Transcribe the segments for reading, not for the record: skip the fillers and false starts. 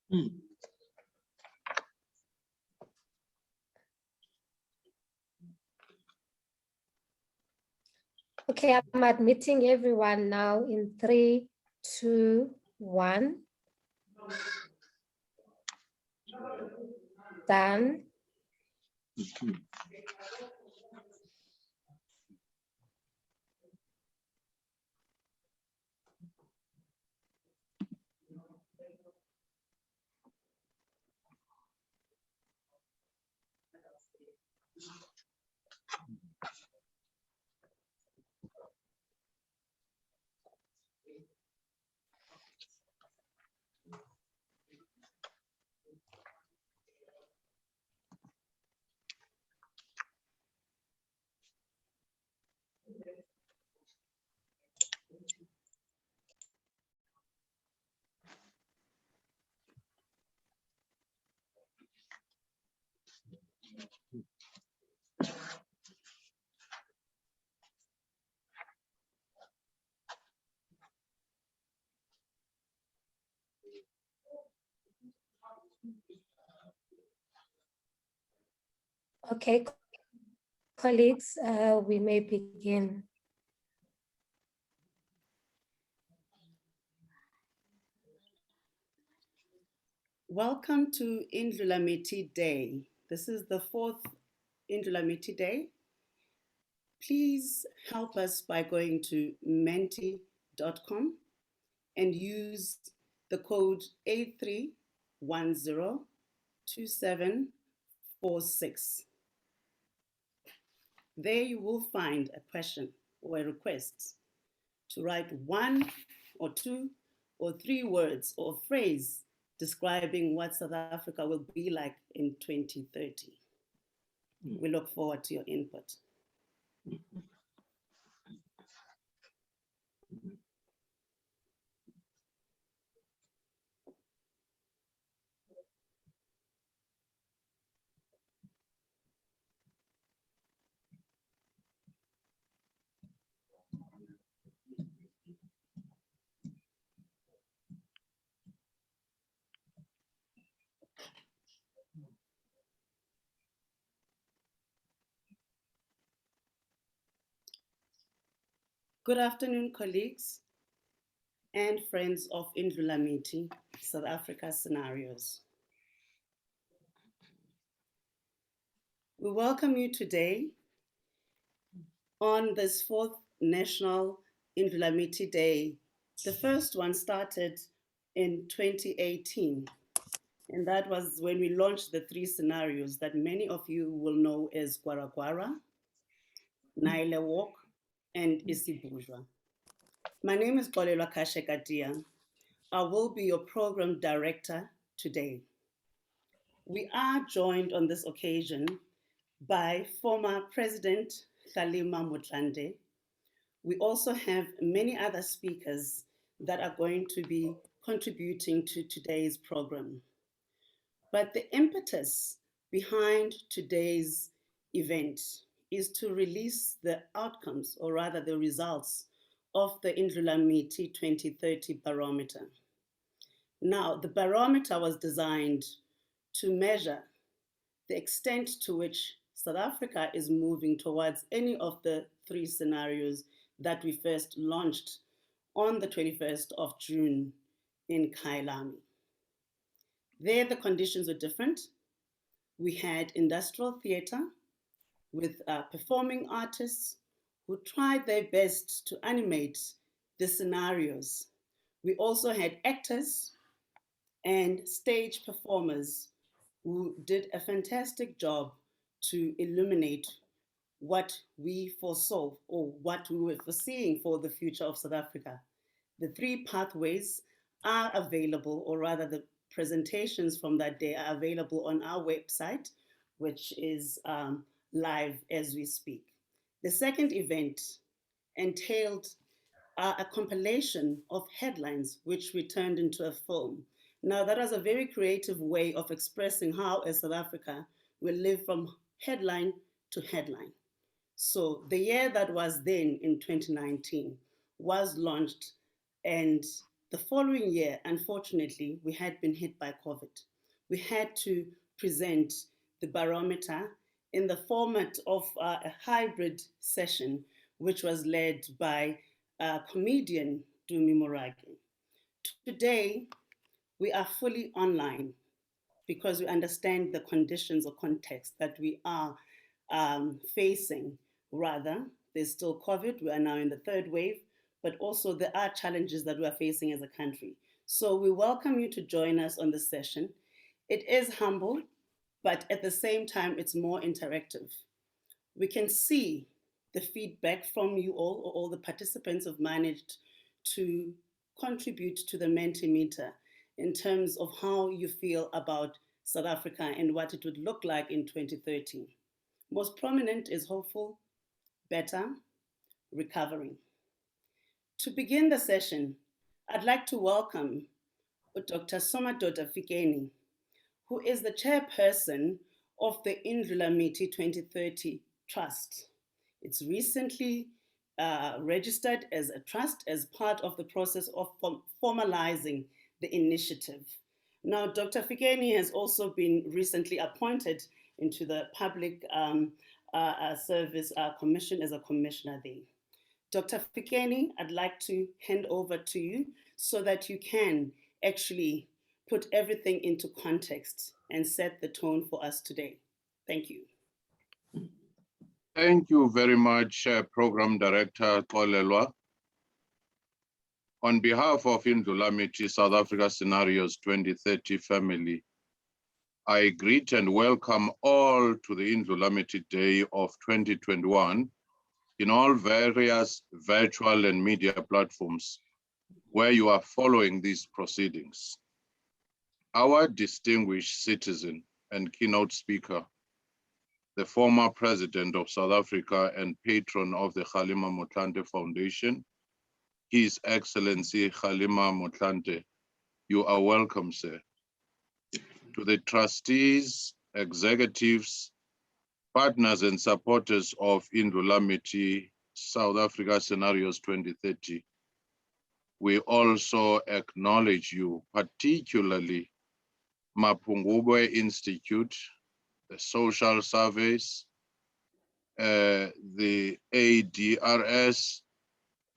Okay, I'm admitting everyone now in 3, 2, 1. Done. Okay, colleagues, we may begin. Welcome to Indlulamithi Day. This is the 4th Indlulamithi Day. Please help us by going to menti.com and use the code 83102746. There you will find a question or a request to write 1 or 2 or 3 words or phrase describing what South Africa will be like in 2030. We look forward to your input. Good afternoon, colleagues and friends of Indlulamithi, South Africa Scenarios. We welcome you today on this 4th National Indlulamithi Day. The first one started in 2018, and that was when we launched the 3 scenarios that many of you will know as Gwara Gwara, Naile Walk, and Isibujwa. My name is Kolelwa Kashekadia. I will be your program director today. We are joined on this occasion by former President Kgalema Motlanthe. We also have many other speakers that are going to be contributing to today's program. But the impetus behind today's event is to release the outcomes, or rather the results, of the Indlulamithi 2030 barometer. Now, the barometer was designed to measure the extent to which South Africa is moving towards any of the 3 scenarios that we first launched on the 21st of June in Kyalami. There, the conditions were different. We had industrial theater with performing artists who tried their best to animate the scenarios. We also had actors and stage performers who did a fantastic job to illuminate what we foresaw or what we were foreseeing for the future of South Africa. The 3 pathways are available, or rather the presentations from that day are available on our website, which is live as we speak. The second event entailed a compilation of headlines, which we turned into a film. Now, that was a very creative way of expressing how, as South Africa, we live from headline to headline. So the year that was then, in 2019, was launched, and The following year, unfortunately, we had been hit by COVID. We had to present the barometer in the format of a hybrid session, which was led by comedian Dumi Moragi. Today, we are fully online because we understand the conditions or context that we are facing. Rather, there's still COVID, we are now in the third wave, but also there are challenges that we are facing as a country. So we welcome you to join us on this session. It is humble, but at the same time, it's more interactive. We can see the feedback from you all the participants have managed to contribute to the Mentimeter in terms of how you feel about South Africa and what it would look like in 2030. Most prominent is hopeful, better, recovering. To begin the session, I'd like to welcome Dr. Somadoda Fikeni, who is the chairperson of the Indlulamithi 2030 Trust. It's recently registered as a trust as part of the process of formalizing the initiative. Now, Dr. Fikeni has also been recently appointed into the Public Service Commission as a commissioner there. Dr. Fikeni, I'd like to hand over to you so that you can actually put everything into context and set the tone for us today. Thank you. Thank you very much, Program Director Kolelwa. On behalf of Indlulamithi South Africa Scenarios 2030 family, I greet and welcome all to the Indlulamithi Day of 2021 in all various virtual and media platforms where you are following these proceedings. Our distinguished citizen and keynote speaker, the former president of South Africa and patron of the Kgalema Motlanthe Foundation, His Excellency Kgalema Motlanthe, you are welcome, sir. To the trustees, executives, partners and supporters of Indlulamithi South Africa Scenarios 2030, we also acknowledge you, particularly Mapungubwe Institute, the social surveys, the ADRS,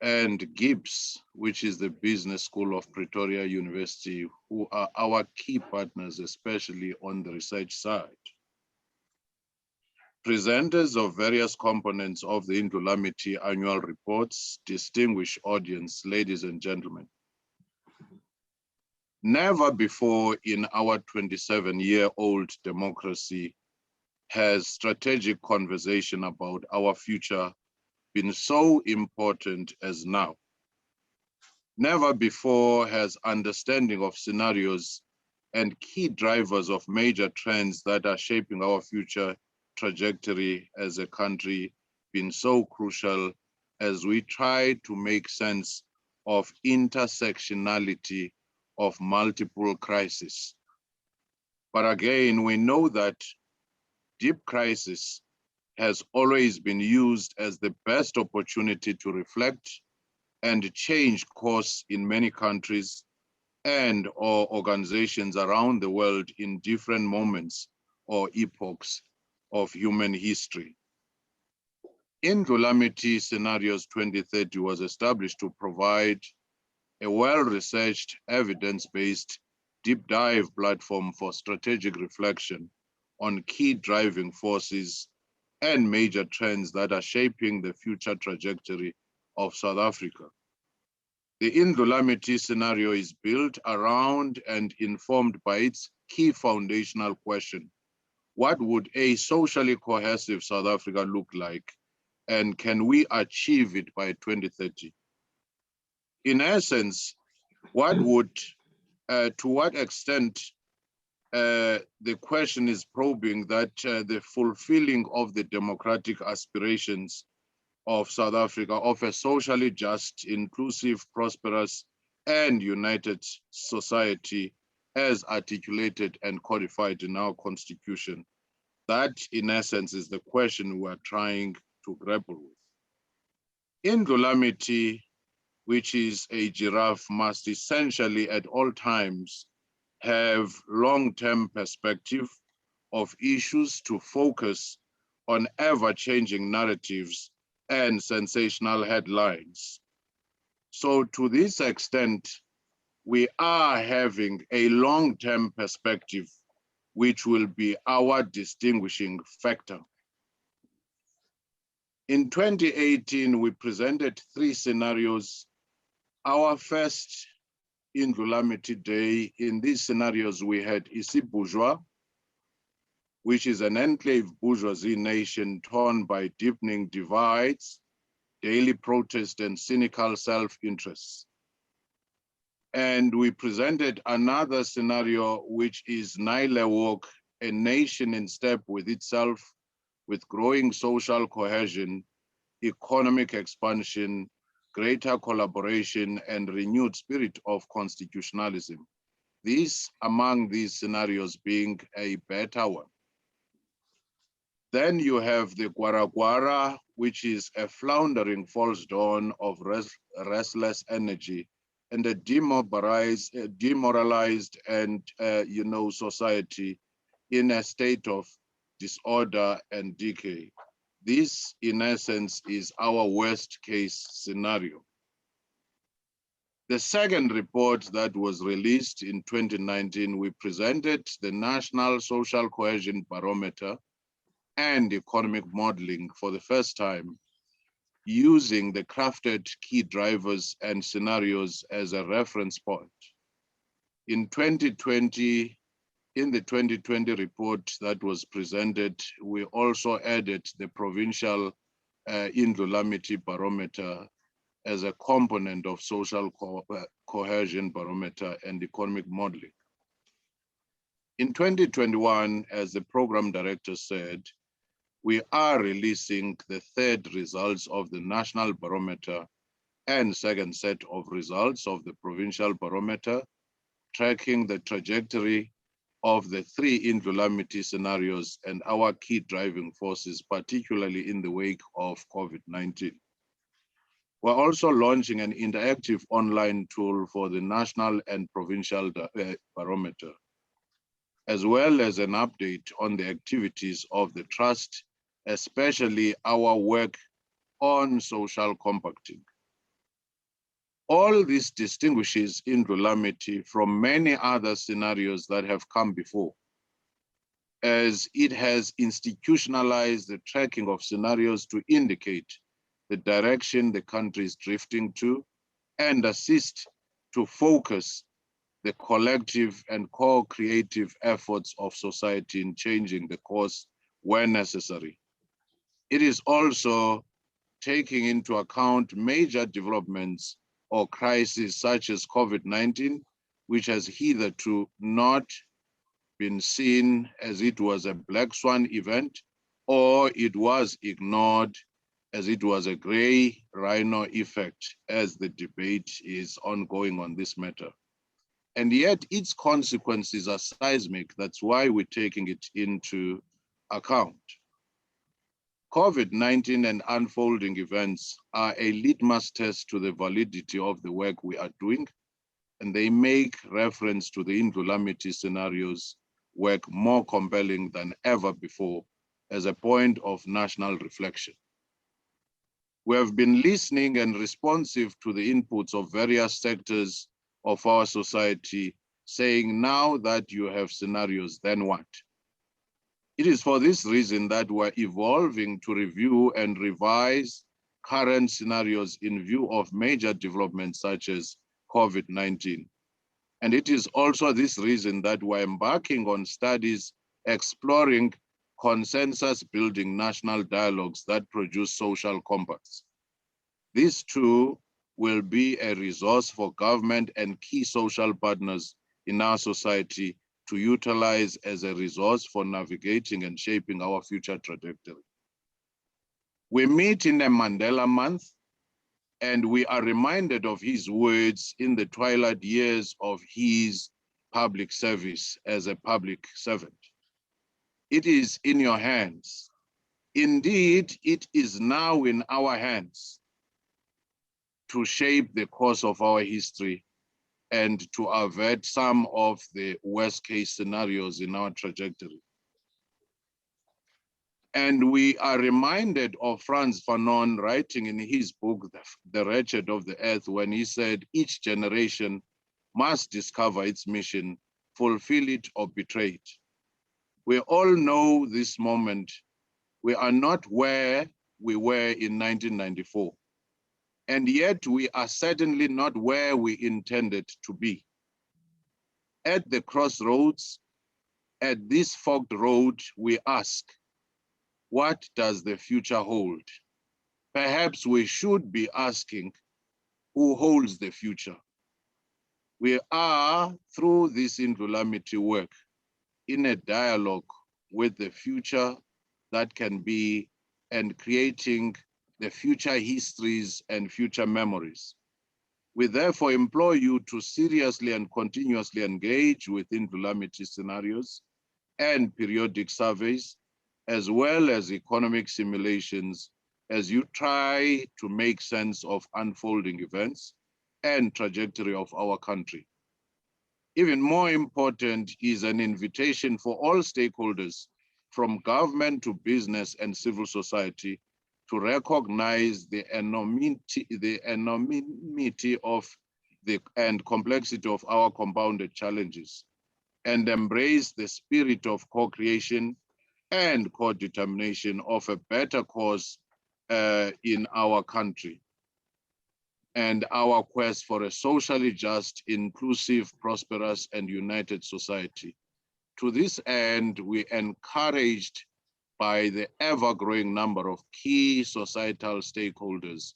and GIBS, which is the Business School of Pretoria University, who are our key partners, especially on the research side. Presenters of various components of the Indlulamithi annual reports, distinguished audience, ladies and gentlemen. Never before in our 27-year-old democracy has strategic conversation about our future been so important as now. Never before has understanding of scenarios and key drivers of major trends that are shaping our future trajectory as a country been so crucial as we try to make sense of intersectionality of multiple crises. But again, we know that deep crisis has always been used as the best opportunity to reflect and change course in many countries and or organizations around the world in different moments or epochs of human history. Indlulamithi Scenarios 2030 was established to provide a well-researched, evidence-based, deep dive platform for strategic reflection on key driving forces and major trends that are shaping the future trajectory of South Africa. The Indlulamithi scenario is built around and informed by its key foundational question: what would a socially cohesive South Africa look like, and can we achieve it by 2030? In essence, to what extent the question is probing that the fulfilling of the democratic aspirations of South Africa, of a socially just, inclusive, prosperous, and united society as articulated and codified in our constitution. That, in essence, is the question we're trying to grapple with. Indlulamithi which is a giraffe, must essentially at all times have long-term perspective of issues to focus on ever-changing narratives and sensational headlines. So to this extent, we are having a long-term perspective, which will be our distinguishing factor. In 2018, we presented 3 scenarios. Our first Indlulamithi Day, in these scenarios, we had Bourgeois, which is an enclave bourgeoisie nation torn by deepening divides, daily protest, and cynical self-interests. And we presented another scenario, which is Walk, a nation in step with itself, with growing social cohesion, economic expansion, greater collaboration, and renewed spirit of constitutionalism. This, among these scenarios, being a better one. Then you have the Gwara, which is a floundering false dawn of restless energy and a demoralized and society in a state of disorder and decay. This, in essence, is our worst case scenario. The second report that was released in 2019, we presented the National Social Cohesion Barometer and economic modeling for the first time, using the crafted key drivers and scenarios as a reference point. In the 2020 report that was presented, we also added the provincial Indlulamithi barometer as a component of social cohesion barometer and economic modeling. In 2021, as the program director said, we are releasing the third results of the national barometer and second set of results of the provincial barometer, tracking the trajectory of the 3 Indlulamithi scenarios and our key driving forces, particularly in the wake of COVID-19. We're also launching an interactive online tool for the national and provincial barometer, as well as an update on the activities of the trust, especially our work on social compacting. All this distinguishes Indlulamithi from many other scenarios that have come before, as it has institutionalized the tracking of scenarios to indicate the direction the country is drifting to and assist to focus the collective and co-creative efforts of society in changing the course where necessary. It is also taking into account major developments or crises such as COVID-19, which has hitherto not been seen as it was a black swan event, or it was ignored as it was a gray rhino effect, as the debate is ongoing on this matter. And yet its consequences are seismic. That's why we're taking it into account. COVID-19 and unfolding events are a litmus test to the validity of the work we are doing, and they make reference to the Indlulamithi scenarios work more compelling than ever before as a point of national reflection. We have been listening and responsive to the inputs of various sectors of our society, saying, now that you have scenarios, then what? It is for this reason that we're evolving to review and revise current scenarios in view of major developments such as COVID-19. And it is also this reason that we're embarking on studies exploring consensus-building national dialogues that produce social compacts. This too will be a resource for government and key social partners in our society to utilize as a resource for navigating and shaping our future trajectory. We meet in a Mandela month, and we are reminded of his words in the twilight years of his public service as a public servant. It is in your hands. Indeed, it is now in our hands. to shape the course of our history and to avert some of the worst case scenarios in our trajectory. And we are reminded of Frantz Fanon writing in his book, The Wretched of the Earth, when he said, each generation must discover its mission, fulfill it or betray it. We all know this moment. We are not where we were in 1994. And yet we are certainly not where we intended to be. At the crossroads, at this forked road, we ask, what does the future hold? Perhaps we should be asking, who holds the future? We are, through this Indlulamithi work, in a dialogue with the future that can be, and creating the future histories and future memories. We therefore implore you to seriously and continuously engage with Indlulamithi scenarios and periodic surveys, as well as economic simulations, as you try to make sense of unfolding events and trajectory of our country. Even more important is an invitation for all stakeholders, from government to business and civil society, to recognize the enormity of and complexity of our compounded challenges, and embrace the spirit of co-creation and co-determination of a better cause in our country, and our quest for a socially just, inclusive, prosperous, and united society. To this end, we encouraged by the ever-growing number of key societal stakeholders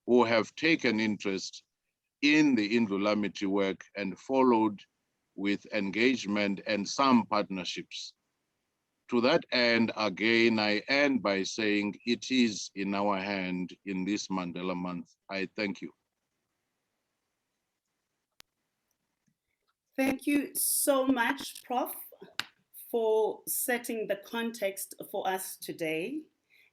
who have taken interest in the Indlulamithi work and followed with engagement and some partnerships. To that end, again, I end by saying it is in our hand in this Mandela Month. I thank you. Thank you so much, Prof, for setting the context for us today.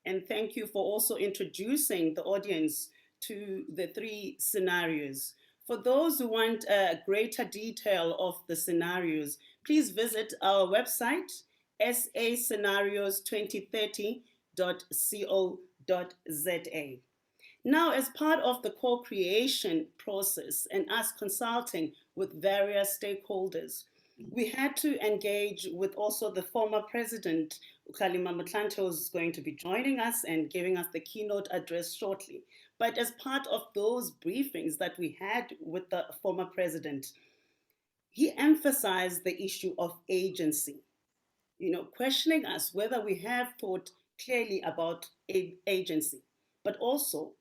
And thank you for also introducing the audience to the three scenarios. For those who want a greater detail of the scenarios, please visit our website, sascenarios2030.co.za. Now, as part of the co-creation process and us consulting with various stakeholders, we had to engage with also the former president, Kgalema Motlanthe, who's going to be joining us and giving us the keynote address shortly. But as part of those briefings that we had with the former president, he emphasized the issue of agency, questioning us whether we have thought clearly about agency, but also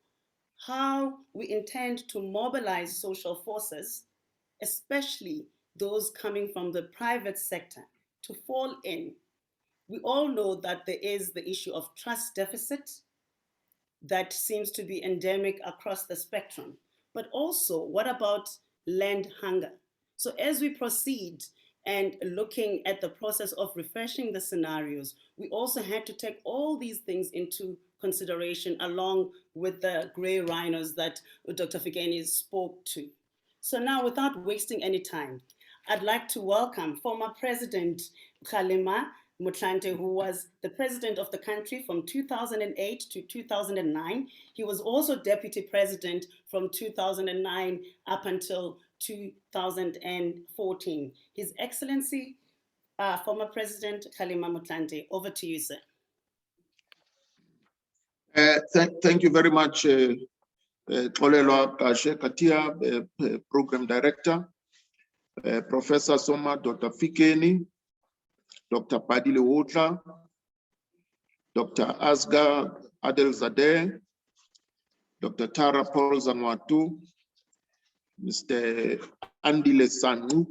how we intend to mobilize social forces, especially those coming from the private sector, to fall in. We all know that there is the issue of trust deficit that seems to be endemic across the spectrum. But also, what about land hunger? So as we proceed and looking at the process of refreshing the scenarios, we also had to take all these things into consideration along with the gray rhinos that Dr. Fikeni spoke to. So now, without wasting any time, I'd like to welcome former President Kgalema Motlanthe, who was the president of the country from 2008 to 2009. He was also deputy president from 2009 up until 2014. His Excellency, former President Kgalema Motlanthe, over to you, sir. Thank you very much, Xolelwa Kashe Katia, Program Director, Professor Soma, Dr. Fikeni, Dr. Padile Wotla, Dr. Asgar Adelzadeh, Dr. Tara Paul Zangwatu, Mr. Andile Sanu,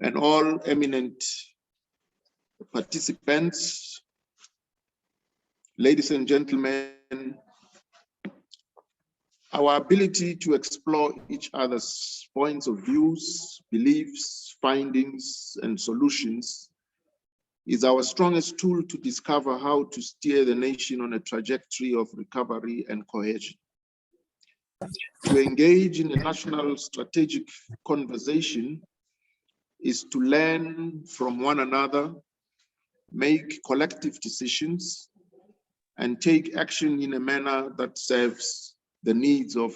and all eminent participants. Ladies and gentlemen, our ability to explore each other's points of views, beliefs, findings, and solutions is our strongest tool to discover how to steer the nation on a trajectory of recovery and cohesion. To engage in a national strategic conversation is to learn from one another, make collective decisions, and take action in a manner that serves the needs of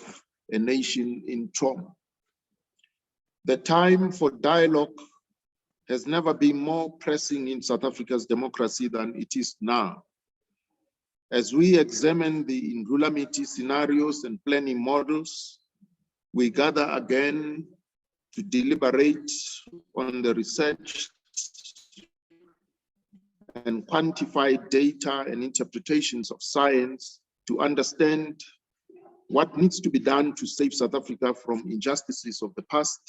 a nation in trauma. The time for dialogue has never been more pressing in South Africa's democracy than it is now. As we examine the Indlulamithi scenarios and planning models, we gather again to deliberate on the research and quantify data and interpretations of science to understand what needs to be done to save South Africa from injustices of the past,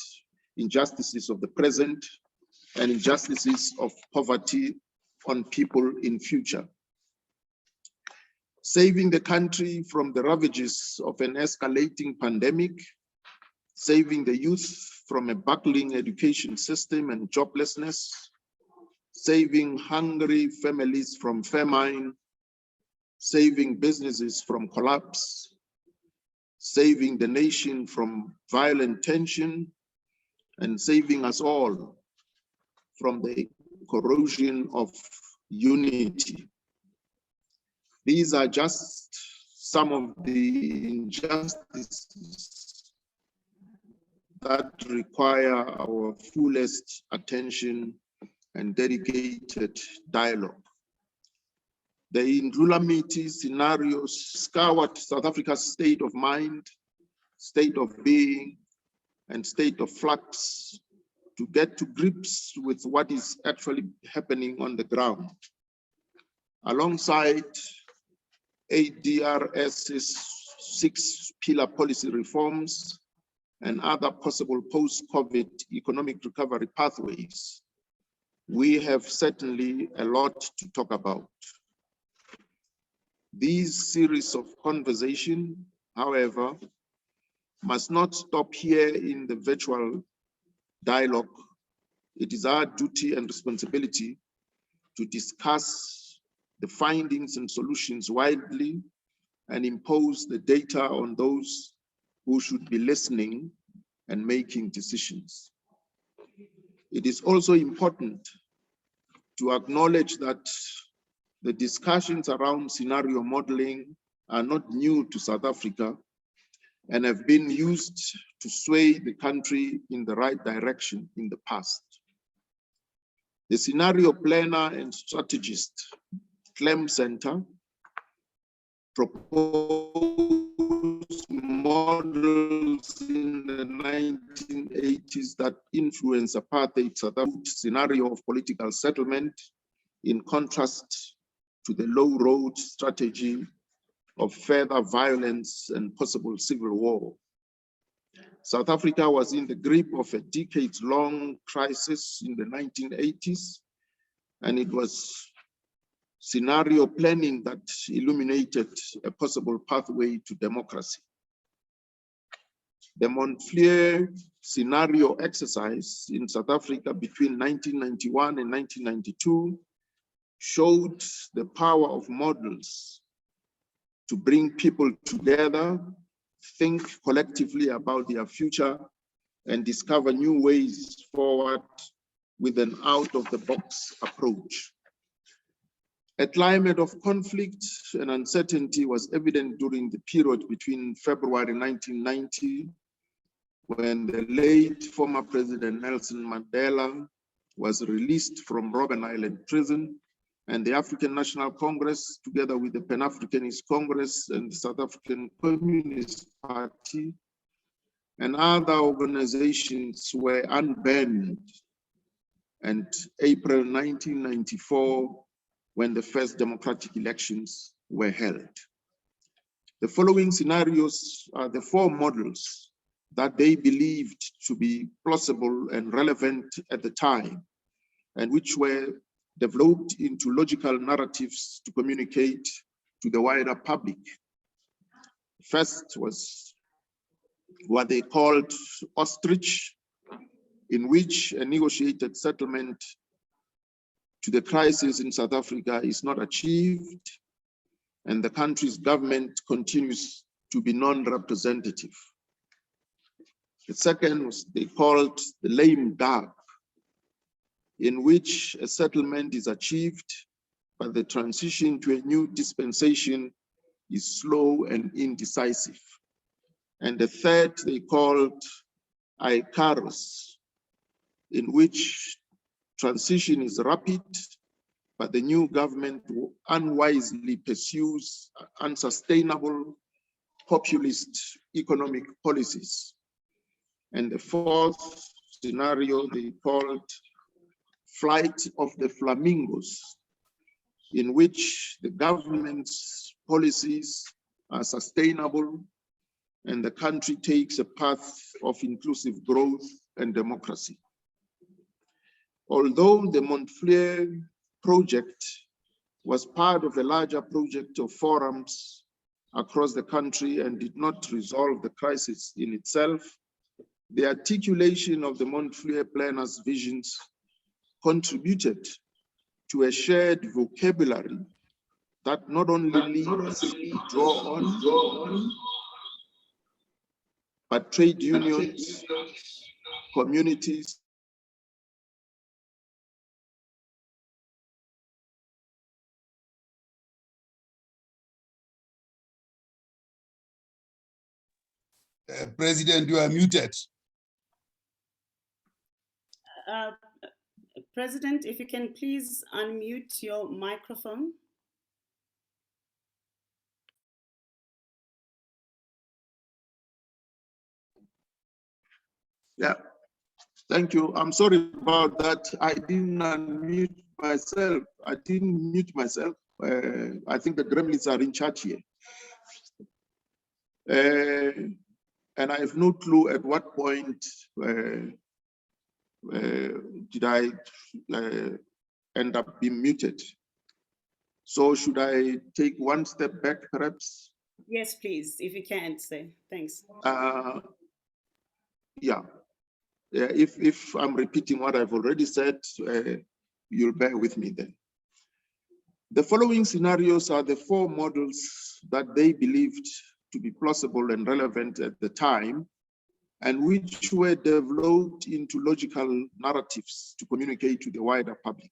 injustices of the present, and injustices of poverty on people in future. Saving the country from the ravages of an escalating pandemic, saving the youth from a buckling education system and joblessness, saving hungry families from famine, saving businesses from collapse, saving the nation from violent tension, and saving us all from the corrosion of unity. These are just some of the injustices that require our fullest attention and dedicated dialogue. The Indlulamithi scenarios scoured South Africa's state of mind, state of being, and state of flux to get to grips with what is actually happening on the ground. Alongside ADRS's 6-pillar policy reforms and other possible post-COVID economic recovery pathways, we have certainly a lot to talk about. These series of conversation, however, must not stop here in the virtual dialogue. It is our duty and responsibility to discuss the findings and solutions widely and impose the data on those who should be listening and making decisions. It is also important to acknowledge that the discussions around scenario modeling are not new to South Africa and have been used to sway the country in the right direction in the past. The scenario planner and strategist, Clem Center, proposed models in the 1980s that influence apartheid South Africa's scenario of political settlement, in contrast to the low road strategy of further violence and possible civil war. South Africa was in the grip of a decades-long crisis in the 1980s, and it was scenario planning that illuminated a possible pathway to democracy. The Montfleur scenario exercise in South Africa between 1991 and 1992 showed the power of models to bring people together, think collectively about their future, and discover new ways forward with an out-of-the-box approach. A climate of conflict and uncertainty was evident during the period between February 1990, when the late former President Nelson Mandela was released from Robben Island prison, and the African National Congress, together with the Pan-Africanist Congress and the South African Communist Party, and other organizations were unbanned, and April 1994, when the first democratic elections were held. The following scenarios are the 4 models that they believed to be plausible and relevant at the time, and which were developed into logical narratives to communicate to the wider public. First was what they called ostrich, in which a negotiated settlement to the crisis in South Africa is not achieved, and the country's government continues to be non-representative. The second was they called the lame duck, in which a settlement is achieved, but the transition to a new dispensation is slow and indecisive. And the third they called Icarus, in which transition is rapid, but the new government unwisely pursues unsustainable populist economic policies. And the fourth scenario they called flight of the flamingos, in which the government's policies are sustainable and the country takes a path of inclusive growth and democracy. Although the Montfleur project was part of a larger project of forums across the country and did not resolve the crisis in itself, the articulation of the Montfleur planners' visions contributed to a shared vocabulary that not only leaders draw on, but trade unions, communities, President, you are muted. President, if you can please unmute your microphone. Yeah, thank you. I'm sorry about that. I didn't unmute myself. I didn't mute myself. I think the gremlins are in charge here. And I have no clue at what point did I end up being muted. So should I take one step back, perhaps? Yes, please, if you can say. Thanks. Yeah. If I'm repeating what I've already said, you'll bear with me then. The following scenarios are the four models that they believed to be plausible and relevant at the time, and which were developed into logical narratives to communicate to the wider public.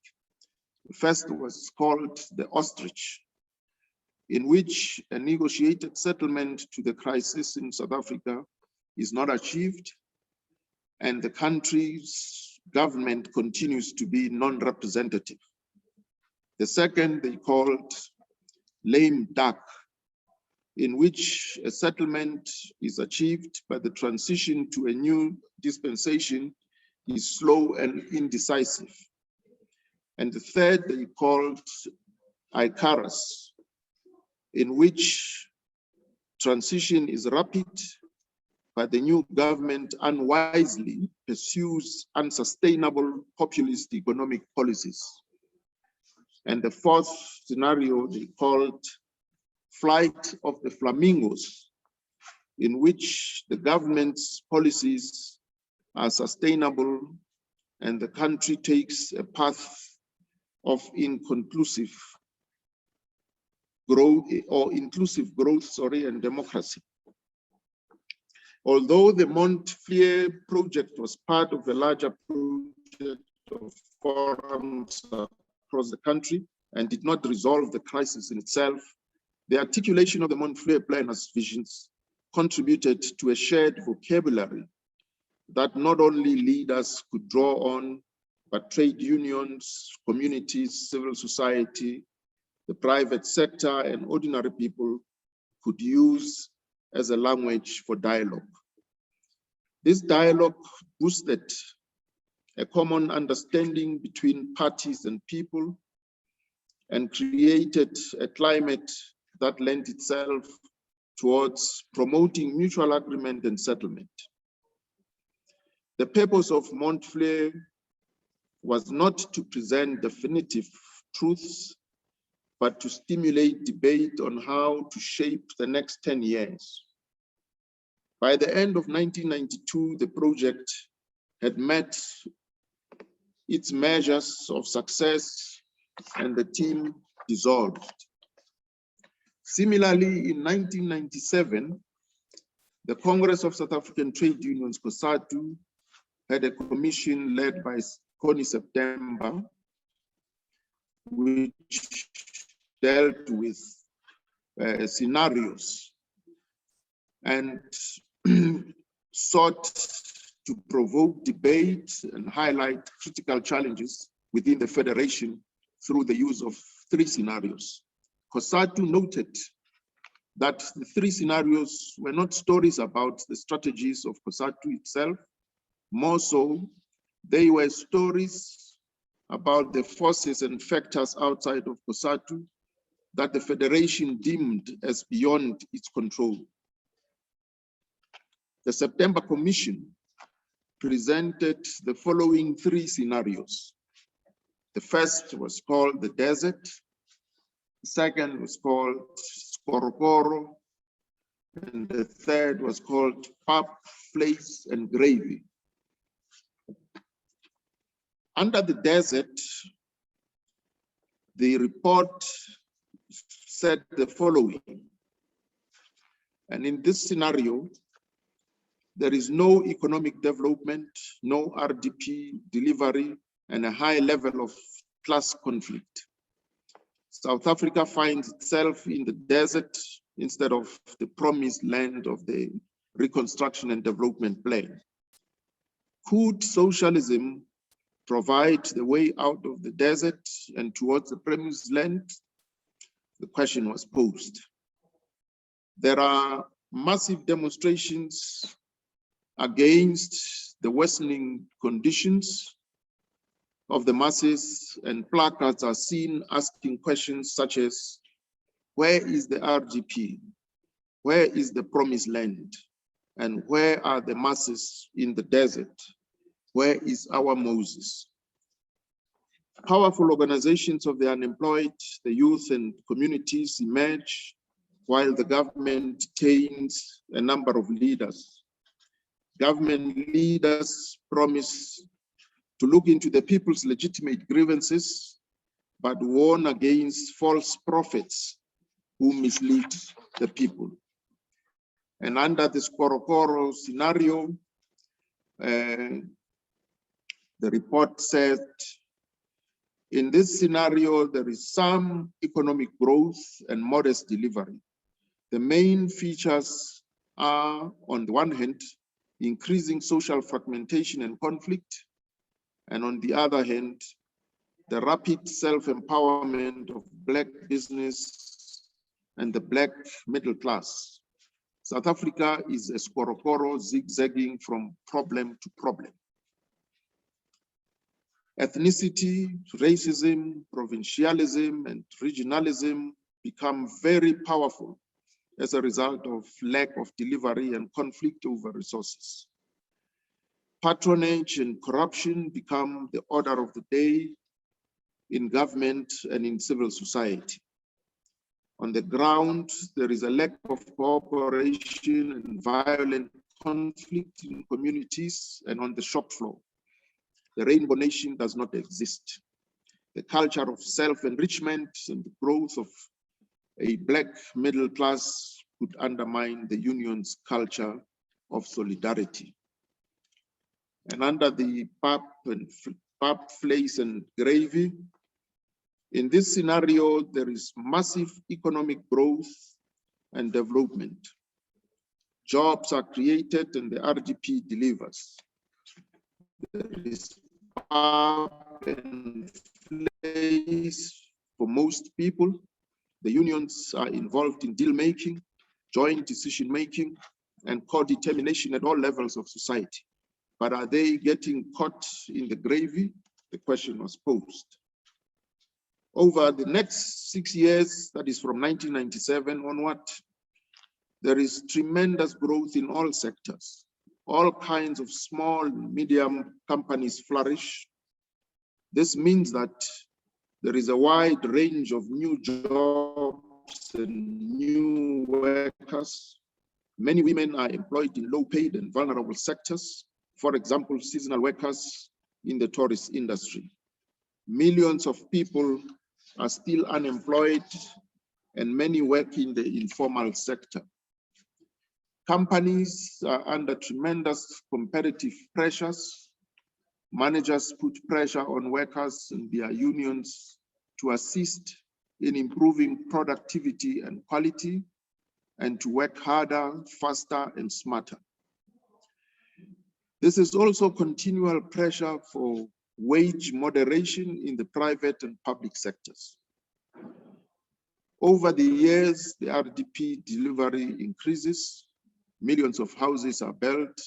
The first was called the ostrich, in which a negotiated settlement to the crisis in South Africa is not achieved, and the country's government continues to be non-representative. The second they called lame duck, in which a settlement is achieved, but the transition to a new dispensation is slow and indecisive. And the third they called Icarus, in which transition is rapid, but the new government unwisely pursues unsustainable populist economic policies. And the fourth scenario they called flight of the flamingos, in which the government's policies are sustainable and the country takes a path of inclusive growth and democracy. Although the Montfleur project was part of a larger project of forums across the country and did not resolve the crisis in itself, the articulation of the Montfleur planners' visions contributed to a shared vocabulary that not only leaders could draw on, but trade unions, communities, civil society, the private sector, and ordinary people could use as a language for dialogue. This dialogue boosted a common understanding between parties and people and created a climate that lent itself towards promoting mutual agreement and settlement. The purpose of Montfleur was not to present definitive truths, but to stimulate debate on how to shape the next 10 years. By the end of 1992, the project had met its measures of success and the team dissolved. Similarly, in 1997, The Congress of South African Trade Unions, COSATU, had a commission led by Connie September, which dealt with scenarios and sought to provoke debate and highlight critical challenges within the Federation through the use of 3 scenarios. COSATU noted that the 3 scenarios were not stories about the strategies of COSATU itself. More so, they were stories about the forces and factors outside of COSATU that the Federation deemed as beyond its control. The September Commission presented the following 3 scenarios. The first was called the desert. The second was called Skorokoro. And the third was called pap, fleis, and gravy. Under the desert, the report said the following. And in this scenario, there is no economic development, no RDP delivery, and a high level of class conflict. South Africa finds itself in the desert instead of the promised land of the Reconstruction and Development Plan. Could socialism provide the way out of the desert and towards the promised land? The question was posed. There are massive demonstrations against the worsening conditions of the masses, and placards are seen asking questions such as, where is the RDP? Where is the promised land? And where are the masses in the desert? Where is our Moses? Powerful organizations of the unemployed, the youth and communities emerge, while the government detains a number of leaders. Government leaders promise to look into the people's legitimate grievances, but warn against false prophets who mislead the people. And under the Skorokoro scenario, the report said, in this scenario, there is some economic growth and modest delivery. The main features are, on the one hand, increasing social fragmentation and conflict, and on the other hand, the rapid self-empowerment of Black business and the Black middle class. South Africa is a Skorokoro zigzagging from problem to problem. Ethnicity, racism, provincialism, and regionalism become very powerful as a result of lack of delivery and conflict over resources. Patronage and corruption become the order of the day in government and in civil society. On the ground, there is a lack of cooperation and violent conflict in communities and on the shop floor. The Rainbow Nation does not exist. The culture of self-enrichment and the growth of a Black middle class could undermine the union's culture of solidarity. And under the pap, fleis, and gravy, in this scenario, there is massive economic growth and development. Jobs are created and the RDP delivers. There is pap and fleis for most people. The unions are involved in deal making, joint decision making, and co-determination at all levels of society. But are they getting caught in the gravy? The question was posed. Over the next 6 years, that is from 1997 onward, there is tremendous growth in all sectors. All kinds of small and medium companies flourish. This means that there is a wide range of new jobs and new workers. Many women are employed in low-paid and vulnerable sectors. For example, seasonal workers in the tourist industry. Millions of people are still unemployed and many work in the informal sector. Companies are under tremendous competitive pressures. Managers put pressure on workers and their unions to assist in improving productivity and quality, and to work harder, faster, and smarter. This is also continual pressure for wage moderation in the private and public sectors. Over the years, the RDP delivery increases, millions of houses are built,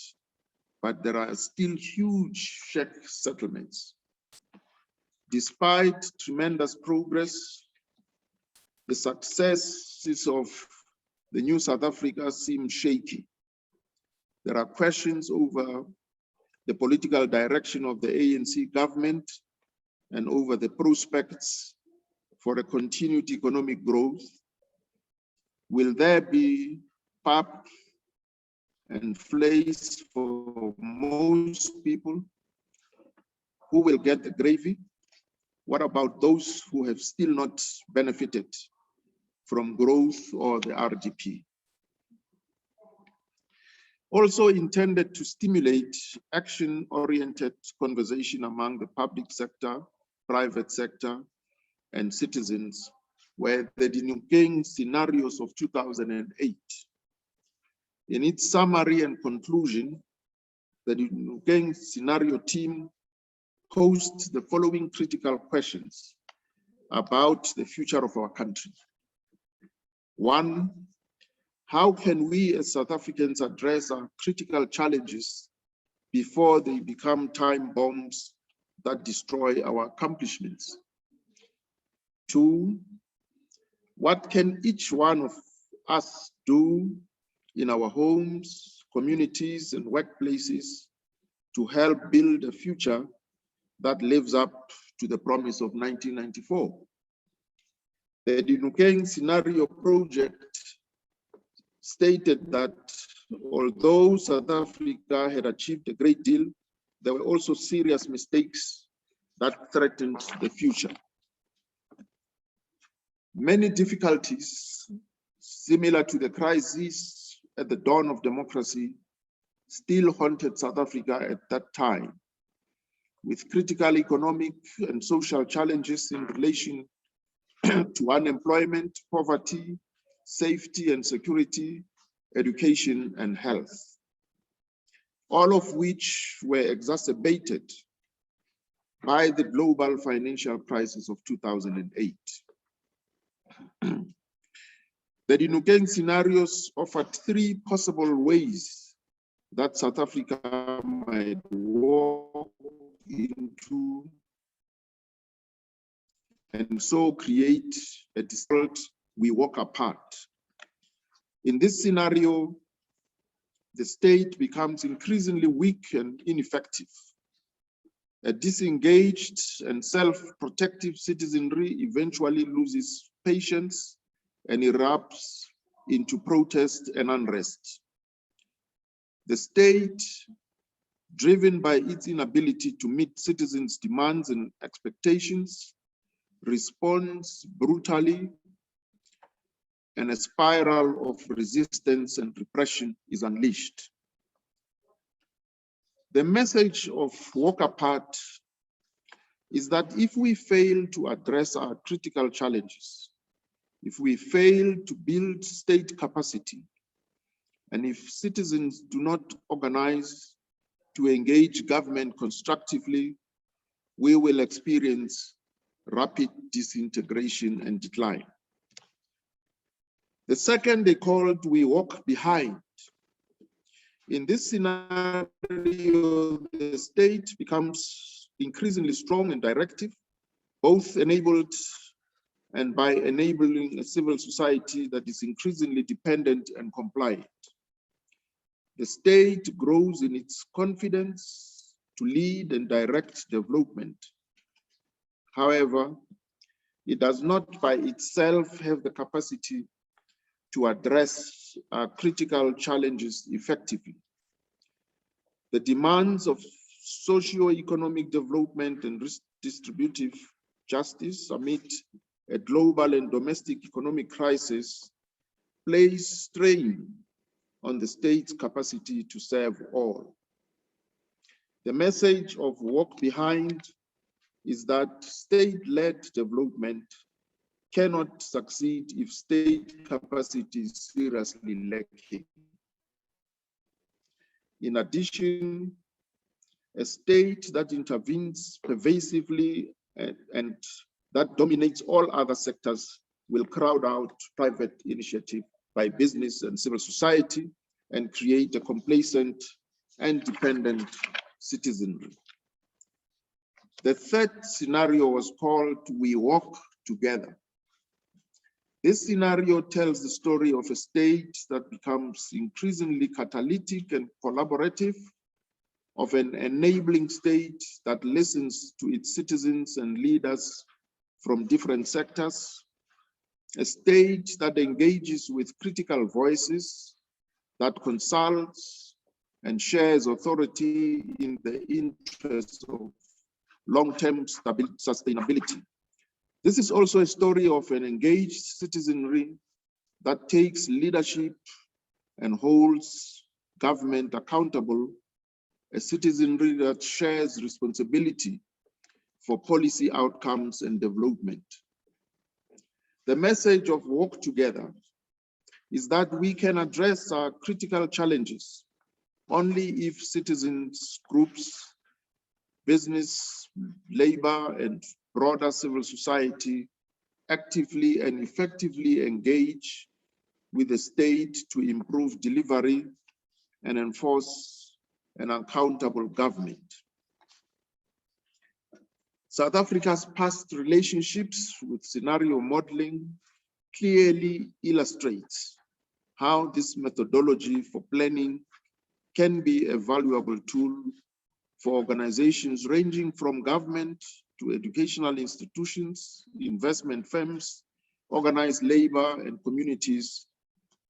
but there are still huge check settlements. Despite tremendous progress, the successes of the new South Africa seem shaky. There are questions over the political direction of the ANC government and over the prospects for a continued economic growth. Will there be pap and fleis for most people? Who will get the gravy? What about those who have still not benefited from growth or the RDP? Also intended to stimulate action-oriented conversation among the public sector, private sector, and citizens were the Dinukeng Scenarios of 2008. In its summary and conclusion, the Dinukeng Scenario team posed the following critical questions about the future of our country. 1, how can we as South Africans address our critical challenges before they become time bombs that destroy our accomplishments? 2, what can each one of us do in our homes, communities, and workplaces to help build a future that lives up to the promise of 1994? The Dinukeng Scenario project stated that although South Africa had achieved a great deal, there were also serious mistakes that threatened the future. Many difficulties similar to the crisis at the dawn of democracy still haunted South Africa at that time, with critical economic and social challenges in relation to unemployment, poverty, safety and security, education and health, all of which were exacerbated by the global financial crisis of 2008. The Dinukeng Scenarios offered 3 possible ways that South Africa might walk into and so create a world we walk apart. In this scenario, the state becomes increasingly weak and ineffective. A disengaged and self-protective citizenry eventually loses patience and erupts into protest and unrest. The state, driven by its inability to meet citizens' demands and expectations, responds brutally, and a spiral of resistance and repression is unleashed. The message of Walk Apart is that if we fail to address our critical challenges, if we fail to build state capacity, and if citizens do not organize to engage government constructively, we will experience rapid disintegration and decline. The second they called We Walk Behind. In this scenario, the state becomes increasingly strong and directive, both enabled and by enabling a civil society that is increasingly dependent and compliant. The state grows in its confidence to lead and direct development. However, it does not by itself have the capacity to address critical challenges effectively. The demands of socio-economic development and redistributive justice amid a global and domestic economic crisis place strain on the state's capacity to serve all. The message of Walk Behind is that state-led development cannot succeed if state capacity is seriously lacking. In addition, a state that intervenes pervasively and that dominates all other sectors will crowd out private initiative by business and civil society and create a complacent and dependent citizenry. The third scenario was called We Walk Together. This scenario tells the story of a state that becomes increasingly catalytic and collaborative, of an enabling state that listens to its citizens and leaders from different sectors, a state that engages with critical voices, that consults and shares authority in the interest of long-term sustainability. This is also a story of an engaged citizenry that takes leadership and holds government accountable, a citizenry that shares responsibility for policy outcomes and development. The message of Walk Together is that we can address our critical challenges only if citizens groups, business, labor, and broader civil society actively and effectively engage with the state to improve delivery and enforce an accountable government. South Africa's past relationships with scenario modeling clearly illustrates how this methodology for planning can be a valuable tool for organizations ranging from government to educational institutions, investment firms, organized labor, and communities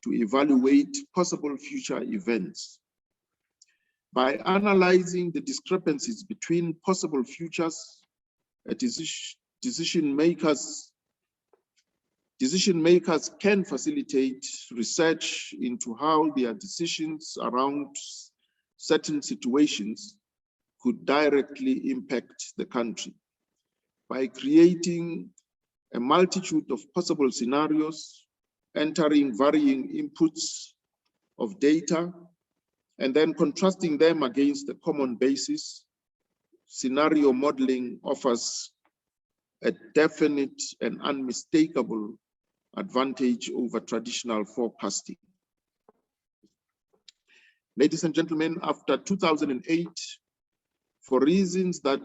to evaluate possible future events. By analyzing the discrepancies between possible futures, decision makers can facilitate research into how their decisions around certain situations could directly impact the country. By creating a multitude of possible scenarios, entering varying inputs of data, and then contrasting them against a common basis, scenario modeling offers a definite and unmistakable advantage over traditional forecasting. Ladies and gentlemen, after 2008, for reasons that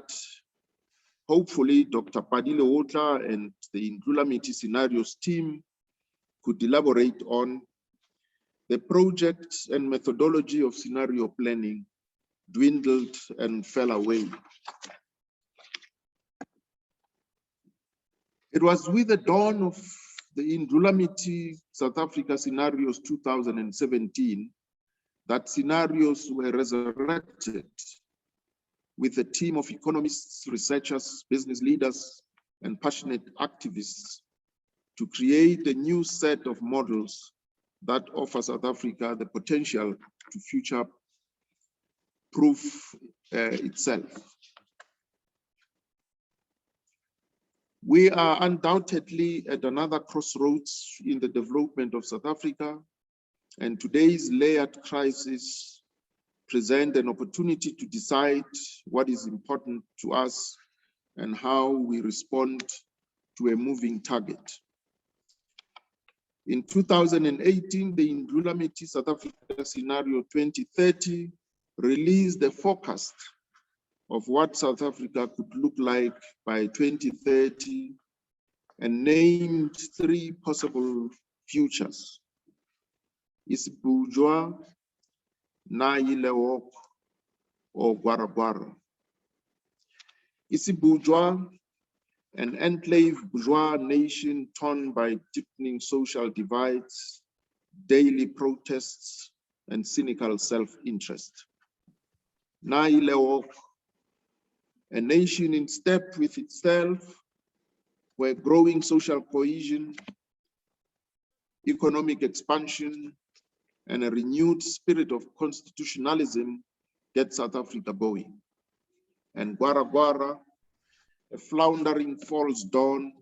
hopefully Dr. Padile Otla and the Indlulamithi Scenarios team could elaborate on, the project and methodology of scenario planning dwindled and fell away. It was with the dawn of the Indlulamithi South Africa Scenarios 2017 that scenarios were resurrected with a team of economists, researchers, business leaders, and passionate activists to create a new set of models that offer South Africa the potential to future-proof itself. We are undoubtedly at another crossroads in the development of South Africa, and today's layered crisis present an opportunity to decide what is important to us and how we respond to a moving target. In 2018, the Indlulamithi South Africa Scenario 2030 released a forecast of what South Africa could look like by 2030 and named 3 possible futures: Isibujwa, Nailewok, or Guarabara. Isibujwa, an enclave bourgeois nation torn by deepening social divides, daily protests, and cynical self-interest. Nailewok, a nation in step with itself, where growing social cohesion, economic expansion, and a renewed spirit of constitutionalism get South Africa going. And Gwara Gwara, a floundering false dawn,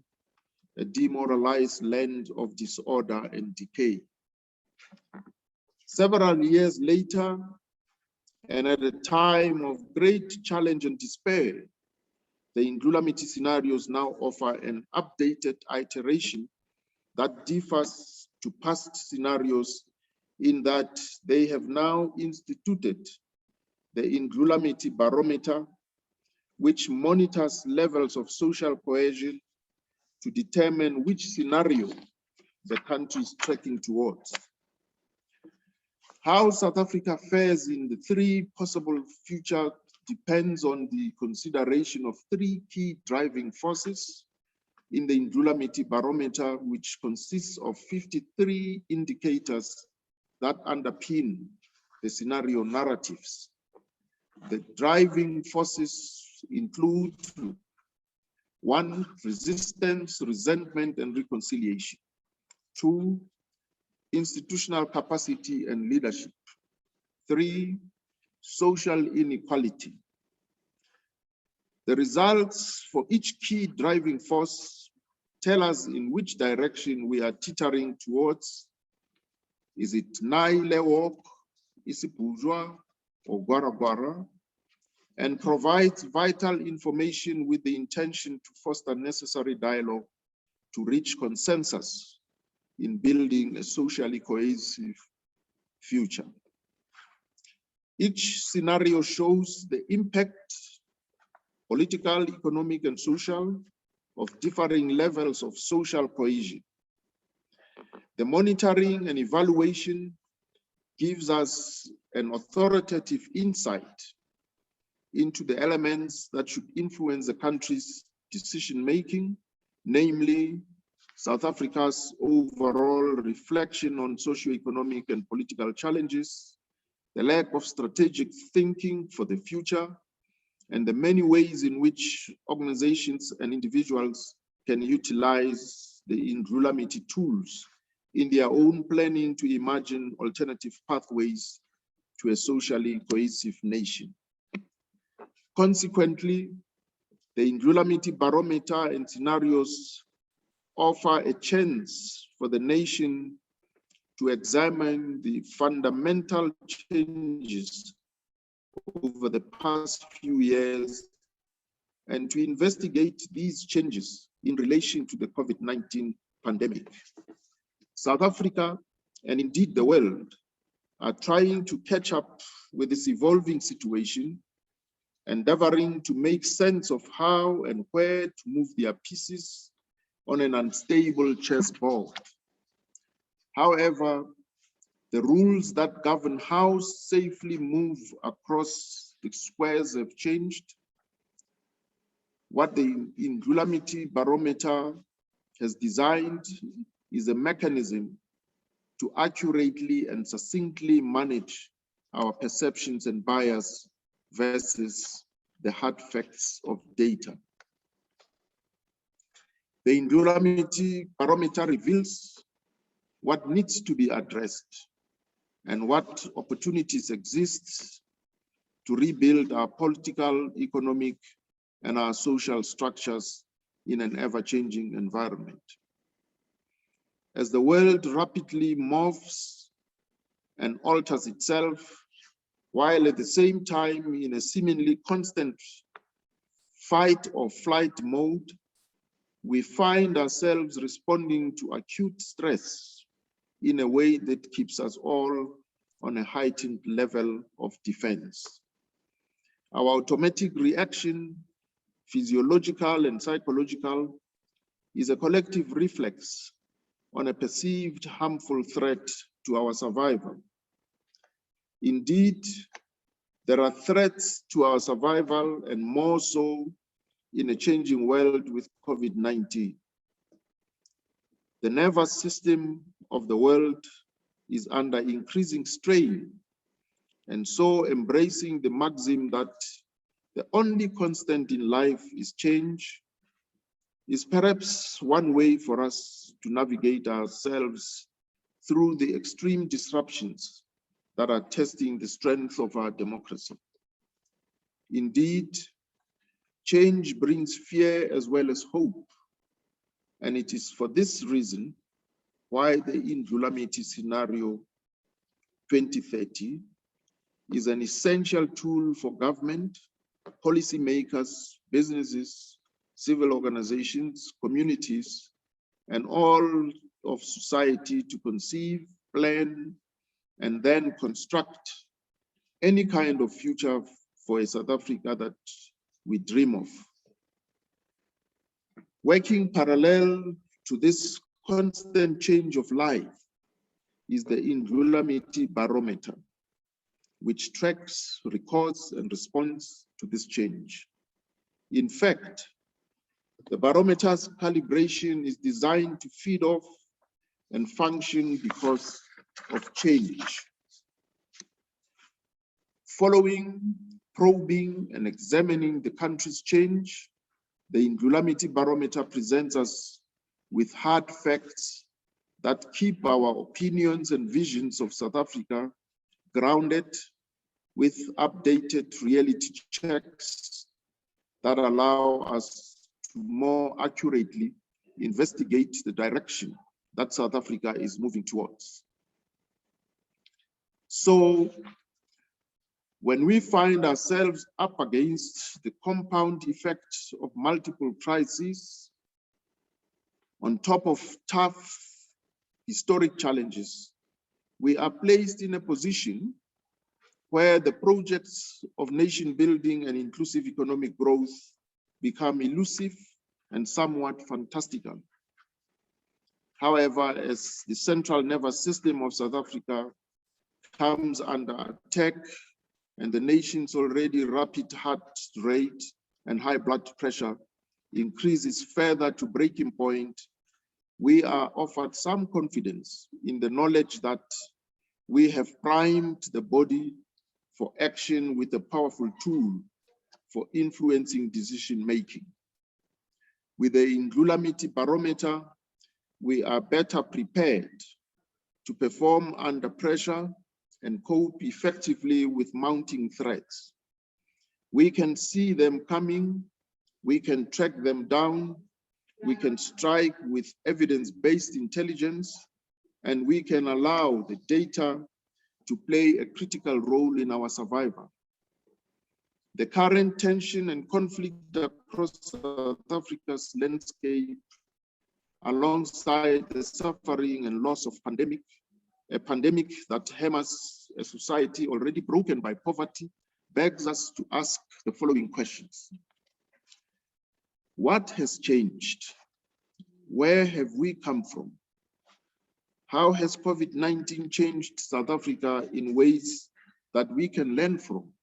a demoralized land of disorder and decay. Several years later, and at a time of great challenge and despair, the Indlulamithi scenarios now offer an updated iteration that differs to past scenarios in that they have now instituted the Indlulamithi barometer, which monitors levels of social cohesion to determine which scenario the country is tracking towards. How South Africa fares in the three possible future depends on the consideration of three key driving forces in the Indlulamithi barometer, which consists of 53 indicators that underpin the scenario narratives. The driving forces include 1, resistance, resentment, and reconciliation. 2, institutional capacity and leadership. 3, social inequality. The results for each key driving force tell us in which direction we are teetering towards. Is it Naile walk, Isipujwa, or Gwara Gwara? And provides vital information with the intention to foster necessary dialogue to reach consensus in building a socially cohesive future. Each scenario shows the impact, political, economic, and social, of differing levels of social cohesion. The monitoring and evaluation gives us an authoritative insight into the elements that should influence the country's decision-making, namely South Africa's overall reflection on socio-economic and political challenges, the lack of strategic thinking for the future, and the many ways in which organizations and individuals can utilize the Indlulamithi tools in their own planning to imagine alternative pathways to a socially cohesive nation. Consequently, the Indlulamithi barometer and scenarios offer a chance for the nation to examine the fundamental changes over the past few years and to investigate these changes in relation to the COVID-19 pandemic. South Africa, and indeed the world, are trying to catch up with this evolving situation, endeavoring to make sense of how and where to move their pieces on an unstable chessboard. However, the rules that govern how safely move across the squares have changed. What the Indlulamithi barometer has designed is a mechanism to accurately and succinctly manage our perceptions and bias versus the hard facts of data. The Indlulamithi barometer reveals what needs to be addressed and what opportunities exist to rebuild our political, economic, and our social structures in an ever-changing environment. As the world rapidly morphs and alters itself, while at the same time in a seemingly constant fight or flight mode, we find ourselves responding to acute stress in a way that keeps us all on a heightened level of defense. Our automatic reaction, physiological and psychological, is a collective reflex on a perceived harmful threat to our survival. Indeed, there are threats to our survival, and more so in a changing world with COVID-19. The nervous system of the world is under increasing strain, and so embracing the maxim that the only constant in life is change is perhaps one way for us to navigate ourselves through the extreme disruptions that are testing the strength of our democracy. Indeed, change brings fear as well as hope, and it is for this reason why the Indlulamithi Scenario 2030 is an essential tool for government, policymakers, businesses, civil organizations, communities, and all of society to conceive, plan, and then construct any kind of future for a South Africa that we dream of. Working parallel to this constant change of life is the Indlulamithi barometer, which tracks, records, and responds to this change. In fact, the barometer's calibration is designed to feed off and function because of change. Following, probing, and examining the country's change, the Indlulamithi barometer presents us with hard facts that keep our opinions and visions of South Africa grounded with updated reality checks that allow us to more accurately investigate the direction that South Africa is moving towards. So, when we find ourselves up against the compound effects of multiple crises, on top of tough historic challenges, we are placed in a position where the projects of nation building and inclusive economic growth become elusive and somewhat fantastical. However, as the central nervous system of South Africa comes under attack and the nation's already rapid heart rate and high blood pressure increases further to breaking point, we are offered some confidence in the knowledge that we have primed the body for action with a powerful tool for influencing decision-making. With the Indlulamithi barometer, we are better prepared to perform under pressure and cope effectively with mounting threats. We can see them coming, we can track them down, we can strike with evidence-based intelligence, and we can allow the data to play a critical role in our survival. The current tension and conflict across South Africa's landscape, alongside the suffering and loss of a pandemic that hammers a society already broken by poverty, begs us to ask the following questions. What has changed? Where have we come from? How has COVID-19 changed South Africa in ways that we can learn from?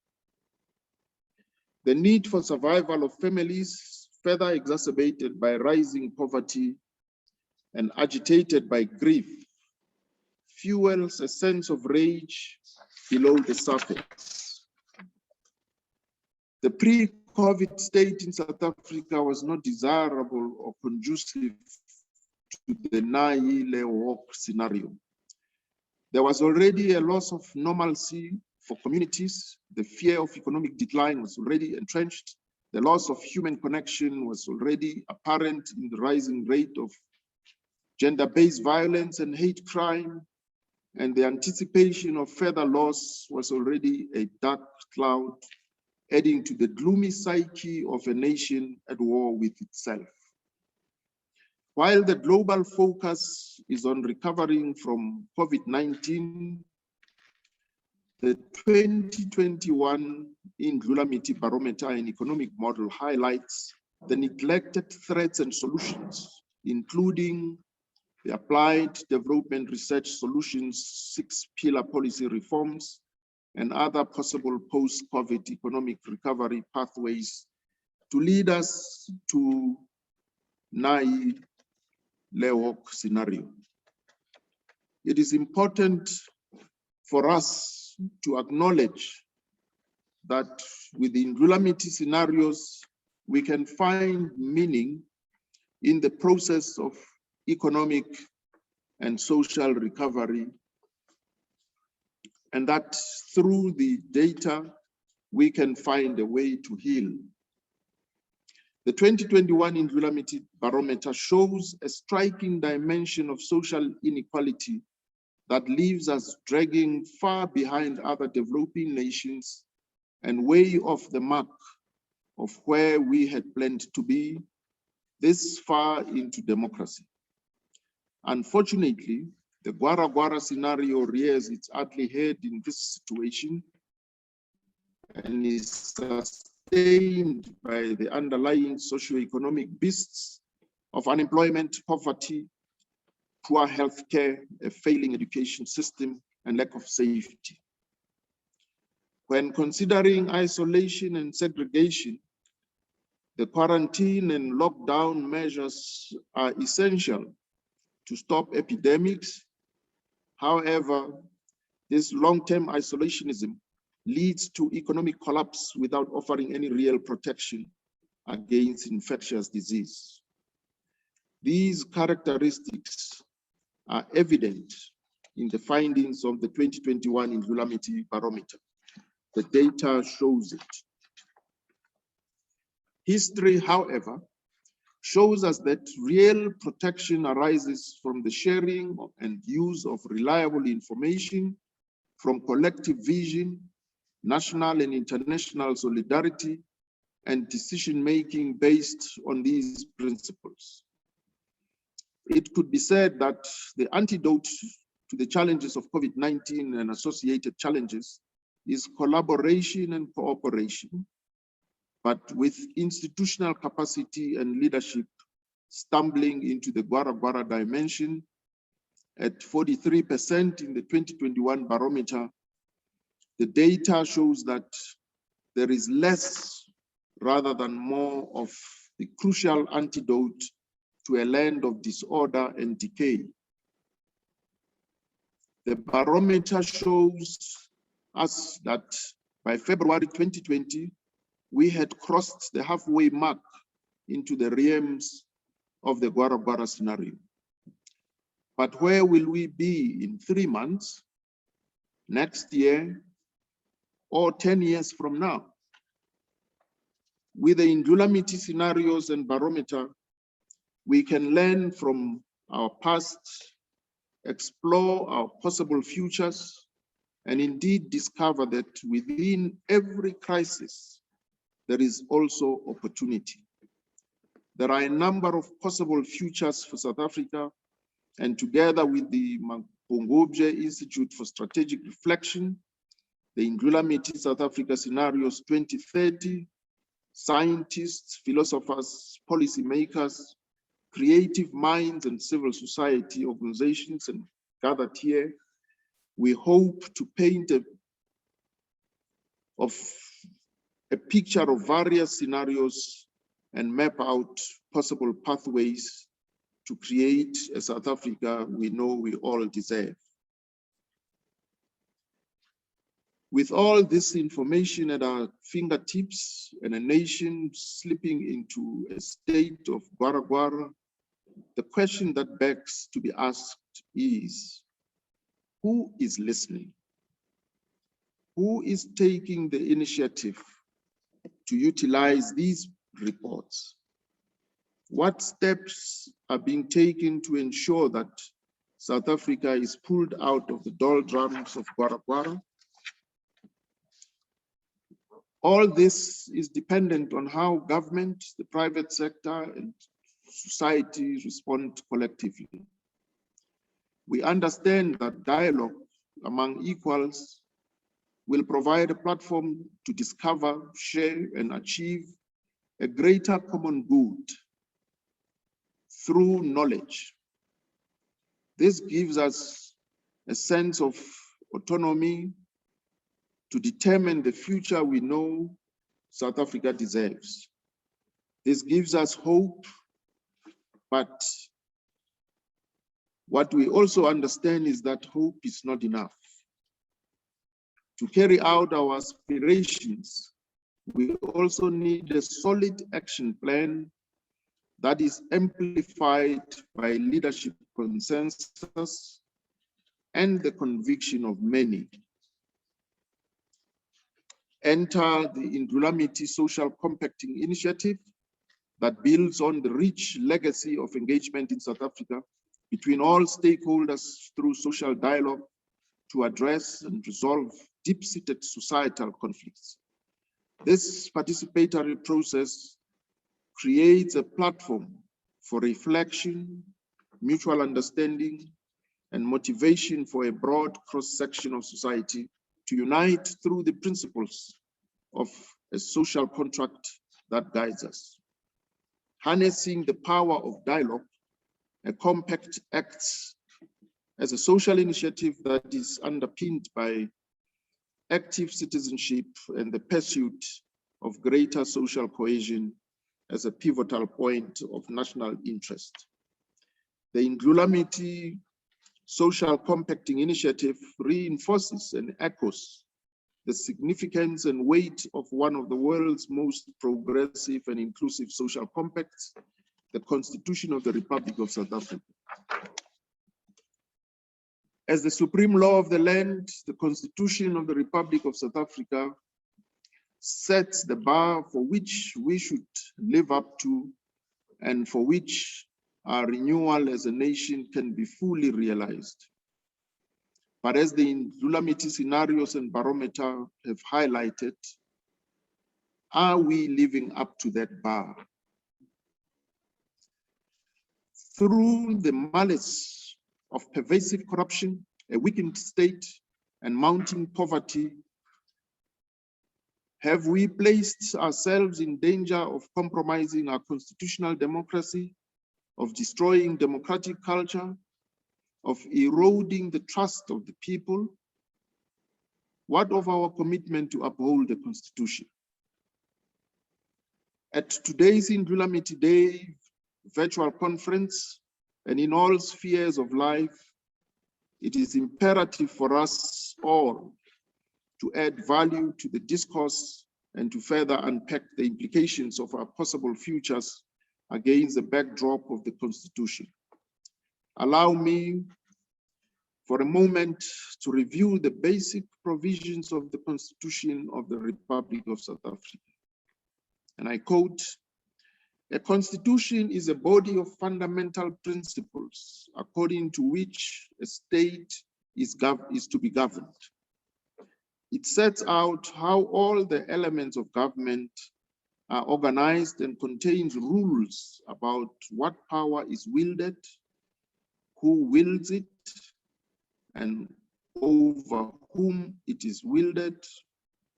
The need for survival of families, further exacerbated by rising poverty and agitated by grief, fuels a sense of rage below the surface. The pre-COVID state in South Africa was not desirable or conducive to the walk scenario. There was already a loss of normalcy for communities. The fear of economic decline was already entrenched. The loss of human connection was already apparent in the rising rate of gender-based violence and hate crime, and the anticipation of further loss was already a dark cloud, adding to the gloomy psyche of a nation at war with itself. While the global focus is on recovering from COVID-19, the 2021 Indlulamithi Barometer and Economic Model highlights the neglected threats and solutions, including the Applied Development Research Solutions 6-pillar policy reforms and other possible post-COVID economic recovery pathways to lead us to walk scenario. It is important for us to acknowledge that with the Indlulamithi scenarios, we can find meaning in the process of economic and social recovery, and that through the data, we can find a way to heal. The 2021 Indlulamithi barometer shows a striking dimension of social inequality that leaves us dragging far behind other developing nations and way off the mark of where we had planned to be this far into democracy. Unfortunately, the Gwara scenario rears its ugly head in this situation and is sustained by the underlying socioeconomic beasts of unemployment, poverty, poor healthcare, a failing education system, and lack of safety. When considering isolation and segregation, the quarantine and lockdown measures are essential to stop epidemics. However, this long-term isolationism leads to economic collapse without offering any real protection against infectious disease. These characteristics are evident in the findings of the 2021 Indlulamithi barometer. The data shows it. History, however, shows us that real protection arises from the sharing and use of reliable information, from collective vision, national and international solidarity, and decision-making based on these principles. It could be said that the antidote to the challenges of COVID-19 and associated challenges is collaboration and cooperation, but with institutional capacity and leadership stumbling into the Gwara dimension at 43% in the 2021 barometer, the data shows that there is less rather than more of the crucial antidote to a land of disorder and decay. The barometer shows us that by February 2020, we had crossed the halfway mark into the realms of the Gwara scenario. But where will we be in 3 months, next year, or 10 years from now? With the Indlulamithi scenarios and barometer, we can learn from our past, explore our possible futures, and indeed discover that within every crisis, there is also opportunity. There are a number of possible futures for South Africa, and together with the Mangongobje Institute for Strategic Reflection, the Indlulamithi South Africa Scenarios 2030, scientists, philosophers, policymakers, creative minds, and civil society organizations and gathered here, we hope to paint a picture of various scenarios and map out possible pathways to create a South Africa we know we all deserve. With all this information at our fingertips and a nation slipping into a state of Gwara, the question that begs to be asked is, who is listening? Who is taking the initiative to utilize these reports? What steps are being taken to ensure that South Africa is pulled out of the doldrums of Gwara? All this is dependent on how government, the private sector, and society respond collectively. We understand that dialogue among equals will provide a platform to discover, share, and achieve a greater common good through knowledge. This gives us a sense of autonomy to determine the future we know South Africa deserves. This gives us hope, but what we also understand is that hope is not enough. To carry out our aspirations, we also need a solid action plan that is amplified by leadership consensus and the conviction of many. Enter the Indlulamithi Social Compacting Initiative that builds on the rich legacy of engagement in South Africa between all stakeholders through social dialogue to address and resolve deep-seated societal conflicts. This participatory process creates a platform for reflection, mutual understanding, and motivation for a broad cross-section of society to unite through the principles of a social contract that guides us. Harnessing the power of dialogue, a compact acts as a social initiative that is underpinned by active citizenship and the pursuit of greater social cohesion as a pivotal point of national interest. The Indlulamithi Social Compacting Initiative reinforces and echoes the significance and weight of one of the world's most progressive and inclusive social compacts, the Constitution of the Republic of South Africa. As the supreme law of the land, the Constitution of the Republic of South Africa sets the bar for which we should live up to and for which our renewal as a nation can be fully realized. But as the Indlulamithi Scenarios and Barometer have highlighted, are we living up to that bar? Through the malice of pervasive corruption, a weakened state, and mounting poverty, have we placed ourselves in danger of compromising our constitutional democracy, of destroying democratic culture, of eroding the trust of the people? What of our commitment to uphold the Constitution? At today's Indlulamithi Day virtual conference and in all spheres of life, it is imperative for us all to add value to the discourse and to further unpack the implications of our possible futures against the backdrop of the Constitution. Allow me for a moment to review the basic provisions of the Constitution of the Republic of South Africa. And I quote, "A constitution is a body of fundamental principles according to which a state is to be governed. It sets out how all the elements of government are organized and contains rules about what power is wielded, who wields it, and over whom it is wielded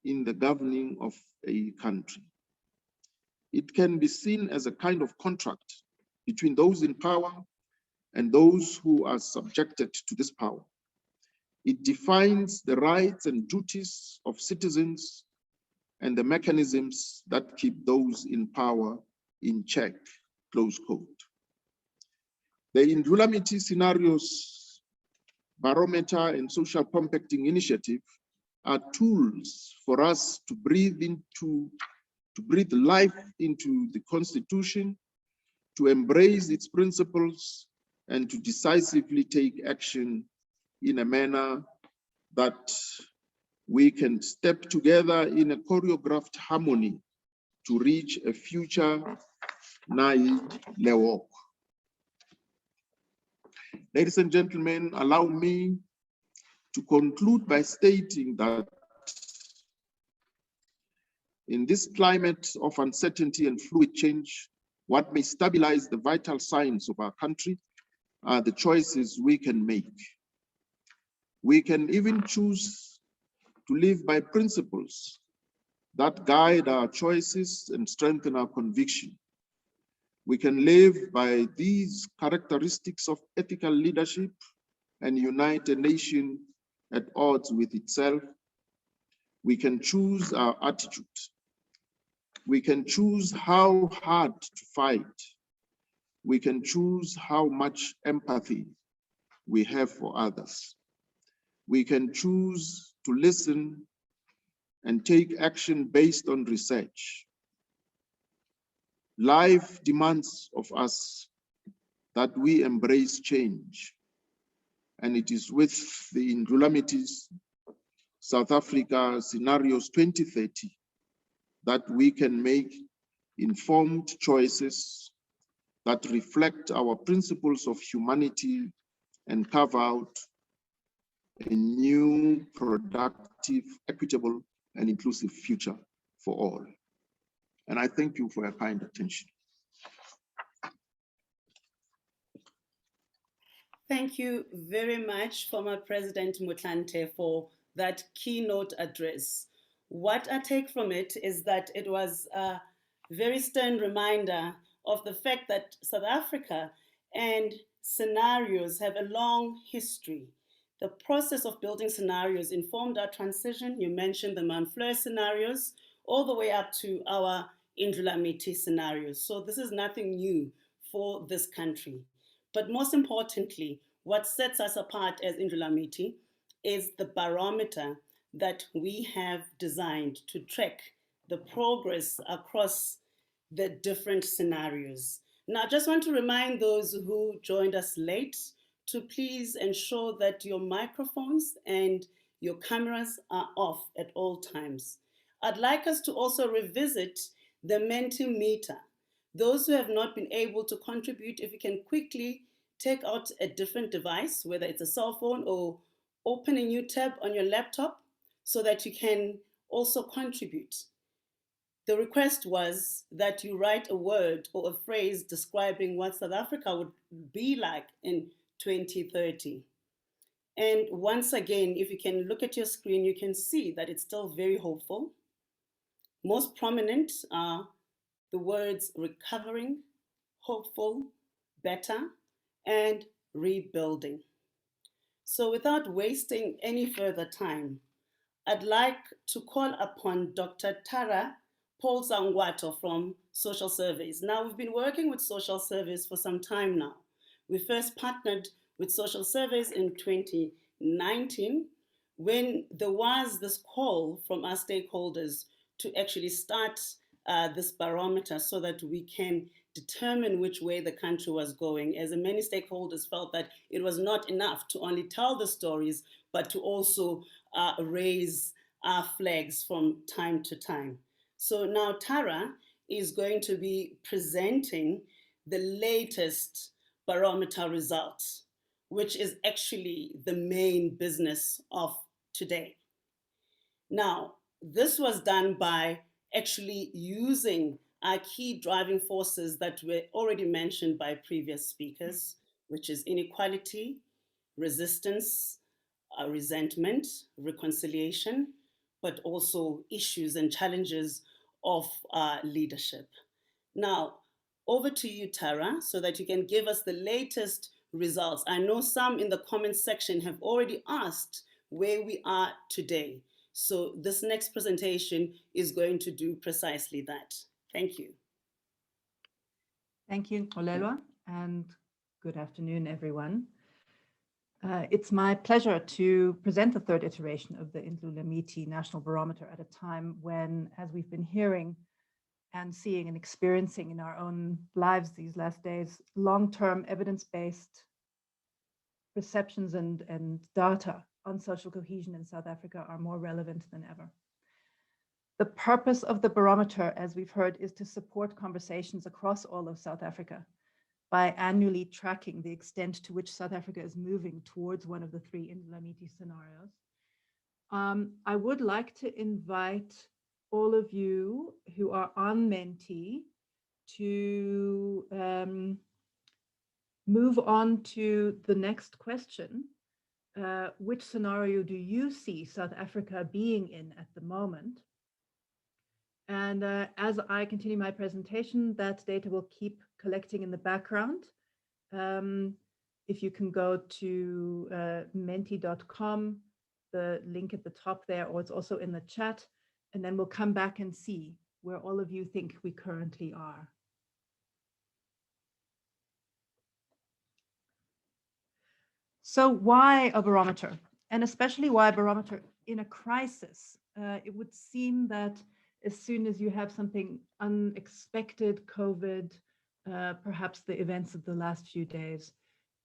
in the governing of a country. It can be seen as a kind of contract between those in power and those who are subjected to this power. It defines the rights and duties of citizens and the mechanisms that keep those in power in check," close quote. The Indlulamithi Scenarios, Barometer, and Social Compacting Initiative are tools for us to breathe life into the Constitution, to embrace its principles, and to decisively take action in a manner that we can step together in a choreographed harmony to reach a future nae lewok. Ladies and gentlemen, allow me to conclude by stating that in this climate of uncertainty and fluid change, what may stabilize the vital signs of our country are the choices we can make. We can even choose to live by principles that guide our choices and strengthen our conviction. We can live by these characteristics of ethical leadership and unite a nation at odds with itself. We can choose our attitude. We can choose how hard to fight. We can choose how much empathy we have for others. We can choose to listen and take action based on research. Life demands of us that we embrace change. And it is with the Indlulamithi South Africa Scenarios 2030 that we can make informed choices that reflect our principles of humanity and carve out a new, productive, equitable, and inclusive future for all. And I thank you for your kind attention. Thank you very much, former President Motlanthe, for that keynote address. What I take from it is that it was a very stern reminder of the fact that South Africa and scenarios have a long history. The process of building scenarios informed our transition. You mentioned the Manfleur scenarios, all the way up to our Indlulamithi scenarios. So this is nothing new for this country. But most importantly, what sets us apart as Indlulamithi is the barometer that we have designed to track the progress across the different scenarios. Now, I just want to remind those who joined us late to please ensure that your microphones and your cameras are off at all times. I'd like us to also revisit the Mentimeter. Those who have not been able to contribute, if you can quickly take out a different device, whether it's a cell phone or open a new tab on your laptop so that you can also contribute. The request was that you write a word or a phrase describing what South Africa would be like in 2030. And once again, if you can look at your screen, you can see that it's still very hopeful. Most prominent are the words recovering, hopeful, better, and rebuilding. So without wasting any further time, I'd like to call upon Dr. Tara Paul Zangwato from Social Surveys. Now, we've been working with Social Surveys for some time now. We first partnered with Social Surveys in 2019 when there was this call from our stakeholders to actually start this barometer so that we can determine which way the country was going, as many stakeholders felt that it was not enough to only tell the stories, but to also raise our flags from time to time. So now Tara is going to be presenting the latest barometer results, which is actually the main business of today. Now, this was done by actually using our key driving forces that were already mentioned by previous speakers, which is inequality, resistance, resentment, reconciliation, but also issues and challenges of leadership. Now, over to you, Tara, so that you can give us the latest results. I know some in the comments section have already asked where we are today. So this next presentation is going to do precisely that. Thank you. Thank you, Olelwa, and good afternoon, everyone. It's my pleasure to present the third iteration of the Indlulamithi National Barometer at a time when, as we've been hearing and seeing and experiencing in our own lives these last days, long-term evidence-based perceptions and data on social cohesion in South Africa are more relevant than ever. The purpose of the barometer, as we've heard, is to support conversations across all of South Africa by annually tracking the extent to which South Africa is moving towards one of the three Indlulamithi scenarios. I would like to invite all of you who are on Menti to move on to the next question. Which scenario do you see South Africa being in at the moment? And as I continue my presentation, that data will keep collecting in the background. If you can go to menti.com, the link at the top there, or it's also in the chat, and then we'll come back and see where all of you think we currently are. So why a barometer? And especially why a barometer in a crisis? It would seem that as soon as you have something unexpected, COVID, perhaps the events of the last few days,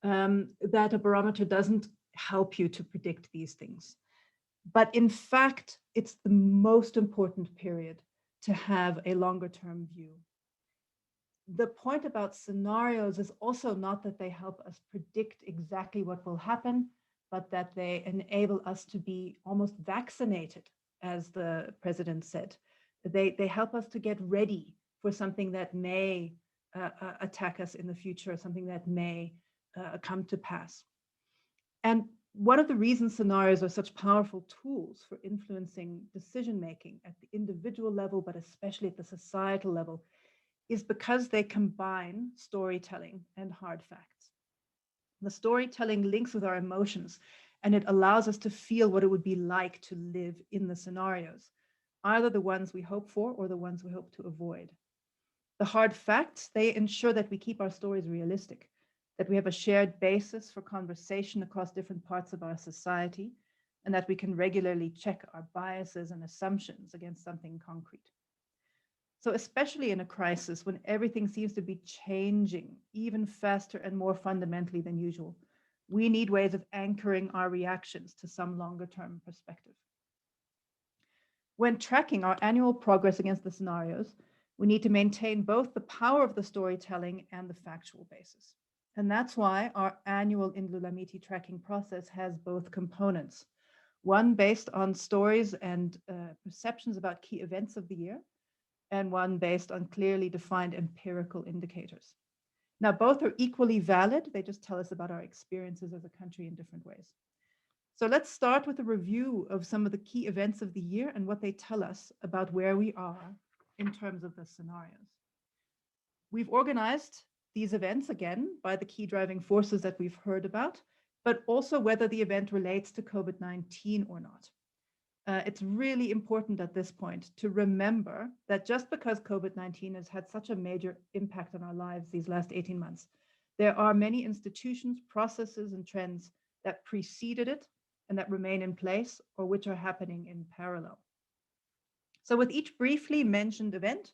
that a barometer doesn't help you to predict these things. But in fact, it's the most important period to have a longer term view. The point about scenarios is also not that they help us predict exactly what will happen, but that they enable us to be almost vaccinated, as the president said. They help us to get ready for something that may attack us in the future, something that may come to pass. And one of the reasons scenarios are such powerful tools for influencing decision making at the individual level, but especially at the societal level, is because they combine storytelling and hard facts. The storytelling links with our emotions, and it allows us to feel what it would be like to live in the scenarios, either the ones we hope for or the ones we hope to avoid. The hard facts, they ensure that we keep our stories realistic, that we have a shared basis for conversation across different parts of our society, and that we can regularly check our biases and assumptions against something concrete. So especially in a crisis when everything seems to be changing even faster and more fundamentally than usual, we need ways of anchoring our reactions to some longer term perspective. When tracking our annual progress against the scenarios, we need to maintain both the power of the storytelling and the factual basis. And that's why our annual Indlulamithi tracking process has both components. One based on stories and perceptions about key events of the year, and one based on clearly defined empirical indicators. Now, both are equally valid. They just tell us about our experiences as a country in different ways. So let's start with a review of some of the key events of the year and what they tell us about where we are in terms of the scenarios. We've organized these events again by the key driving forces that we've heard about, but also whether the event relates to COVID-19 or not. It's really important at this point to remember that just because COVID-19 has had such a major impact on our lives these last 18 months, there are many institutions, processes, and trends that preceded it and that remain in place or which are happening in parallel. So with each briefly mentioned event,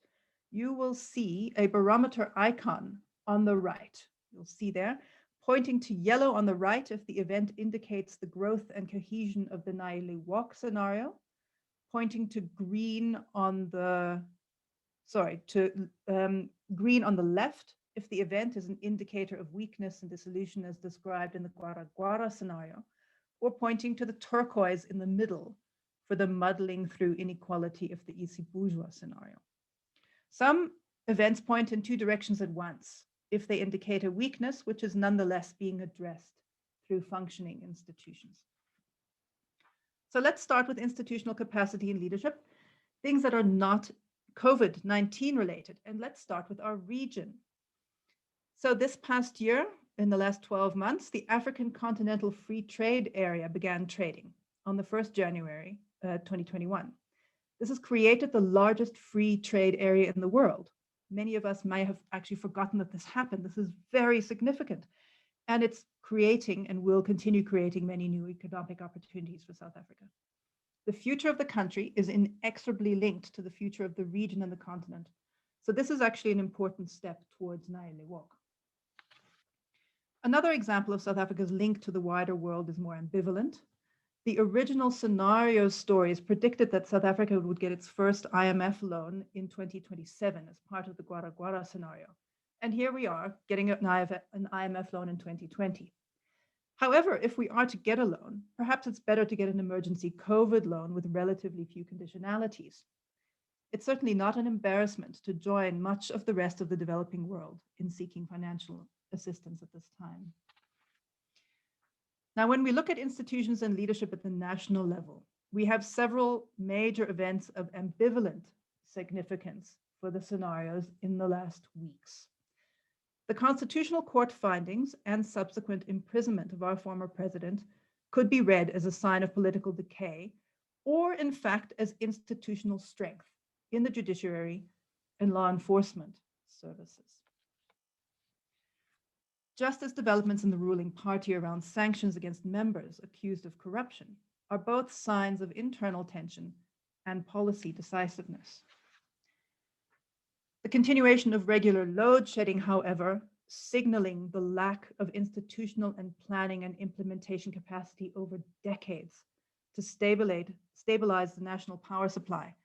you will see a barometer icon on the right. You'll see there, pointing to yellow on the right if the event indicates the growth and cohesion of the Naili Walk scenario, pointing to green on the, green on the left if the event is an indicator of weakness and dissolution as described in the Gwara Gwara scenario, or pointing to the turquoise in the middle for the muddling through inequality of the Isi bourgeois scenario. Some events point in two directions at once if they indicate a weakness, which is nonetheless being addressed through functioning institutions. So let's start with institutional capacity and leadership, things that are not COVID-19 related. And let's start with our region. So this past year, in the last 12 months, the African Continental Free Trade Area began trading on the 1st January 2021. This has created the largest free trade area in the world. Many of us may have actually forgotten that this happened. This is very significant. And it's creating and will continue creating many new economic opportunities for South Africa. The future of the country is inexorably linked to the future of the region and the continent. So this is actually an important step towards Naili Walk. Another example of South Africa's link to the wider world is more ambivalent. The original scenario stories predicted that South Africa would get its first IMF loan in 2027 as part of the Gwara Gwara scenario. And here we are getting an IMF loan in 2020. However, if we are to get a loan, perhaps it's better to get an emergency COVID loan with relatively few conditionalities. It's certainly not an embarrassment to join much of the rest of the developing world in seeking financial assistance at this time. Now, when we look at institutions and leadership at the national level, we have several major events of ambivalent significance for the scenarios in the last weeks. The Constitutional Court findings and subsequent imprisonment of our former president could be read as a sign of political decay, or in fact as institutional strength in the judiciary and law enforcement services. Just as developments in the ruling party around sanctions against members accused of corruption are both signs of internal tension and policy decisiveness. The continuation of regular load shedding, however, signaling the lack of institutional and planning and implementation capacity over decades to stabilize the national power supply,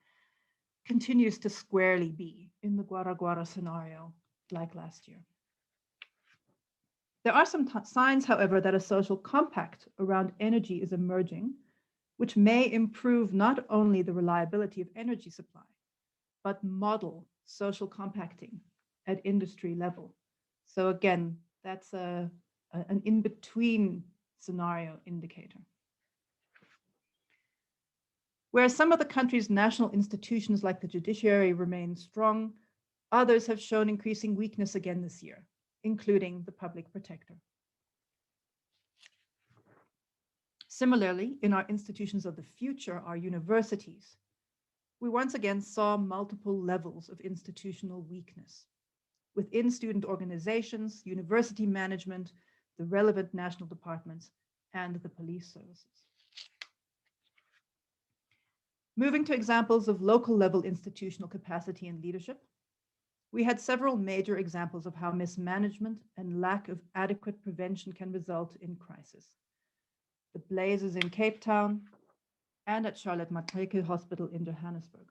continues to squarely be in the Gwara Gwara scenario like last year. There are some signs, however, that a social compact around energy is emerging, which may improve not only the reliability of energy supply, but model social compacting at industry level. So again, that's an in-between scenario indicator. Whereas some of the country's national institutions like the judiciary remain strong, others have shown increasing weakness again this year, including the public protector. Similarly, in our institutions of the future, our universities, we once again saw multiple levels of institutional weakness within student organizations, university management, the relevant national departments, and the police services. Moving to examples of local level institutional capacity and leadership, we had several major examples of how mismanagement and lack of adequate prevention can result in crisis. The blazes in Cape Town and at Charlotte Maxeke Hospital in Johannesburg.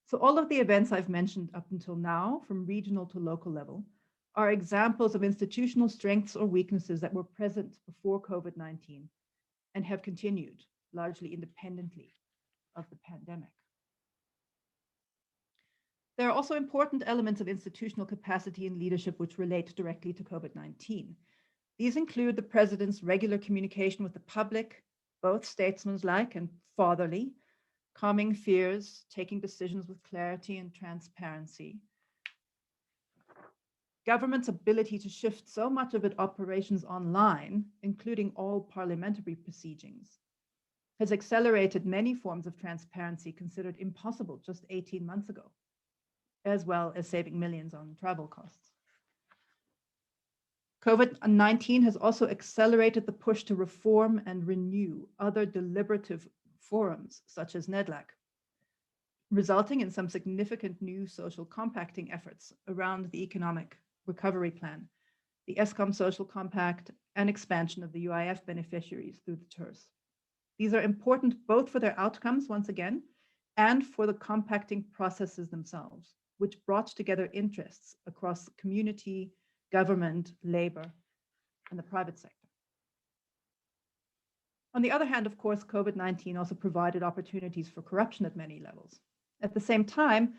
So all of the events I've mentioned up until now, from regional to local level, are examples of institutional strengths or weaknesses that were present before COVID-19 and have continued largely independently of the pandemic. There are also important elements of institutional capacity and leadership which relate directly to COVID-19. These include the president's regular communication with the public, both statesmanlike and fatherly, calming fears, taking decisions with clarity and transparency. Government's ability to shift so much of its operations online, including all parliamentary proceedings, has accelerated many forms of transparency considered impossible just 18 months ago, as well as saving millions on travel costs. COVID-19 has also accelerated the push to reform and renew other deliberative forums, such as NEDLAC, resulting in some significant new social compacting efforts around the economic recovery plan, the ESCOM social compact, and expansion of the UIF beneficiaries through the TERS. These are important both for their outcomes, once again, and for the compacting processes themselves, which brought together interests across community, government, labor, and the private sector. On the other hand, of course, COVID-19 also provided opportunities for corruption at many levels. At the same time,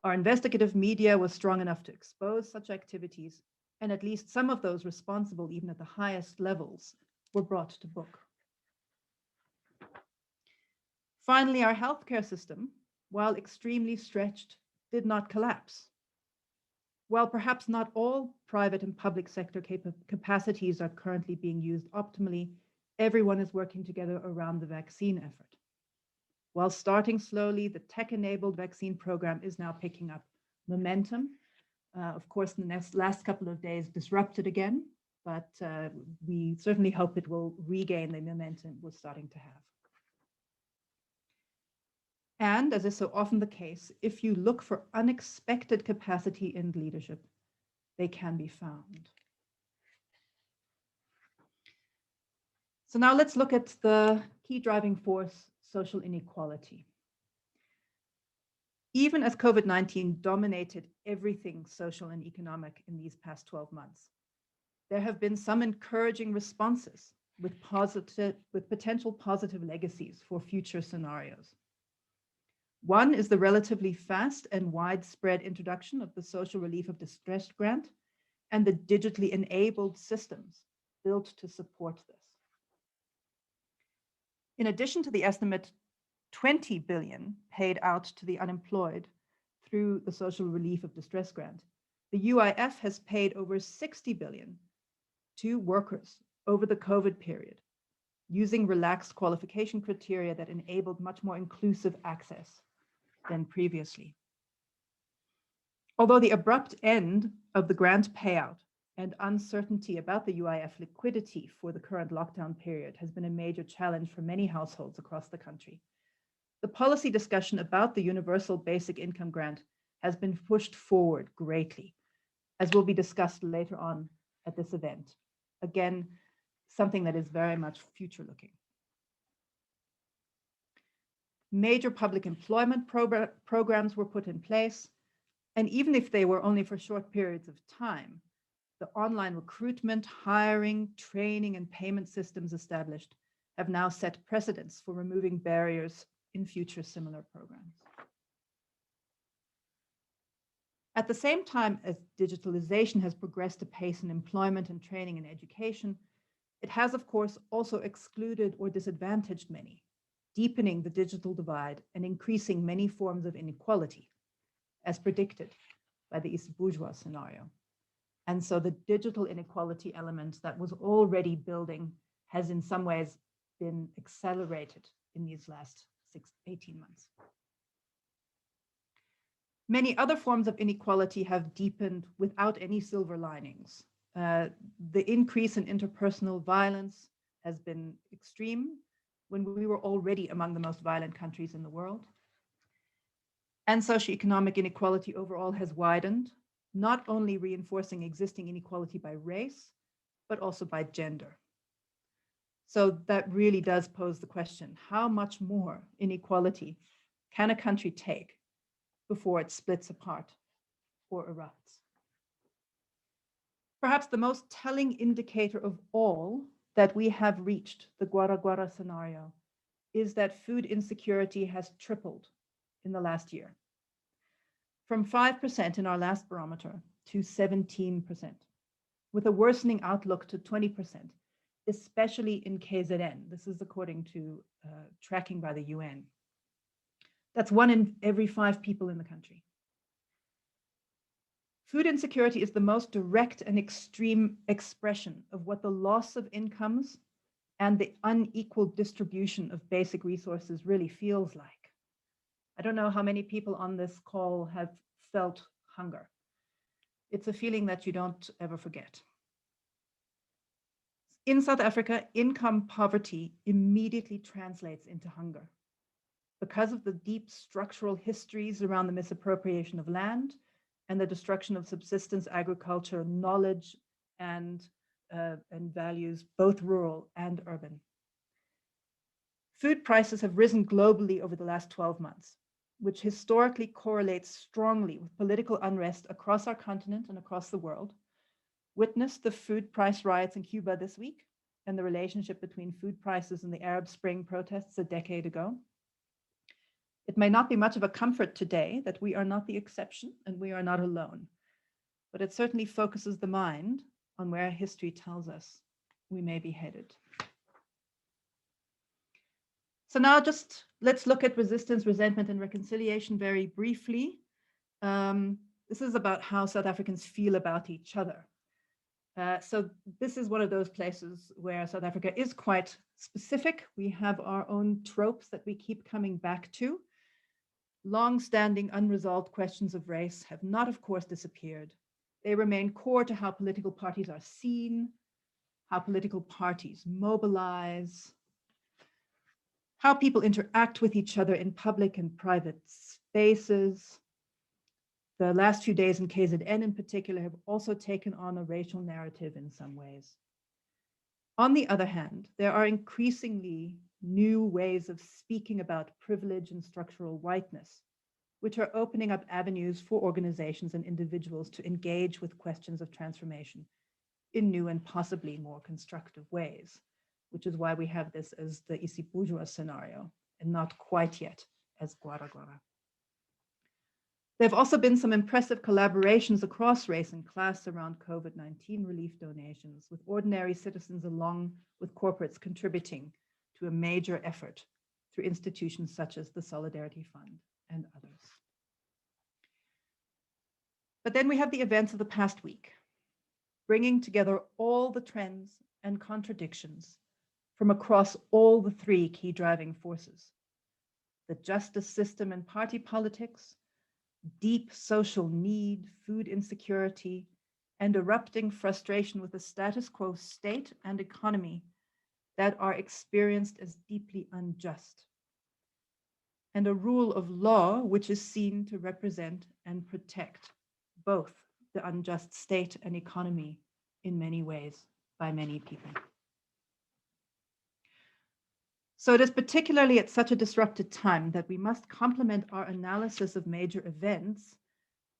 our investigative media was strong enough to expose such activities, and at least some of those responsible, even at the highest levels, were brought to book. Finally, our healthcare system, while extremely stretched, did not collapse. While perhaps not all private and public sector capacities are currently being used optimally, everyone is working together around the vaccine effort. While starting slowly, the tech-enabled vaccine program is now picking up momentum. Of course, in the last couple of days, disrupted again, but we certainly hope it will regain the momentum we're starting to have. And as is so often the case, if you look for unexpected capacity in leadership, they can be found. So now let's look at the key driving force, social inequality. Even as COVID-19 dominated everything social and economic in these past 12 months, there have been some encouraging responses with potential positive legacies for future scenarios. One is the relatively fast and widespread introduction of the Social Relief of Distress Grant and the digitally enabled systems built to support this. In addition to the estimate 20 billion paid out to the unemployed through the Social Relief of Distress Grant, the UIF has paid over 60 billion to workers over the COVID period, using relaxed qualification criteria that enabled much more inclusive access than previously. Although the abrupt end of the grant payout and uncertainty about the UIF liquidity for the current lockdown period has been a major challenge for many households across the country, the policy discussion about the universal basic income grant has been pushed forward greatly, as will be discussed later on at this event. Again, something that is very much future-looking. Major public employment programs were put in place, and even if they were only for short periods of time, the online recruitment, hiring, training, and payment systems established have now set precedents for removing barriers in future similar programs. At the same time as digitalization has progressed apace in employment and training and education, it has, of course, also excluded or disadvantaged many, deepening the digital divide and increasing many forms of inequality, as predicted by the East Bourgeois scenario. And so the digital inequality element that was already building has in some ways been accelerated in these last 18 months. Many other forms of inequality have deepened without any silver linings. The increase in interpersonal violence has been extreme when we were already among the most violent countries in the world. And socioeconomic inequality overall has widened, not only reinforcing existing inequality by race, but also by gender. So that really does pose the question, how much more inequality can a country take before it splits apart or erupts? Perhaps the most telling indicator of all that we have reached the Gwara scenario is that food insecurity has tripled in the last year, from 5% in our last barometer to 17%, with a worsening outlook to 20%, especially in KZN. This is according to tracking by the UN. That's 1 in every 5 people in the country. Food insecurity is the most direct and extreme expression of what the loss of incomes and the unequal distribution of basic resources really feels like. I don't know how many people on this call have felt hunger. It's a feeling that you don't ever forget. In South Africa, income poverty immediately translates into hunger. Because of the deep structural histories around the misappropriation of land and the destruction of subsistence agriculture, knowledge, and values, both rural and urban. Food prices have risen globally over the last 12 months, which historically correlates strongly with political unrest across our continent and across the world. Witness the food price riots in Cuba this week and the relationship between food prices and the Arab Spring protests a decade ago. It may not be much of a comfort today that we are not the exception and we are not alone, but it certainly focuses the mind on where history tells us we may be headed. So now just let's look at resistance, resentment, and reconciliation very briefly. This is about how South Africans feel about each other. So this is one of those places where South Africa is quite specific. We have our own tropes that we keep coming back to. Long-standing unresolved questions of race have not, of course, disappeared. They remain core to how political parties are seen, how political parties mobilize, how people interact with each other in public and private spaces. The last few days in KZN in particular have also taken on a racial narrative in some ways. On the other hand, there are increasingly new ways of speaking about privilege and structural whiteness, which are opening up avenues for organizations and individuals to engage with questions of transformation in new and possibly more constructive ways, which is why we have this as the East Bourgeois scenario and not quite yet as Gwara. There have also been some impressive collaborations across race and class around COVID-19 relief donations, with ordinary citizens along with corporates contributing to a major effort through institutions such as the Solidarity Fund and others. But then we have the events of the past week, bringing together all the trends and contradictions from across all the 3 key driving forces: the justice system and party politics, deep social need, food insecurity, and erupting frustration with the status quo state and economy that are experienced as deeply unjust. and a rule of law which is seen to represent and protect both the unjust state and economy in many ways by many people. So it is particularly at such a disrupted time that we must complement our analysis of major events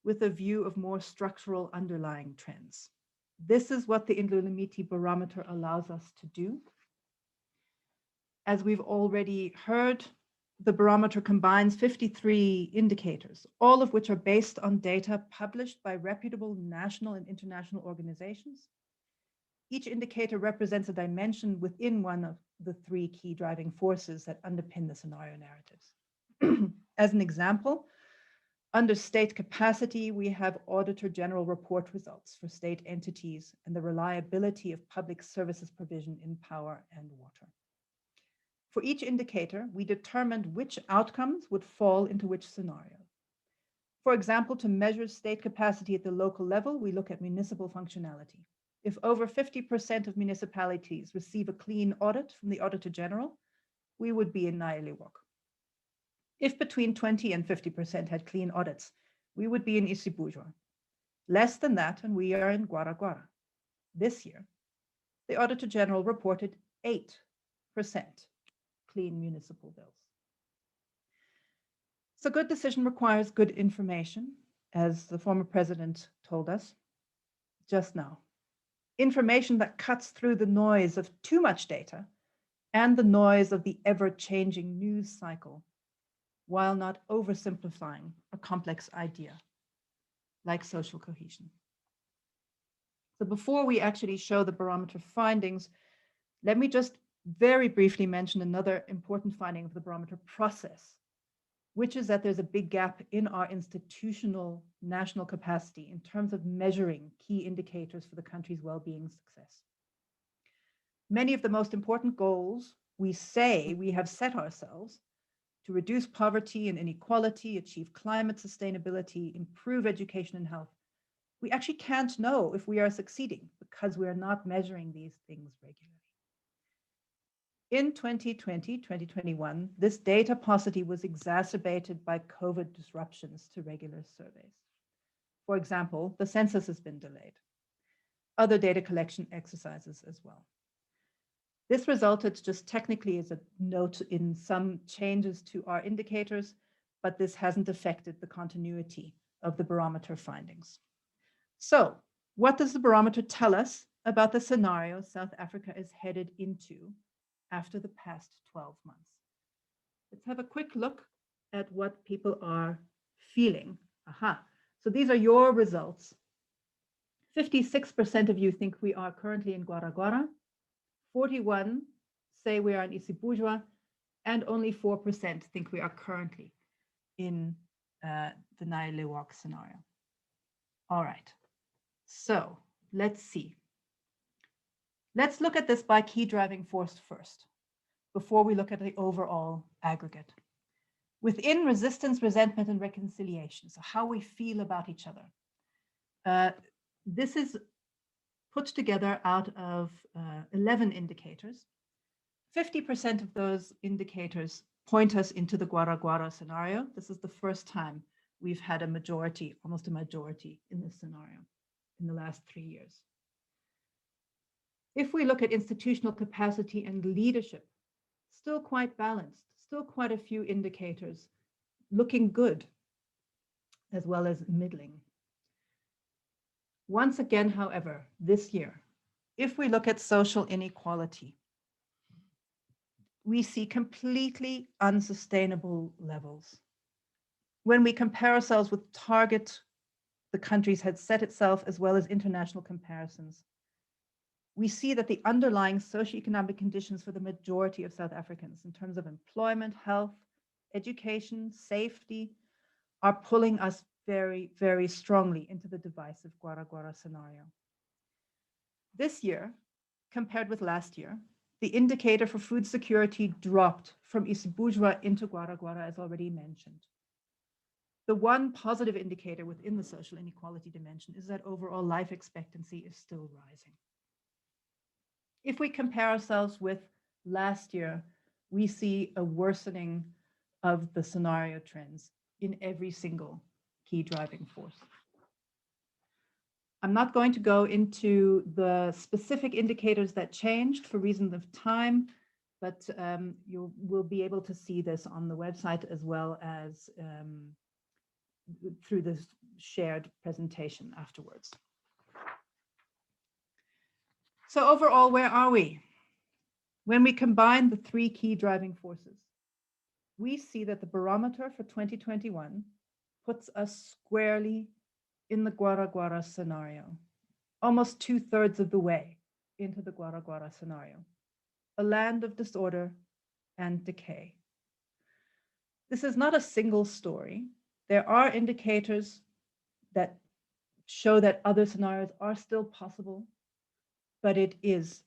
with a view of more structural underlying trends. This is what the Indlulamithi barometer allows us to do. As we've already heard, the barometer combines 53 indicators, all of which are based on data published by reputable national and international organizations. Each indicator represents a dimension within one of the three key driving forces that underpin the scenario narratives. As an example, under state capacity, we have Auditor General report results for state entities and the reliability of public services provision in power and water. For each indicator, we determined which outcomes would fall into which scenario. For example, to measure state capacity at the local level, we look at municipal functionality. If over 50% of municipalities receive a clean audit from the Auditor General, we would be in Nailewok. If between 20 and 50% had clean audits, we would be in Isibujwa. Less than that, and we are in Gwara Gwara. This year, the Auditor General reported 8% clean municipal bills. So good decision requires good information, as the former president told us just now. Information that cuts through the noise of too much data and the noise of the ever-changing news cycle, while not oversimplifying a complex idea like social cohesion. So before we actually show the barometer findings, let me just very briefly mention another important finding of the barometer process, which is that there's a big gap in our institutional national capacity in terms of measuring key indicators for the country's well-being success. Many of the most important goals we say we have set ourselves to reduce poverty and inequality, achieve climate sustainability, improve education and health, we actually can't know if we are succeeding because we are not measuring these things regularly. In 2020, 2021, this data paucity was exacerbated by COVID disruptions to regular surveys. For example, the census has been delayed. Other data collection exercises as well. This resulted just technically as a note in some changes to our indicators, but this hasn't affected the continuity of the barometer findings. So, what does the barometer tell us about the scenario South Africa is headed into after the past 12 months? Let's have a quick look at what people are feeling. So these are your results. 56% of you think we are currently in Gwara Gwara. 41 say we are in Isibujwa, and only 4% think we are currently in the Nailewok scenario. All right, so let's see. Let's look at this by key driving force first, before we look at the overall aggregate. Within resistance, resentment, and reconciliation, so how we feel about each other. This is put together out of 11 indicators. 50% of those indicators point us into the Gwara Gwara scenario. This is the first time we've had a majority, almost a majority in this scenario in the last 3 years. If we look at institutional capacity and leadership, still quite balanced, still quite a few indicators looking good, as well as middling. Once again, however, this year, if we look at social inequality, we see completely unsustainable levels. When we compare ourselves with target the countries had set itself, as well as international comparisons, we see that the underlying socioeconomic conditions for the majority of South Africans in terms of employment, health, education, safety, are pulling us very, very strongly into the divisive Gwara Gwara scenario. This year, compared with last year, the indicator for food security dropped from Isibujwa into Gwara Gwara, as already mentioned. The one positive indicator within the social inequality dimension is that overall life expectancy is still rising. If we compare ourselves with last year, we see a worsening of the scenario trends in every single key driving force. I'm not going to go into the specific indicators that changed for reasons of time, but you will be able to see this on the website as well as through the shared presentation afterwards. So overall, where are we? When we combine the three key driving forces, we see that the barometer for 2021 puts us squarely in the Gwara Gwara scenario, almost 2/3 of the way into the Gwara Gwara scenario, a land of disorder and decay. This is not a single story. There are indicators that show that other scenarios are still possible, but it is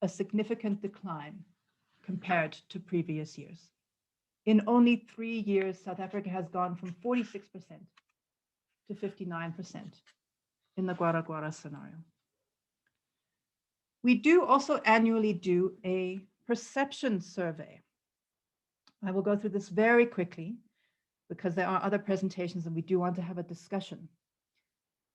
a significant decline compared to previous years. In only 3 years, South Africa has gone from 46% to 59% in the Gwara Gwara scenario. We do also annually do a perception survey. I will go through this very quickly because there are other presentations and we do want to have a discussion.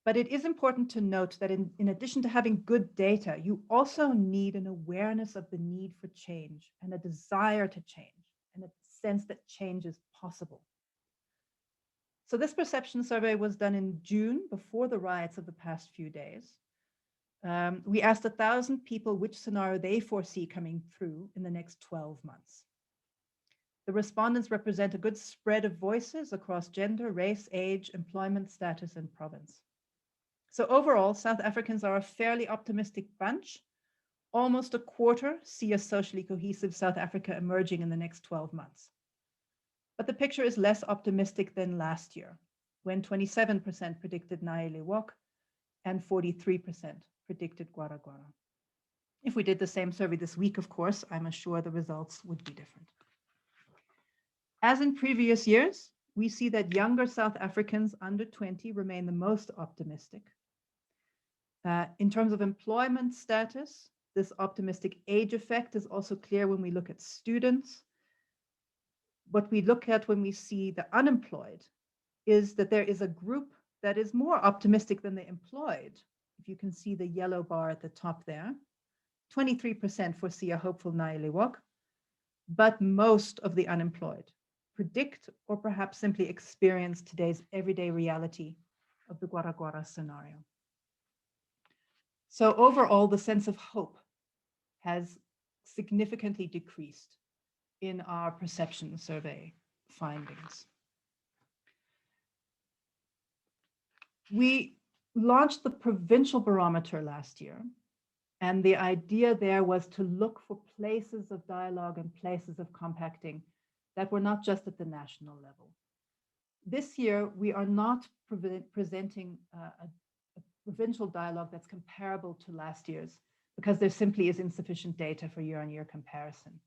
But it is important to note that in addition to having good data, you also need an awareness of the need for change and a desire to change and a sense that change is possible. So this perception survey was done in June before the riots of the past few days. We asked 1,000 people which scenario they foresee coming through in the next 12 months. The respondents represent a good spread of voices across gender, race, age, employment status, and province. So overall, South Africans are a fairly optimistic bunch. Almost a quarter see a socially cohesive South Africa emerging in the next 12 months. But the picture is less optimistic than last year, when 27% predicted Nailewok and 43% predicted Gwara Gwara. If we did the same survey this week, of course, I'm sure the results would be different. As in previous years, we see that younger South Africans under 20 remain the most optimistic. In terms of employment status, this optimistic age effect is also clear when we look at students. What we look at when we see the unemployed is that there is a group that is more optimistic than the employed. If you can see the yellow bar at the top there, 23% foresee a hopeful Nailewok, but most of the unemployed predict or perhaps simply experience today's everyday reality of the Gwara Gwara scenario. So overall, the sense of hope has significantly decreased in our perception survey findings. We launched the provincial barometer last year, and the idea there was to look for places of dialogue and places of compacting that were not just at the national level. This year, we are not presenting a provincial dialogue that's comparable to last year's because there simply is insufficient data for year-on-year comparison.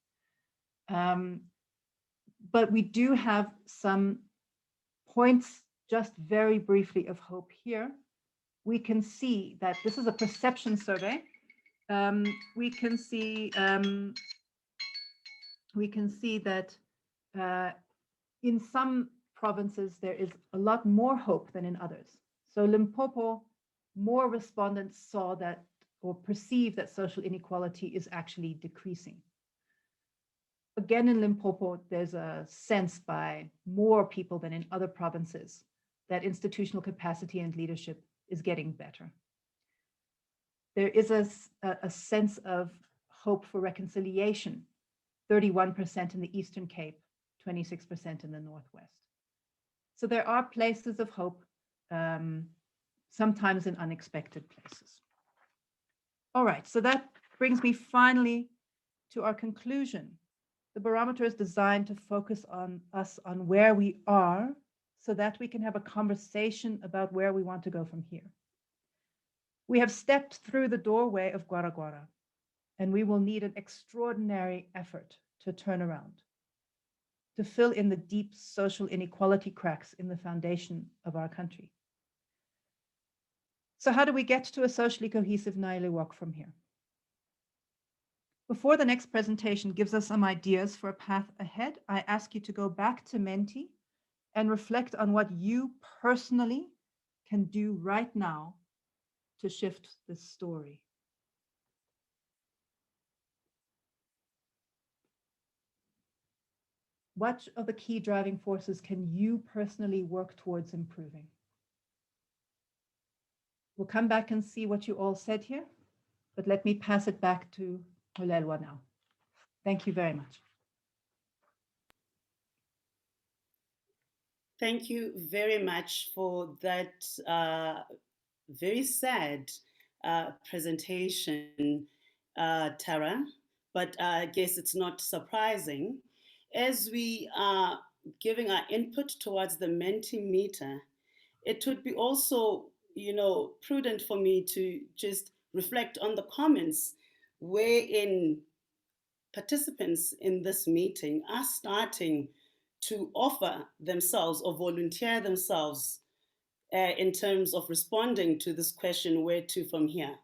But we do have some points just very briefly of hope here. We can see that this is a perception survey. We can see that in some provinces, there is a lot more hope than in others. So Limpopo, more respondents saw that or perceive that social inequality is actually decreasing. Again, in Limpopo, there's a sense by more people than in other provinces that institutional capacity and leadership is getting better. There is a sense of hope for reconciliation, 31% in the Eastern Cape, 26% in the Northwest. So there are places of hope, sometimes in unexpected places. All right, so that brings me finally to our conclusion. The barometer is designed to focus on us on where we are so that we can have a conversation about where we want to go from here. We have stepped through the doorway of Gwara Gwara, and we will need an extraordinary effort to turn around, to fill in the deep social inequality cracks in the foundation of our country. So how do we get to a socially cohesive Nailewok from here? Before the next presentation gives us some ideas for a path ahead, I ask you to go back to Menti and reflect on what you personally can do right now to shift this story. What of the key driving forces can you personally work towards improving? We'll come back and see what you all said here, but let me pass it back to Hulelwa now. Thank you very much. Thank you very much for that very sad presentation, Tara, but I guess it's not surprising. As we are giving our input towards the Mentimeter, it would be also, prudent for me to just reflect on the comments wherein participants in this meeting are starting to offer themselves or volunteer themselves in terms of responding to this question, where to from here,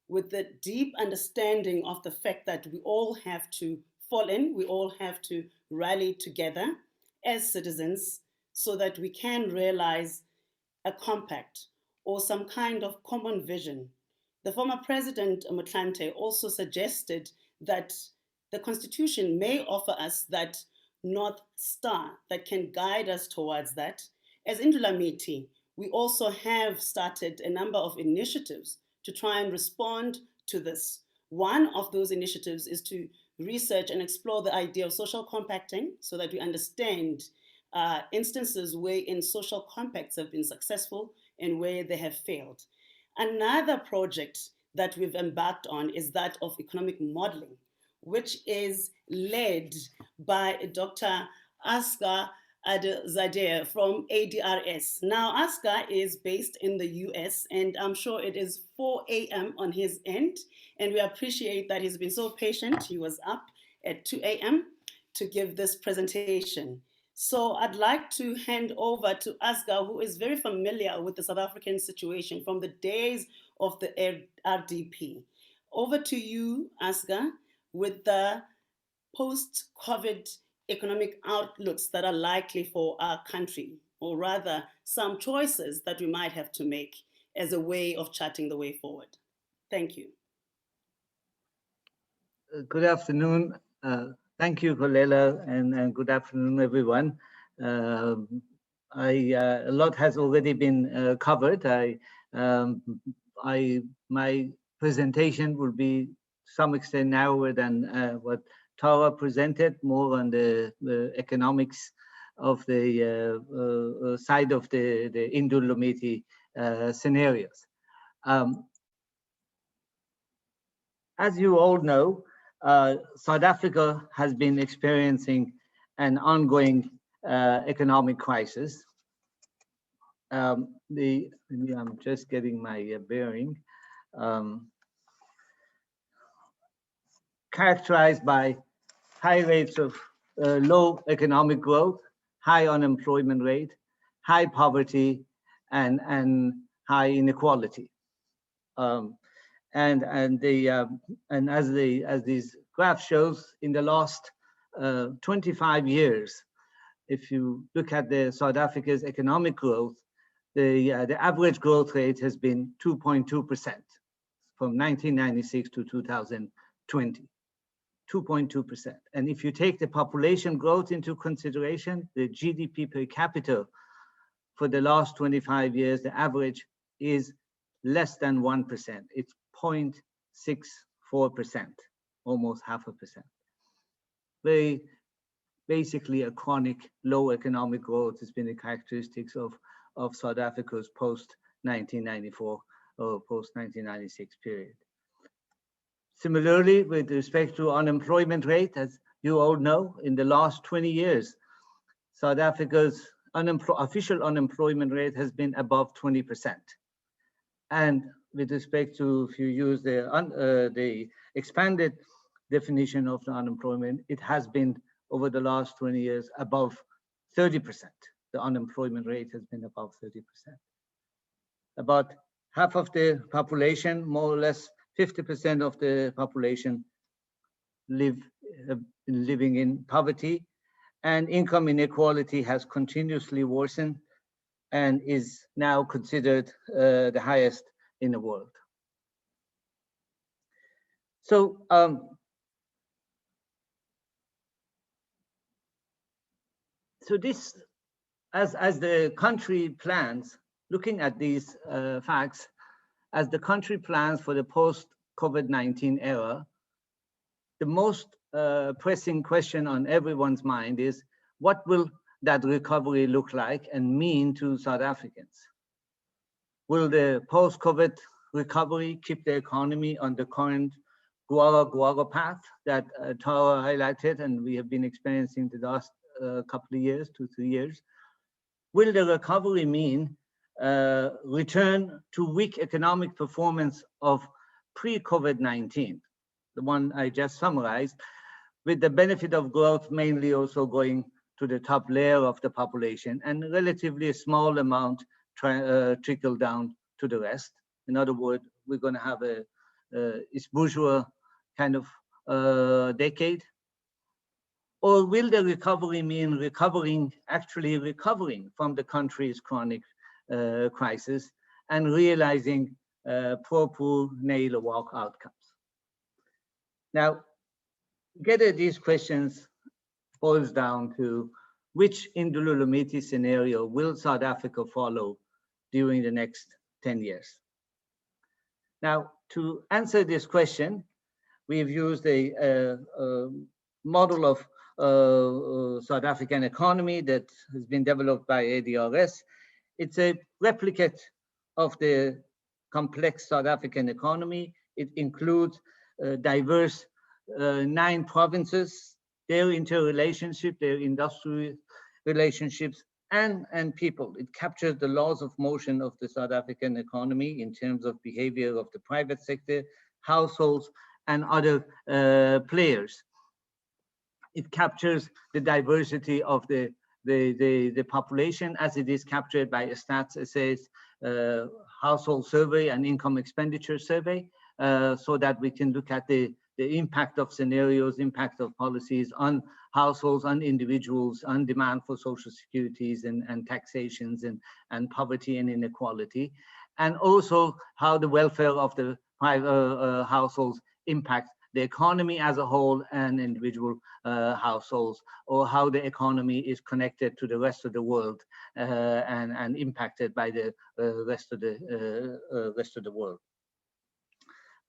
with the deep understanding of the fact that we all have to fall in, we all have to rally together as citizens so that we can realize a compact or some kind of common vision. The former president, Motlanthe, also suggested that the Constitution may offer us that North Star that can guide us towards that. As Indlulamithi, we also have started a number of initiatives to try and respond to this. One of those initiatives is to research and explore the idea of social compacting so that we understand instances wherein social compacts have been successful and where they have failed. Another project that we've embarked on is that of economic modeling, which is led by Dr. Askar Zadeh from ADRS. Now, Askar is based in the US, and I'm sure it is 4 a.m. on his end, and we appreciate that he's been so patient. He was up at 2 a.m. to give this presentation. So I'd like to hand over to Asgar, who is very familiar with the South African situation from the days of the RDP. Over to you, Asgar, with the post-COVID economic outlooks that are likely for our country, or rather some choices that we might have to make as a way of charting the way forward. Thank you. Good afternoon. Thank you, Kolela, and good afternoon, everyone. A lot has already been covered. My presentation will be to some extent narrower than what Tara presented, more on the economics of the side of the Indlulamithi scenarios. As you all know, South Africa has been experiencing an ongoing economic crisis. I'm just getting my bearing. Characterized by high rates of low economic growth, high unemployment rate, high poverty, and high inequality. And as these graph shows, in the last 25 years, if you look at the South Africa's economic growth, the average growth rate has been 2.2% from 1996 to 2020, 2.2%. And if you take the population growth into consideration, the GDP per capita for the last 25 years, the average is less than 1%. It's 0.64%, almost 0.5%. Very basically a chronic low economic growth has been the characteristics of South Africa's post-1994 or post-1996 period. Similarly, with respect to unemployment rate, as you all know, in the last 20 years, South Africa's official unemployment rate has been above 20%. And with respect to, if you use the expanded definition of the unemployment, it has been over the last 20 years above 30%. The unemployment rate has been above 30%. About half of the population, more or less 50% of the population, living in poverty, and income inequality has continuously worsened and is now considered the highest in the world. So this, as the country plans, looking at these facts, as the country plans for the post-COVID-19 era, the most pressing question on everyone's mind is, what will that recovery look like and mean to South Africans? Will the post-COVID recovery keep the economy on the current guara path that Tara highlighted and we have been experiencing the last couple of years, 2-3 years? Will the recovery mean return to weak economic performance of pre-COVID-19, the one I just summarized, with the benefit of growth mainly also going to the top layer of the population and relatively a small amount trickle down to the rest? In other words, we're going to have a bourgeois kind of decade. Or will the recovery mean actually recovering from the country's chronic crisis and realizing poor nail walk outcomes? Now, together these questions boils down to which Indlulamithi scenario will South Africa follow during the next 10 years? Now, to answer this question, we've used a model of South African economy that has been developed by ADRS. It's a replicate of the complex South African economy. It includes diverse 9 provinces, their interrelationship, their industrial relationships, and people. It captures the laws of motion of the South African economy in terms of behavior of the private sector, households, and other players. It captures the diversity of the population as it is captured by a Stats SA's household survey and income expenditure survey, so that we can look at the impact of scenarios, impact of policies on households, on individuals, on demand for social securities and taxations and poverty and inequality, and also how the welfare of the private households impact the economy as a whole and individual households, or how the economy is connected to the rest of the world and impacted by the rest of the world.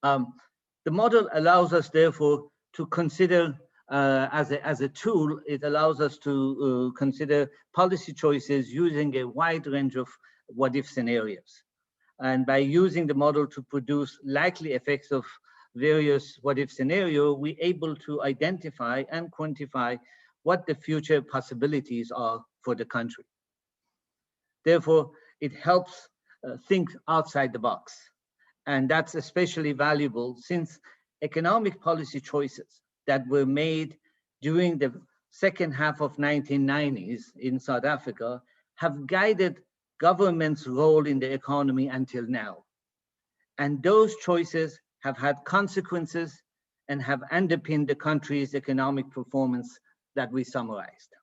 The model allows us, therefore, to consider as a tool. It allows us to consider policy choices using a wide range of what-if scenarios. And by using the model to produce likely effects of various what-if scenarios, we're able to identify and quantify what the future possibilities are for the country. Therefore, it helps think outside the box. And that's especially valuable since economic policy choices that were made during the second half of 1990s in South Africa have guided government's role in the economy until now. And those choices have had consequences and have underpinned the country's economic performance that we summarized.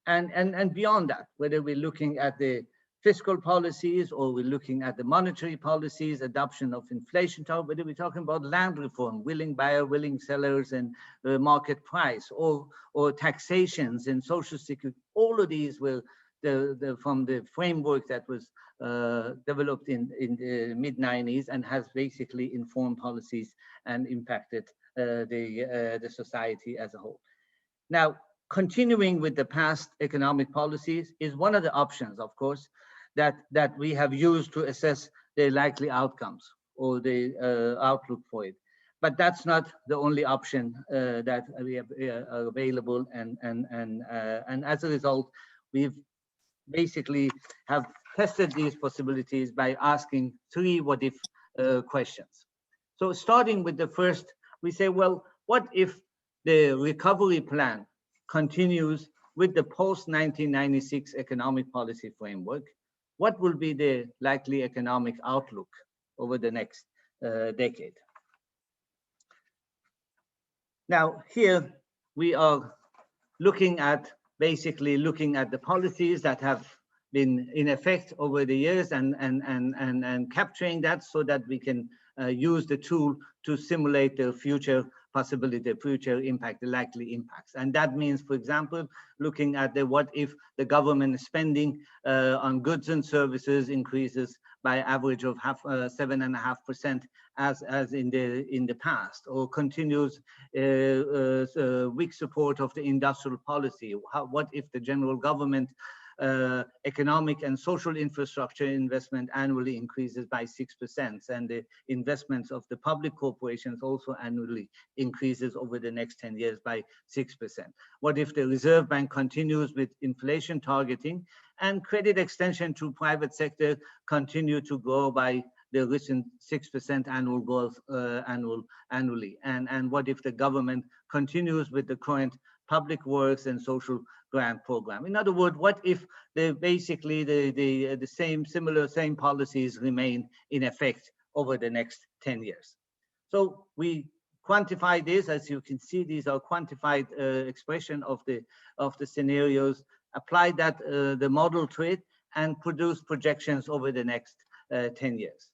And beyond that, whether we're looking at the fiscal policies or we're looking at the monetary policies, adoption of inflation target, whether we're talking about land reform, willing buyer, willing sellers, and market price, or taxations and social security, all of these were from the framework that was developed in the mid-90s and has basically informed policies and impacted the society as a whole. Now, continuing with the past economic policies is one of the options, of course, that we have used to assess the likely outcomes or the outlook for it. But that's not the only option that we have available, and as a result, we've basically have tested these possibilities by asking 3 what-if questions. So starting with the first, we say, well, what if the recovery plan continues with the post-1996 economic policy framework? What will be the likely economic outlook over the next decade? Now, here we are basically looking at the policies that have been in effect over the years and capturing that so that we can use the tool to simulate the future possibility, the future impact, the likely impacts. And that means, for example, looking at the what if the government spending on goods and services increases by average of 7.5% as in the past, or continues weak support of the industrial policy. What if the general government economic and social infrastructure investment annually increases by 6%, and the investments of the public corporations also annually increases over the next 10 years by 6%? What if the Reserve Bank continues with inflation targeting and credit extension to private sector continue to grow by the recent 6% annual growth annually? And what if the government continues with the current public works and social grant program? In other words, what if basically the same policies remain in effect over the next 10 years? So we quantify this. As you can see, these are quantified expression of the scenarios, apply that the model to it, and produce projections over the next 10 years.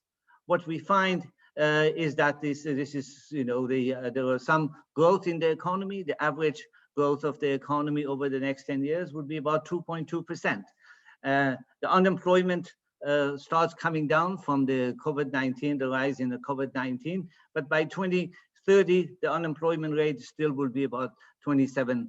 What we find is that this is, there are some growth in the economy. The average growth of the economy over the next 10 years would be about 2.2%. The unemployment starts coming down from the COVID-19, the rise in the COVID-19, but by 2030, the unemployment rate still will be about 27%.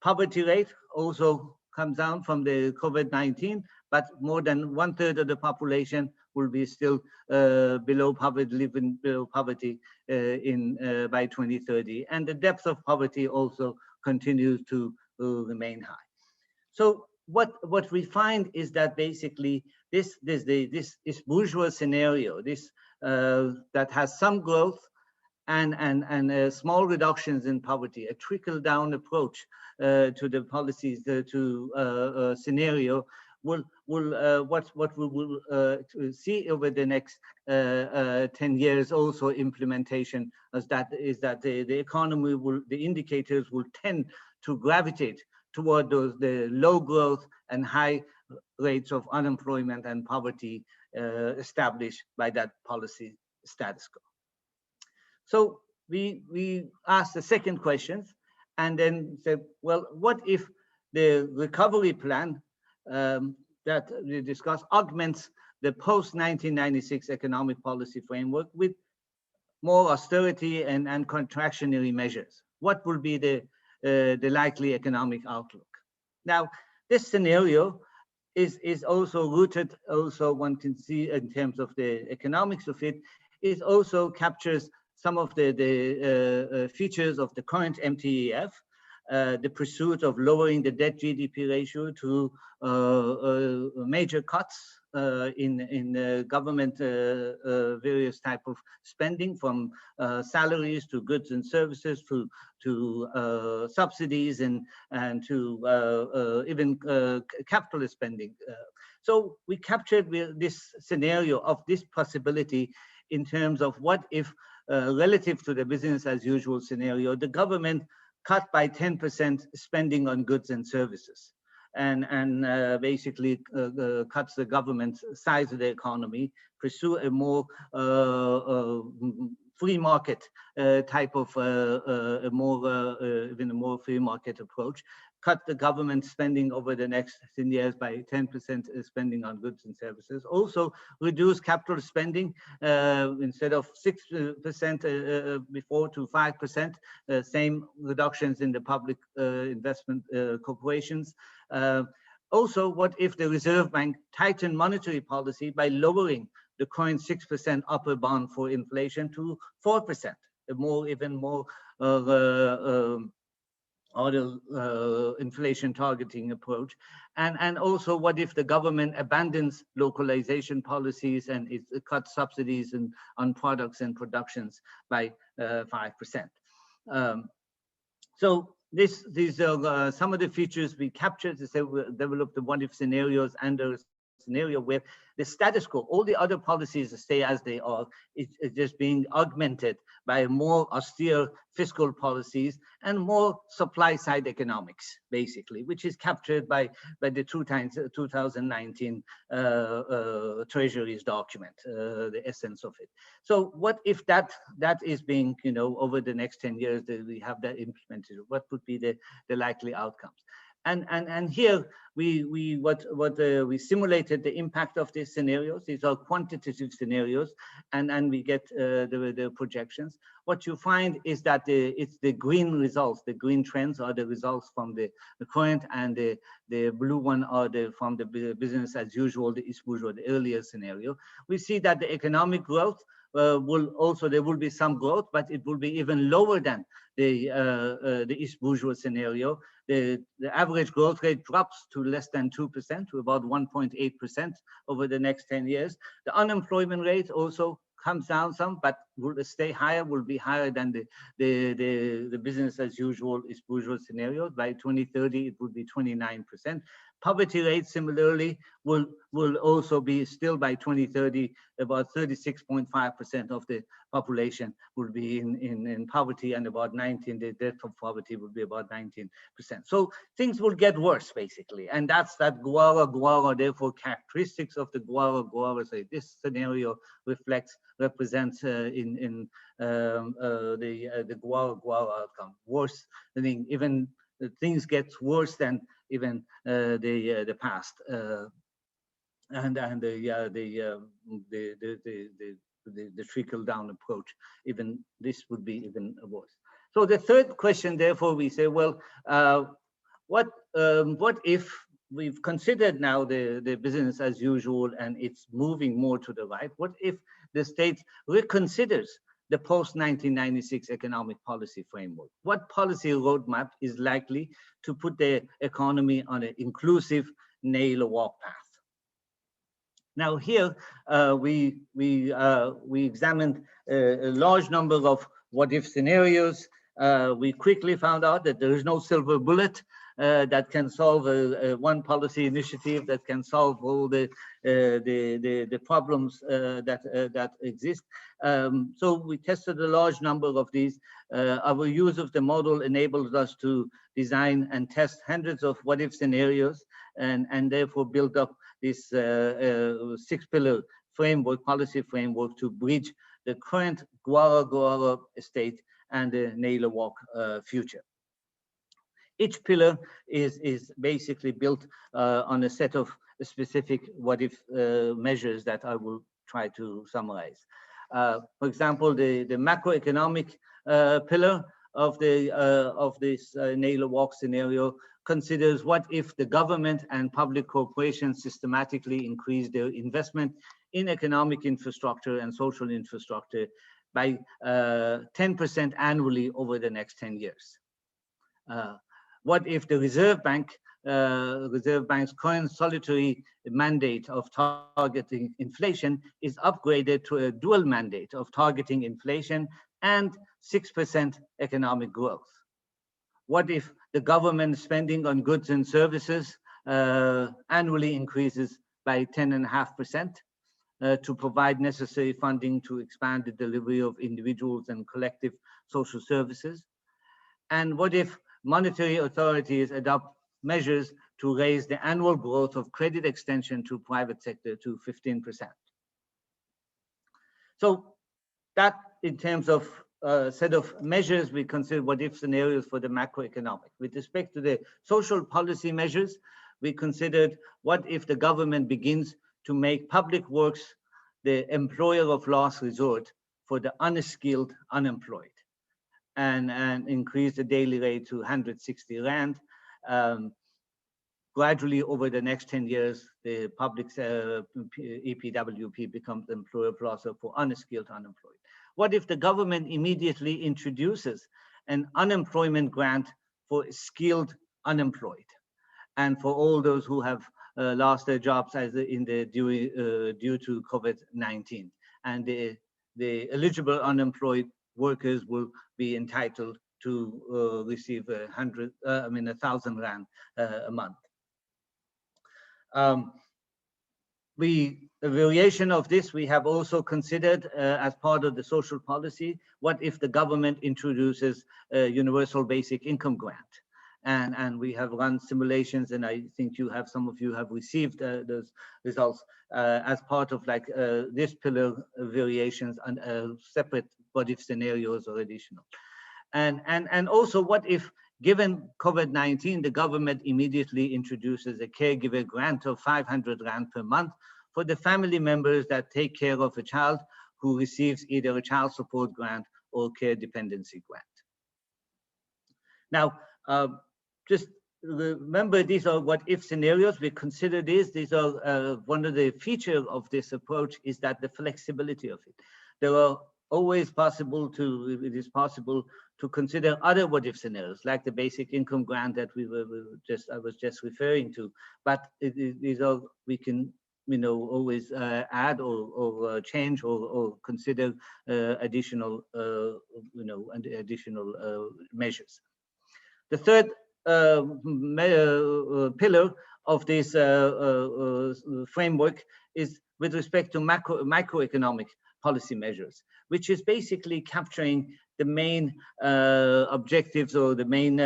Poverty rate also comes down from the COVID-19, but more than 1/3 of the population will be still below poverty, living below poverty by 2030. And the depth of poverty also continues to remain high. So what we find is that basically this bourgeois scenario, that has some growth and small reductions in poverty, a trickle-down approach to the policies scenario what we will see over the next 10 years also implementation is that the economy the indicators will tend to gravitate toward the low growth and high rates of unemployment and poverty established by that policy status quo. So we asked the second question and then said, well, what if the recovery plan that we discussed augments the post-1996 economic policy framework with more austerity and contractionary measures? What will be the likely economic outlook? Now, this scenario is also rooted, also one can see in terms of the economics of it, it also captures some of the features of the current MTEF, the pursuit of lowering the debt GDP ratio to major cuts in government various type of spending, from salaries to goods and services to subsidies and to even capitalist spending. So we captured this scenario of this possibility in terms of what if relative to the business as usual scenario, the government cut by 10% spending on goods and services, and basically cuts the government's size of the economy, pursue a more free market type of even a more free market approach, cut the government spending over the next 10 years by 10% spending on goods and services. Also reduce capital spending instead of 6% before to 5%, same reductions in the public investment corporations. Also, what if the Reserve Bank tightened monetary policy by lowering the current 6% upper bound for inflation to 4%, even more inflation targeting approach? And also, what if the government abandons localization policies and it cuts subsidies on products and productions by 5%? So these are some of the features we captured to say we developed the what if scenarios and the scenario where the status quo, all the other policies stay as they are, it's just being augmented by more austere fiscal policies and more supply side economics, basically, which is captured by the 2019 Treasury's document, the essence of it. So what if that is being, over the next 10 years that we have that implemented? What would be the likely outcomes? And here we simulated the impact of these scenarios. These are quantitative scenarios, and we get the projections. What you find is that it's the green results, the green trends are the results from the current, and the blue one are from the business as usual, the East bourgeois, the earlier scenario. We see that the economic growth there will be some growth, but it will be even lower than the East bourgeois scenario. The average growth rate drops to less than 2%, to about 1.8% over the next 10 years. The unemployment rate also comes down some, but will stay higher, will be higher than the business as usual East bourgeois scenario. By 2030, it will be 29%. Poverty rate similarly will also be still by 2030 about 36.5% of the population will be in poverty, and about 19, the death of poverty will be about 19%. So things will get worse basically, and that's that Gwara. Therefore, characteristics of the Gwara. So this scenario represents the Gwara outcome. Worse than even things get worse than even the past, and the trickle down approach. Even this would be even worse. So the third question, therefore, we say, well, what if we've considered now the business as usual and it's moving more to the right? What if the state reconsiders the post-1996 economic policy framework? What policy roadmap is likely to put the economy on an inclusive nail-a-walk path? Now here we examined a large number of what-if scenarios. We quickly found out that there is no silver bullet that can solve one policy initiative that can solve all the problems that exist. So we tested a large number of these. Our use of the model enables us to design and test hundreds of what-if scenarios, and therefore build up this six-pillar framework, policy framework, to bridge the current Gwara state and the nail-a-walk future. Each pillar is basically built on a set of specific what-if measures that I will try to summarize. For example, the macroeconomic pillar of this nail-a-walk scenario considers what if the government and public corporations systematically increase their investment in economic infrastructure and social infrastructure by 10% annually over the next 10 years. What if the Reserve Bank's current solitary mandate of targeting inflation is upgraded to a dual mandate of targeting inflation and 6% economic growth? What if the government spending on goods and services annually increases by 10.5% to provide necessary funding to expand the delivery of individuals and collective social services? And what if monetary authorities adopt measures to raise the annual growth of credit extension to private sector to 15%? So that, in terms of set of measures, we consider what-if scenarios for the macroeconomic. With respect to the social policy measures, we considered what if the government begins to make public works the employer of last resort for the unskilled unemployed, and increase the daily rate to 160 Rand. Gradually, over the next 10 years, the public EPWP becomes the employer of last resort for unskilled unemployed. What if the government immediately introduces an unemployment grant for skilled unemployed, and for all those who have lost their jobs due to COVID-19, and the eligible unemployed workers will be entitled to receive 1,000 Rand a month. a variation of this, we have also considered as part of the social policy, what if the government introduces a universal basic income grant? And we have run simulations, and I think some of you have received those results as part of like this pillar variations and separate what if scenarios or additional. And also, what if, given COVID-19, the government immediately introduces a caregiver grant of 500 Rand per month for the family members that take care of a child who receives either a child support grant or care dependency grant. Now, just remember, these are what if scenarios. We consider these are one of the features of this approach is that the flexibility of it. There are always it is possible to consider other what if scenarios, like the basic income grant that I was just referring to. But these are, we can always add or change or consider additional additional measures. The third pillar of this framework is with respect to microeconomic policy measures, which is basically capturing the main objectives or the main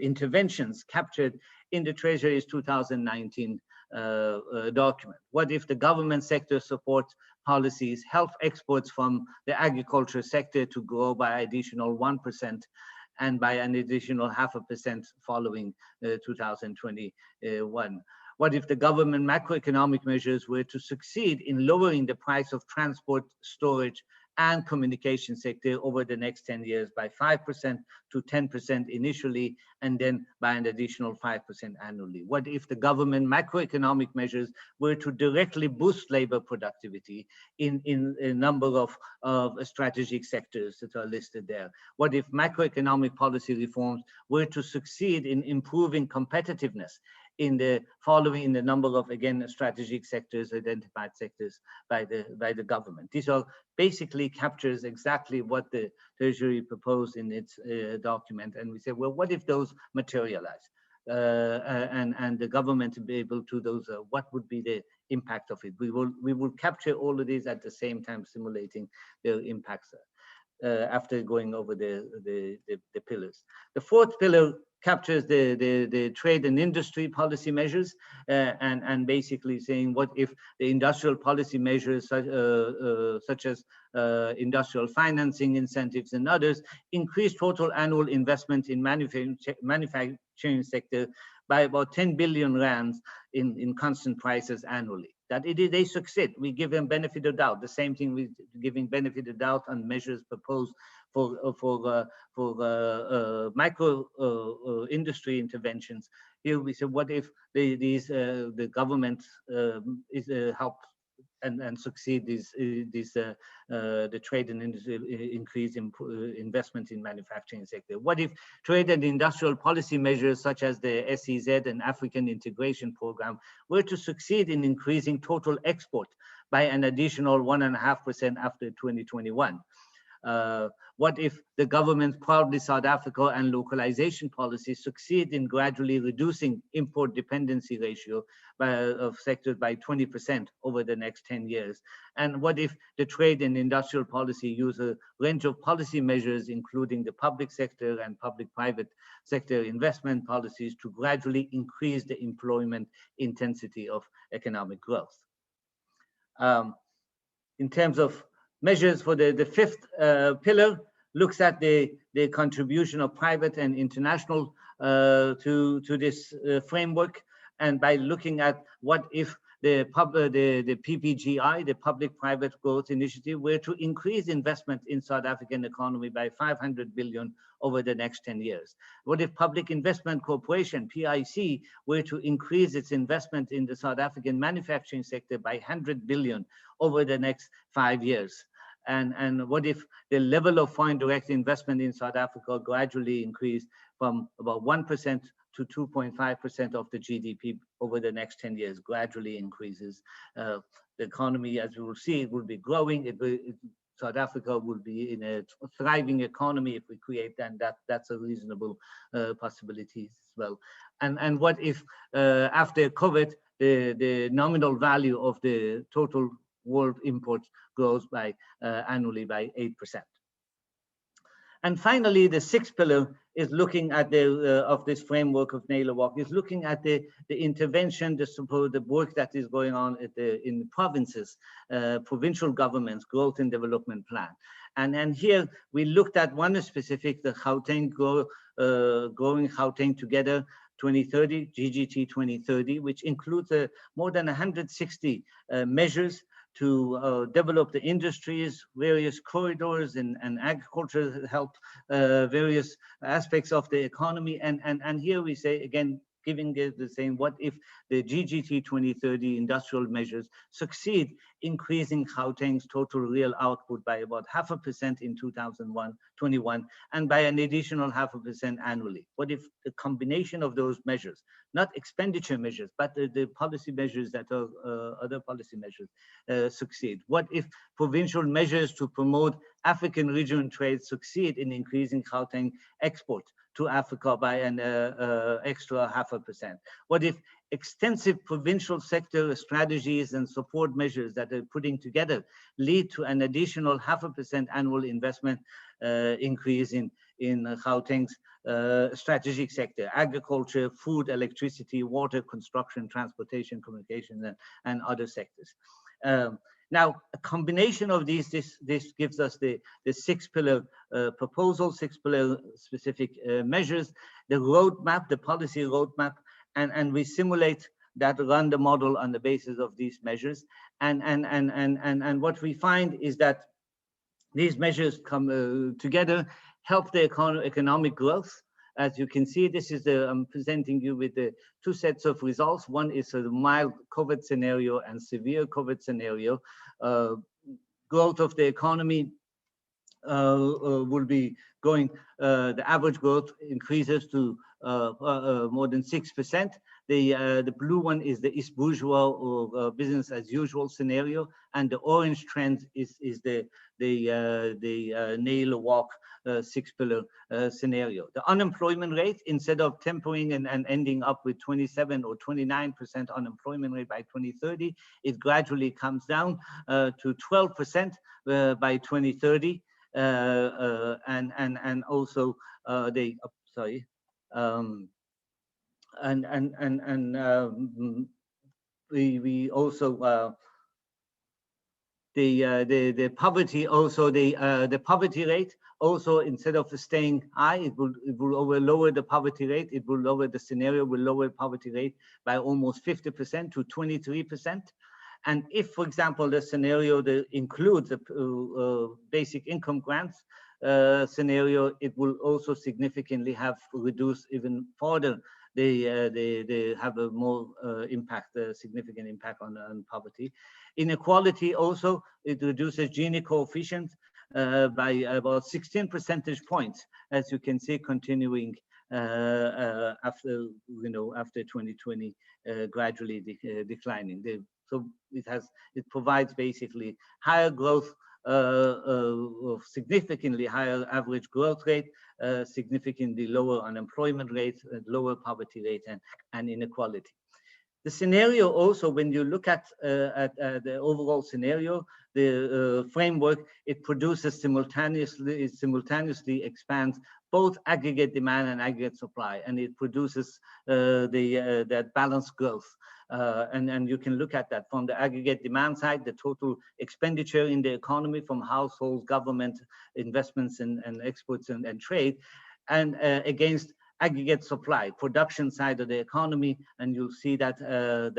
interventions captured in the Treasury's 2019 document. What if the government sector supports policies help exports from the agriculture sector to grow by additional 1% and by an additional 0.5% following 2021? What if the government macroeconomic measures were to succeed in lowering the price of transport, storage, and communication sector over the next 10 years by 5% to 10% initially, and then by an additional 5% annually? What if the government macroeconomic measures were to directly boost labor productivity in a number of strategic sectors that are listed there? What if macroeconomic policy reforms were to succeed in improving competitiveness in the number of, again, strategic sectors, identified sectors by the government? These are basically captures exactly what the Treasury proposed in its document. And we say, well, what if those materialize? And the government to be able to what would be the impact of it? We will capture all of these at the same time, simulating their impacts after going over the pillars. The fourth pillar captures the trade and industry policy measures, and basically saying, what if the industrial policy measures such as industrial financing incentives and others increase total annual investment in manufacturing sector by about 10 billion rands in constant prices annually? That they succeed. We give them benefit of doubt. The same thing with giving benefit of doubt on measures proposed for micro industry interventions. Here we say, what if the government help and succeed the trade and industry increase in investment in manufacturing sector? What if trade and industrial policy measures such as the SEZ and African Integration Program were to succeed in increasing total export by an additional 1.5% after 2021? What if the government's Proudly South Africa and localization policies succeed in gradually reducing import dependency ratio of sectors by 20% over the next 10 years? And what if the trade and industrial policy use a range of policy measures, including the public sector and public-private sector investment policies, to gradually increase the employment intensity of economic growth? In terms of measures for the fifth pillar, looks at the contribution of private and international to this framework, and by looking at what if the PPGI, the Public-Private Growth Initiative, were to increase investment in South African economy by 500 billion over the next 10 years? What if Public Investment Corporation, PIC, were to increase its investment in the South African manufacturing sector by 100 billion over the next 5 years? And what if the level of foreign direct investment in South Africa gradually increased from about 1% to 2.5% of the GDP over the next 10 years, gradually increases? The economy, as we will see, will be growing. South Africa will be in a thriving economy if we create that. That's a reasonable possibility as well. And what if after COVID, the nominal value of the total world imports grows by annually by 8%. And finally, the sixth pillar is looking at the of this framework of Naylor Walk, is looking at the intervention, the support, the work that is going on at in the provinces, provincial governments, growth and development plan. And here we looked at one specific, the Gauteng Growing Gauteng Together 2030, GGT 2030, which includes more than 160 measures to develop the industries, various corridors and agriculture help, various aspects of the economy. And here we say, again, giving the same, what if the GGT 2030 industrial measures succeed, increasing Gauteng's total real output by about 0.5% in 2021 and by an additional 0.5% annually? What if the combination of those measures, not expenditure measures, but the policy measures that are other policy measures succeed? What if provincial measures to promote African regional trade succeed in increasing Gauteng export to Africa by an extra 0.5%? What if extensive provincial sector strategies and support measures that are putting together lead to an additional 0.5% annual investment increase in Gauteng's strategic sector, agriculture, food, electricity, water, construction, transportation, communication, and other sectors? Now, a combination of these, this gives us the six pillar proposal, six pillar specific measures, the roadmap, the policy roadmap, and we simulate that, run the model on the basis of these measures. And what we find is that these measures come together, help the economic growth. As you can see, this is I'm presenting you with the two sets of results. One is a mild COVID scenario and severe COVID scenario. Growth of the economy will be going, the average growth increases to more than 6%. The blue one is the East Bourgeois or business as usual scenario, and the orange trend is the Naylor Walk six pillar scenario. The unemployment rate, instead of tempering and ending up with 27 or 29% unemployment rate by 2030, it gradually comes down to 12% by 2030. And also we also the poverty, also the poverty rate also, instead of staying high, it will lower the poverty rate. It will lower, the scenario will lower poverty rate by almost 50% to 23%. And if, for example, the scenario that includes the basic income grants scenario, it will also significantly have reduced even further. They have a more impact, a significant impact on poverty. Inequality also, it reduces Gini coefficient by about 16 percentage points, as you can see, continuing after 2020, gradually declining. So it provides basically higher growth, significantly higher average growth rate, significantly lower unemployment rate, lower poverty rate, and inequality. The scenario also, when you look at the overall scenario, the framework, it produces simultaneously expands both aggregate demand and aggregate supply, and it produces that balanced growth. And you can look at that from the aggregate demand side, the total expenditure in the economy from households, government, investments, and exports and trade, and against aggregate supply, production side of the economy, and you'll see that the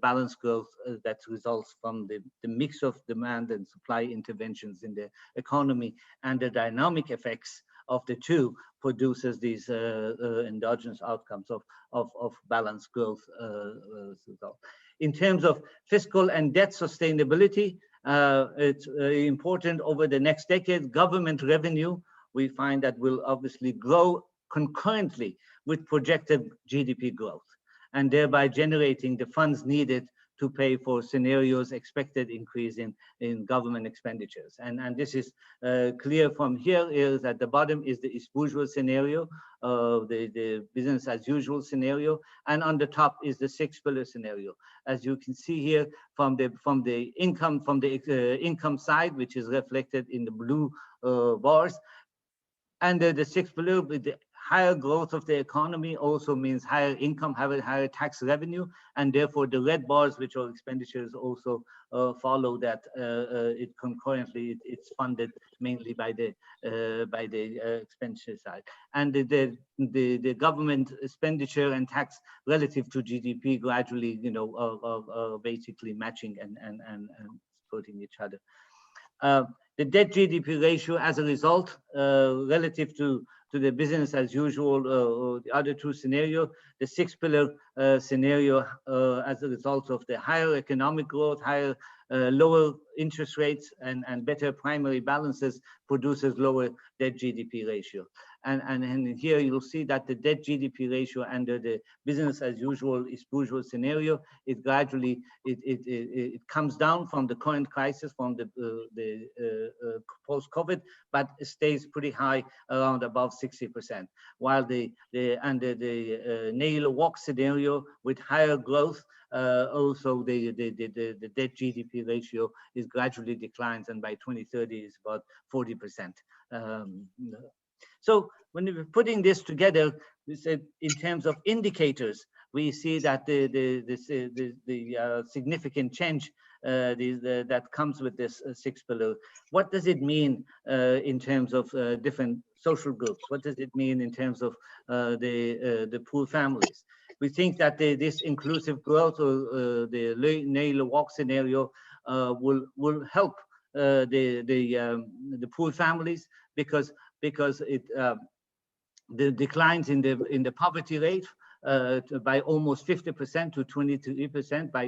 balanced growth that results from the mix of demand and supply interventions in the economy and the dynamic effects of the two produces these endogenous outcomes of balanced growth. In terms of fiscal and debt sustainability, it's important over the next decade. Government revenue, we find that will obviously grow concurrently with projected GDP growth, and thereby generating the funds needed to pay for scenarios expected increase in government expenditures. And this is clear from here. Is at the bottom is the bourgeois scenario, the business as usual scenario, and on the top is the 6-pillar scenario. As you can see here from the income side, which is reflected in the blue bars, and the 6-pillar with the higher growth of the economy also means higher income, higher tax revenue, and therefore the red bars, which are expenditures, also follow that. It concurrently, it's funded mainly by the expenditure side, and the government expenditure and tax relative to GDP gradually, are basically matching and supporting each other. The debt GDP ratio, as a result, relative to the business as usual, or the other two scenarios, the 6-pillar scenario, as a result of the higher economic growth, lower interest rates, and better primary balances, produces lower debt GDP ratio. And here you'll see that the debt GDP ratio under the business as usual bourgeois scenario, it gradually it comes down from the current crisis, from the post-COVID, but it stays pretty high, around above 60%. While under the nail walk scenario with higher growth, also the debt GDP ratio is gradually declines, and by 2030 is about 40%. So when we're putting this together, we said in terms of indicators, we see that the significant change that comes with this 6-pillar. What does it mean in terms of different social groups? What does it mean in terms of the poor families? We think that this inclusive growth, or the nail walk scenario, will help the poor families, because it the declines in the poverty rate by almost 50% to 23% by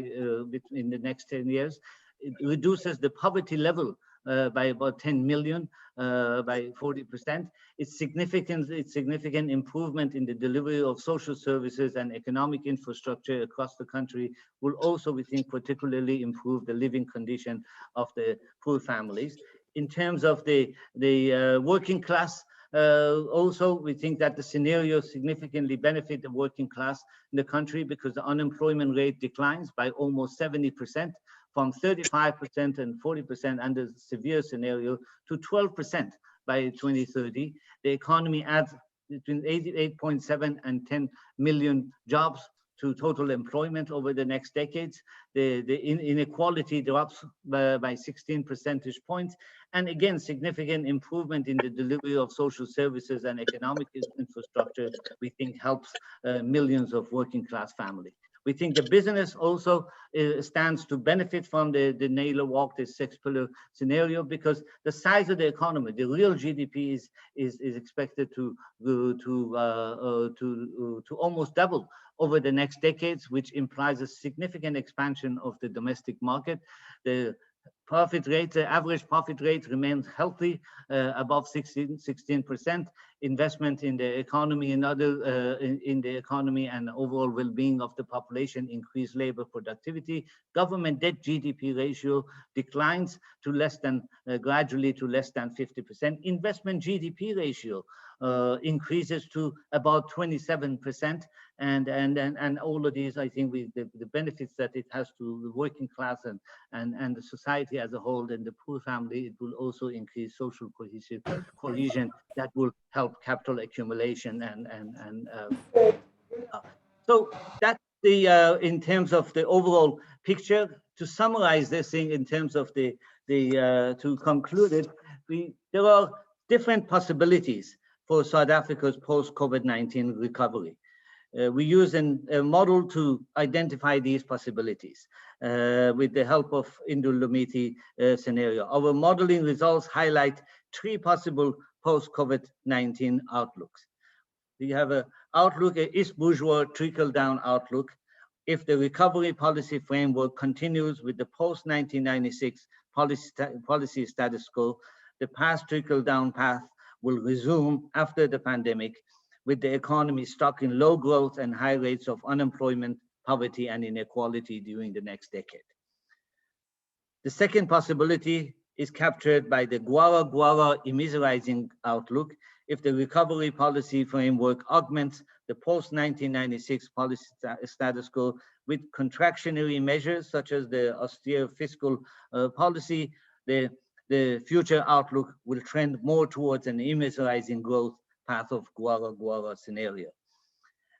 in the next 10 years. It reduces the poverty level by about 10 million by 40%. It's significant improvement in the delivery of social services and economic infrastructure across the country will also, we think, particularly improve the living condition of the poor families. In terms of the working class, also, we think that the scenario significantly benefit the working class in the country, because the unemployment rate declines by almost 70%, from 35% and 40% under the severe scenario to 12% by 2030. The economy adds between 88.7 and 10 million jobs to total employment over the next decades. The inequality drops by 16 percentage points. And again, significant improvement in the delivery of social services and economic infrastructure, we think helps millions of working class families. We think the business also stands to benefit from the nail walk, the 6-pillar scenario, because the size of the economy, the real GDP is expected to almost double over the next decades, which implies a significant expansion of the domestic market. The profit rate, the average profit rate remains healthy, above 16%. Investment in the economy and in the economy and overall well-being of the population, increased labor productivity. Government debt GDP ratio declines to gradually to less than 50%. Investment GDP ratio increases to about 27%, and all of these, I think, the benefits that it has to the working class and the society as a whole, and the poor family, it will also increase social cohesion that will help capital accumulation so that's the in terms of the overall picture. To summarize this thing in terms of to conclude it, there are different possibilities for South Africa's post-COVID-19 recovery. We use a model to identify these possibilities with the help of Indlulamithi scenario. Our modeling results highlight 3 possible post-COVID-19 outlooks. We have an outlook, a East bourgeois trickle-down outlook. If the recovery policy framework continues with the post-1996 policy status quo, the past trickle-down path will resume after the pandemic, with the economy stuck in low growth and high rates of unemployment, poverty and inequality during the next decade. The second possibility is captured by the Gwara immiserizing outlook if the recovery policy framework augments the post-1996 policy status quo with contractionary measures such as the austere fiscal policy. The future outlook will trend more towards an immiserizing growth path of Gwara scenario.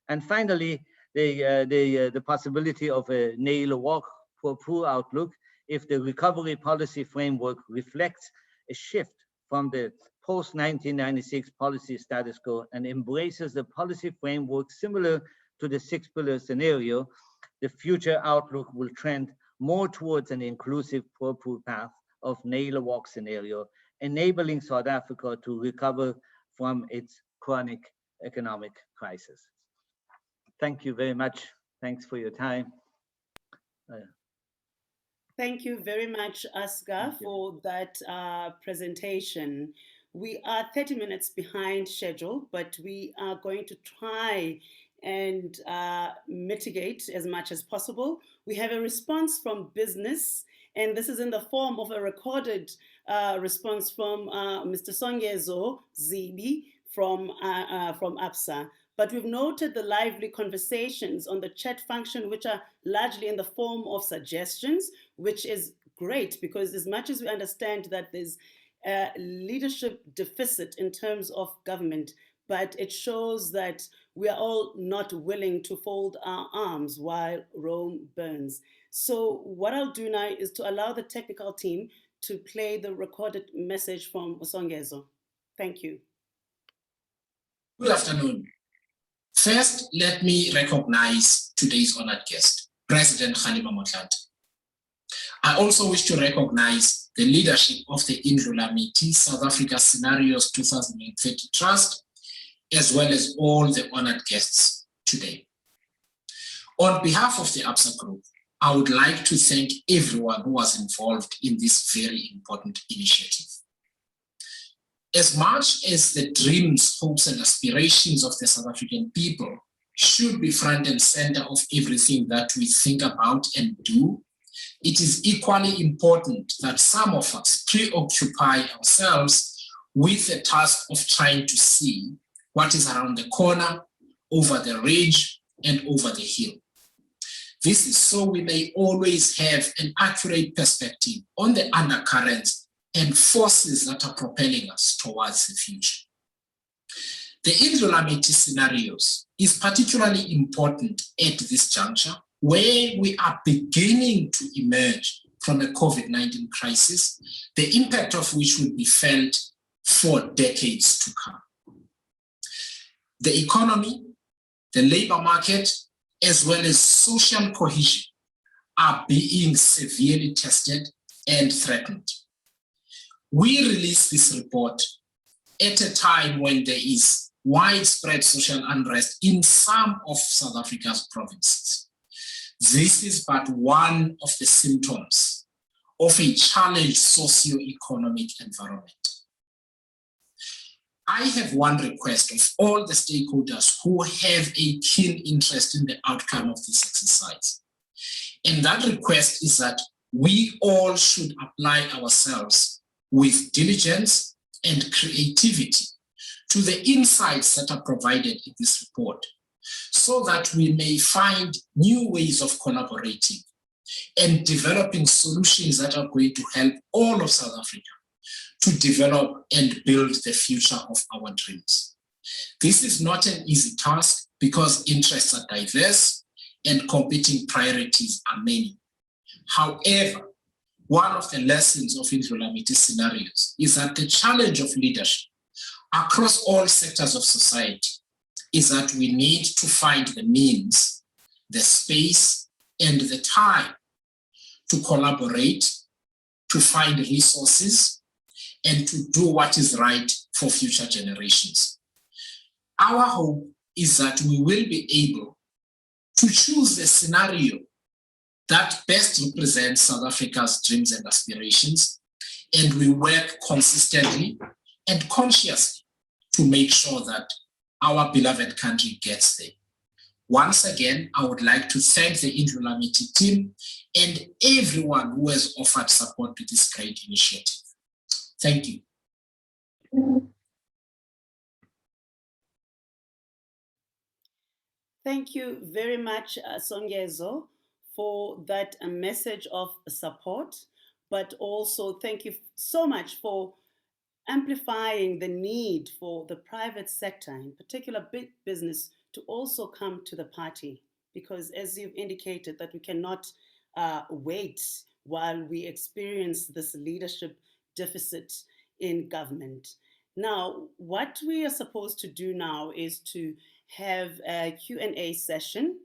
And finally, the possibility of a nail walk for poor outlook if the recovery policy framework reflects a shift from the post-1996 policy status quo and embraces the policy framework similar to the six-pillar scenario. The future outlook will trend more towards an inclusive poor path of nail walk scenario, enabling South Africa to recover from its chronic economic crisis. Thank you very much. Thanks for your time. Thank you very much, Asgar, for that presentation. We are 30 minutes behind schedule, but we are going to try and mitigate as much as possible. We have a response from business, and this is in the form of a recorded response from Mr. Songezo Zibi from APSA. But we've noted the lively conversations on the chat function, which are largely in the form of suggestions, which is great because as much as we understand that there's a leadership deficit in terms of government, but it shows that we are all not willing to fold our arms while Rome burns. So what I'll do now is to allow the technical team to play the recorded message from Songezo. Thank you. Good afternoon. First, let me recognize today's honored guest, President Kgalema Motlanthe. I also wish to recognize the leadership of the Indlulamithi South Africa Scenarios 2030 Trust, as well as all the honored guests today. On behalf of the APSA Group, I would like to thank everyone who was involved in this very important initiative. As much as the dreams, hopes, and aspirations of the South African people should be front and center of everything that we think about and do, it is equally important that some of us preoccupy ourselves with the task of trying to see what is around the corner, over the ridge, and over the hill. This is so we may always have an accurate perspective on the undercurrents and forces that are propelling us towards the future. The Indlulamithi Scenarios is particularly important at this juncture, where we are beginning to emerge from a COVID-19 crisis, the impact of which will be felt for decades to come. The economy, the labor market, as well as social cohesion are being severely tested and threatened. We release this report at a time when there is widespread social unrest in some of South Africa's provinces. This is but one of the symptoms of a challenged socio-economic environment. I have one request of all the stakeholders who have a keen interest in the outcome of this exercise. And that request is that we all should apply ourselves with diligence and creativity to the insights that are provided in this report, so that we may find new ways of collaborating and developing solutions that are going to help all of South Africa to develop and build the future of our dreams. This is not an easy task because interests are diverse and competing priorities are many. However, one of the lessons of Indlulamithi Scenarios is that the challenge of leadership across all sectors of society is that we need to find the means, the space, and the time to collaborate, to find resources, and to do what is right for future generations. Our hope is that we will be able to choose the scenario that best represents South Africa's dreams and aspirations, and we work consistently and consciously to make sure that our beloved country gets there. Once again, I would like to thank the Indlulamithi team and everyone who has offered support to this great initiative. Thank you. Thank you very much, Songezo, for that message of support, but also thank you so much for amplifying the need for the private sector, in particular big business, to also come to the party. Because as you've indicated, that we cannot wait while we experience this leadership deficit in government. Now, what we are supposed to do now is to have a Q&A session,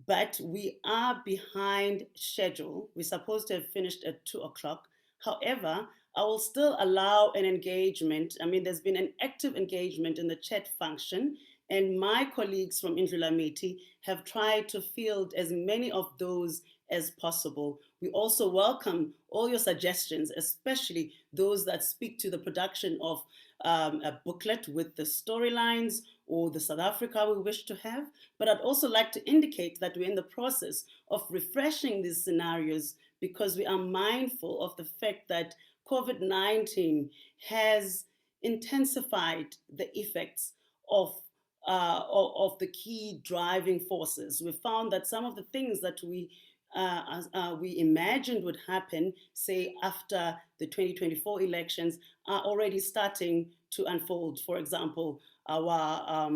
but we are behind schedule. We're supposed to have finished at 2 o'clock. However, I will still allow an engagement. I mean, there's been an active engagement in the chat function, and my colleagues from Indlulamithi have tried to field as many of those as possible. We also welcome all your suggestions, especially those that speak to the production of a booklet with the storylines or the South Africa we wish to have. But I'd also like to indicate that we're in the process of refreshing these scenarios because we are mindful of the fact that COVID-19 has intensified the effects of the key driving forces. We found that some of the things that we imagined would happen, say after the 2024 elections, are already starting to unfold. For example, our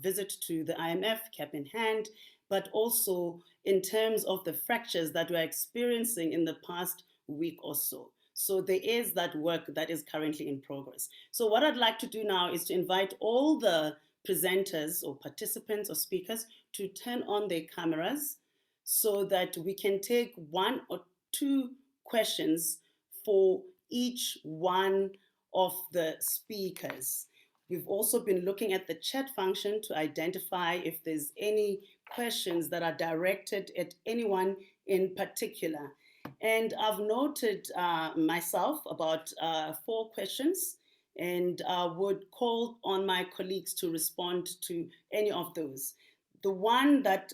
visit to the IMF, cap in hand, but also in terms of the fractures that we're experiencing in the past week or so. So there is that work that is currently in progress. So what I'd like to do now is to invite all the presenters or participants or speakers to turn on their cameras so that we can take 1 or 2 questions for each one of the speakers. We've also been looking at the chat function to identify if there's any questions that are directed at anyone in particular. And I've noted myself about 4 questions, and would call on my colleagues to respond to any of those. The one that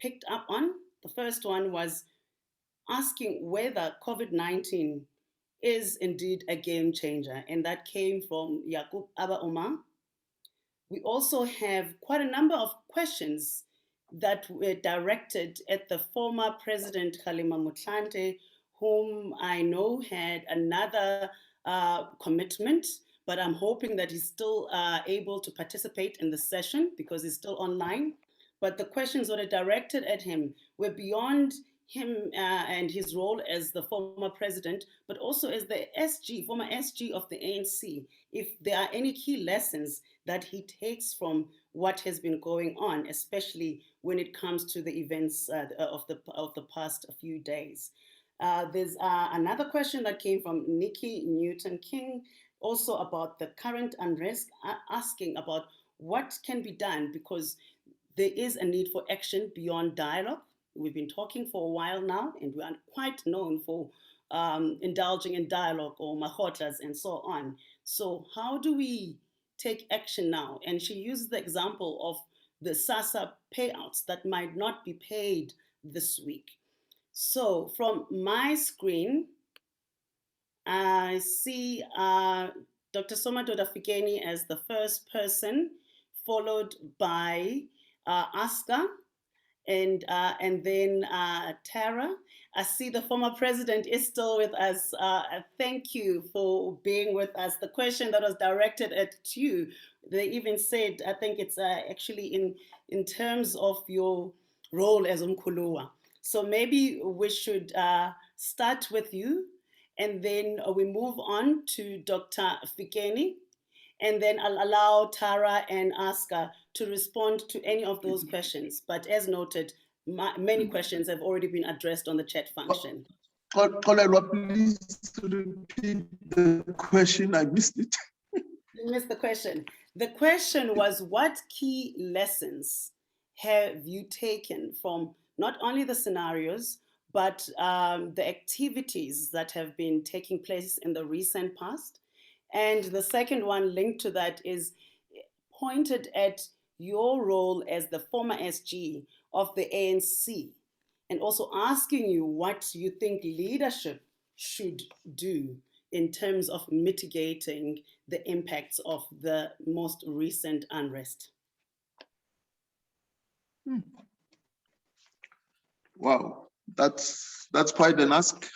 picked up on, the first one was asking whether COVID-19 is indeed a game changer, and that came from Yakub Aba Omar. We also have quite a number of questions that were directed at the former President Kgalema Motlanthe, whom I know had another commitment, but I'm hoping that he's still able to participate in the session because he's still online. But the questions that are directed at him were beyond him and his role as the former president, but also as the former SG of the ANC, if there are any key lessons that he takes from what has been going on, especially when it comes to the events of the past few days. There's another question that came from Nikki Newton-King, also about the current unrest, asking about what can be done because there is a need for action beyond dialogue. We've been talking for a while now, and we are quite known for indulging in dialogue or mahotlas and so on. So how do we take action now? And she uses the example of the SASSA payouts that might not be paid this week. So from my screen, I see Dr. Somadoda Fikeni as the first person, followed by Aska, and then Tara. I see the former president is still with us. Thank you for being with us. The question that was directed at you, they even said, I think it's actually in terms of your role as Umkhuluwa. So maybe we should start with you, and then we move on to Dr. Fikeni, and then I'll allow Tara and Aska to respond to any of those questions. But as noted, many questions have already been addressed on the chat function. Kolelwa, please repeat the question. I missed it. You missed the question. The question was, what key lessons have you taken from not only the scenarios, but the activities that have been taking place in the recent past? And the second one linked to that is pointed at your role as the former SG of the ANC, and also asking you what you think leadership should do in terms of mitigating the impacts of the most recent unrest. Wow, that's quite an ask.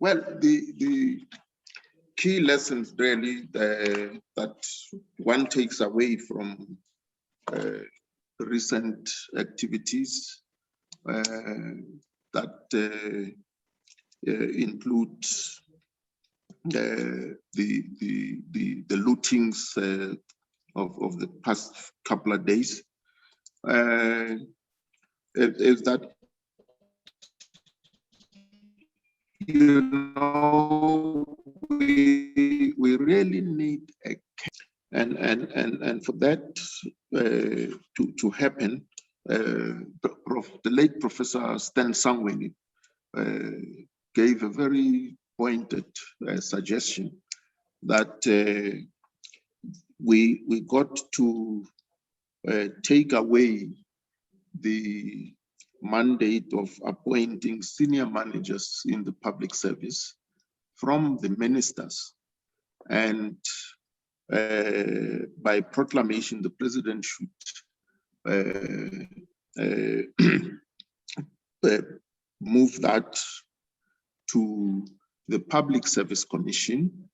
Well, the key lessons really that one takes away from recent activities that include the lootings of the past couple of days is that, you know, we really need a, and for that to happen, the late Professor Stan Sangweni gave a very pointed suggestion that we got to take away the mandate of appointing senior managers in the public service from the ministers, and by proclamation the president should move that to the Public Service Commission,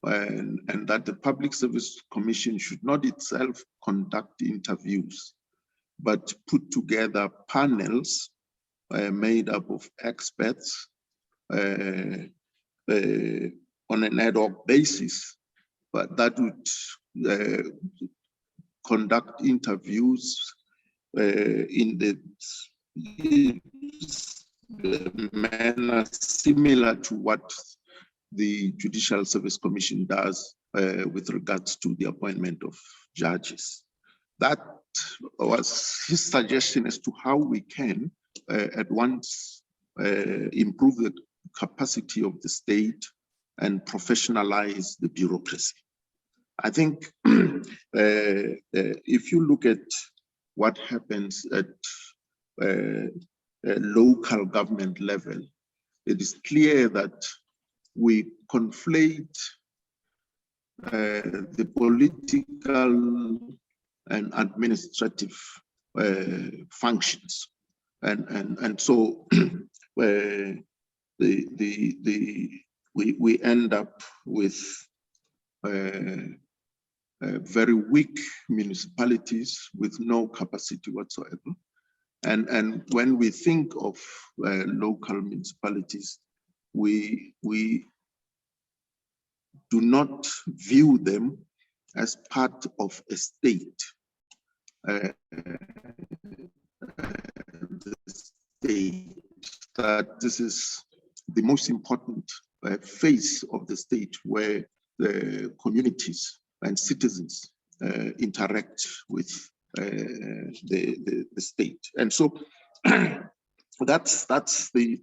and that the Public Service Commission should not itself conduct interviews, but put together panels made up of experts on an ad hoc basis, but that would conduct interviews in the manner similar to what the Judicial Service Commission does with regards to the appointment of judges. That was his suggestion as to how we can at once improve the capacity of the state and professionalize the bureaucracy. I think if you look at what happens at local government level, it is clear that we conflate the political and administrative functions, and so we end up with very weak municipalities with no capacity whatsoever. And when we think of local municipalities, we do not view them as part of a state. The state, that this is the most important phase of the state where the communities and citizens interact with the state. And so that's the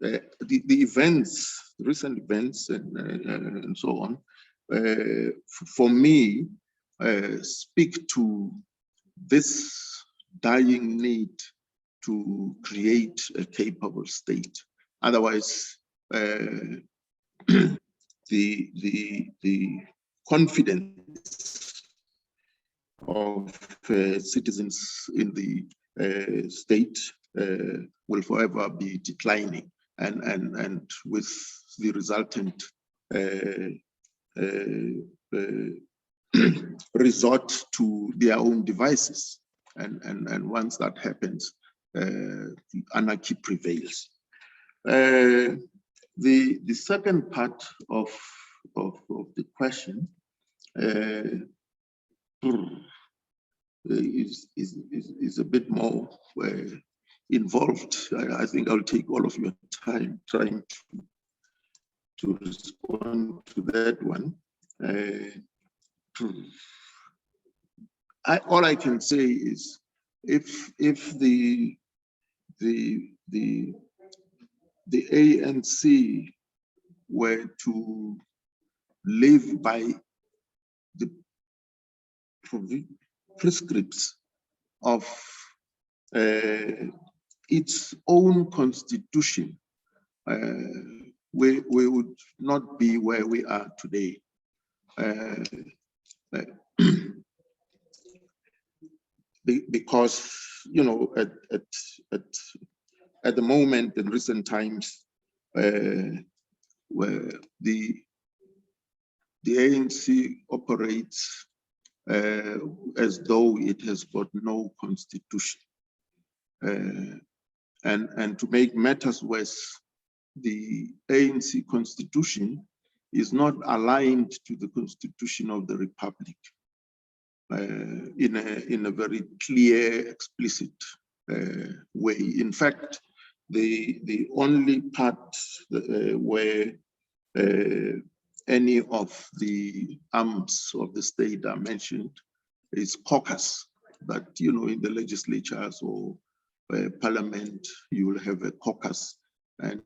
events, recent events and so on, for me, speak to this dying need to create a capable state. Otherwise, the confidence of citizens in the state will forever be declining, and with the resultant resort to their own devices, and once that happens, the anarchy prevails. The second part of the question is a bit more involved. I think I'll take all of your time trying to respond to that one. All I can say is, if the ANC were to live by the prescripts of its own constitution, we would not be where we are today. Because, you know, at the moment in recent times, where the ANC operates as though it has got no constitution. And to make matters worse, the ANC constitution is not aligned to the constitution of the Republic in a very clear, explicit way. In fact, the only part where any of the arms of the state are mentioned is caucus, that, you know, in the legislatures or parliament, you will have a caucus, and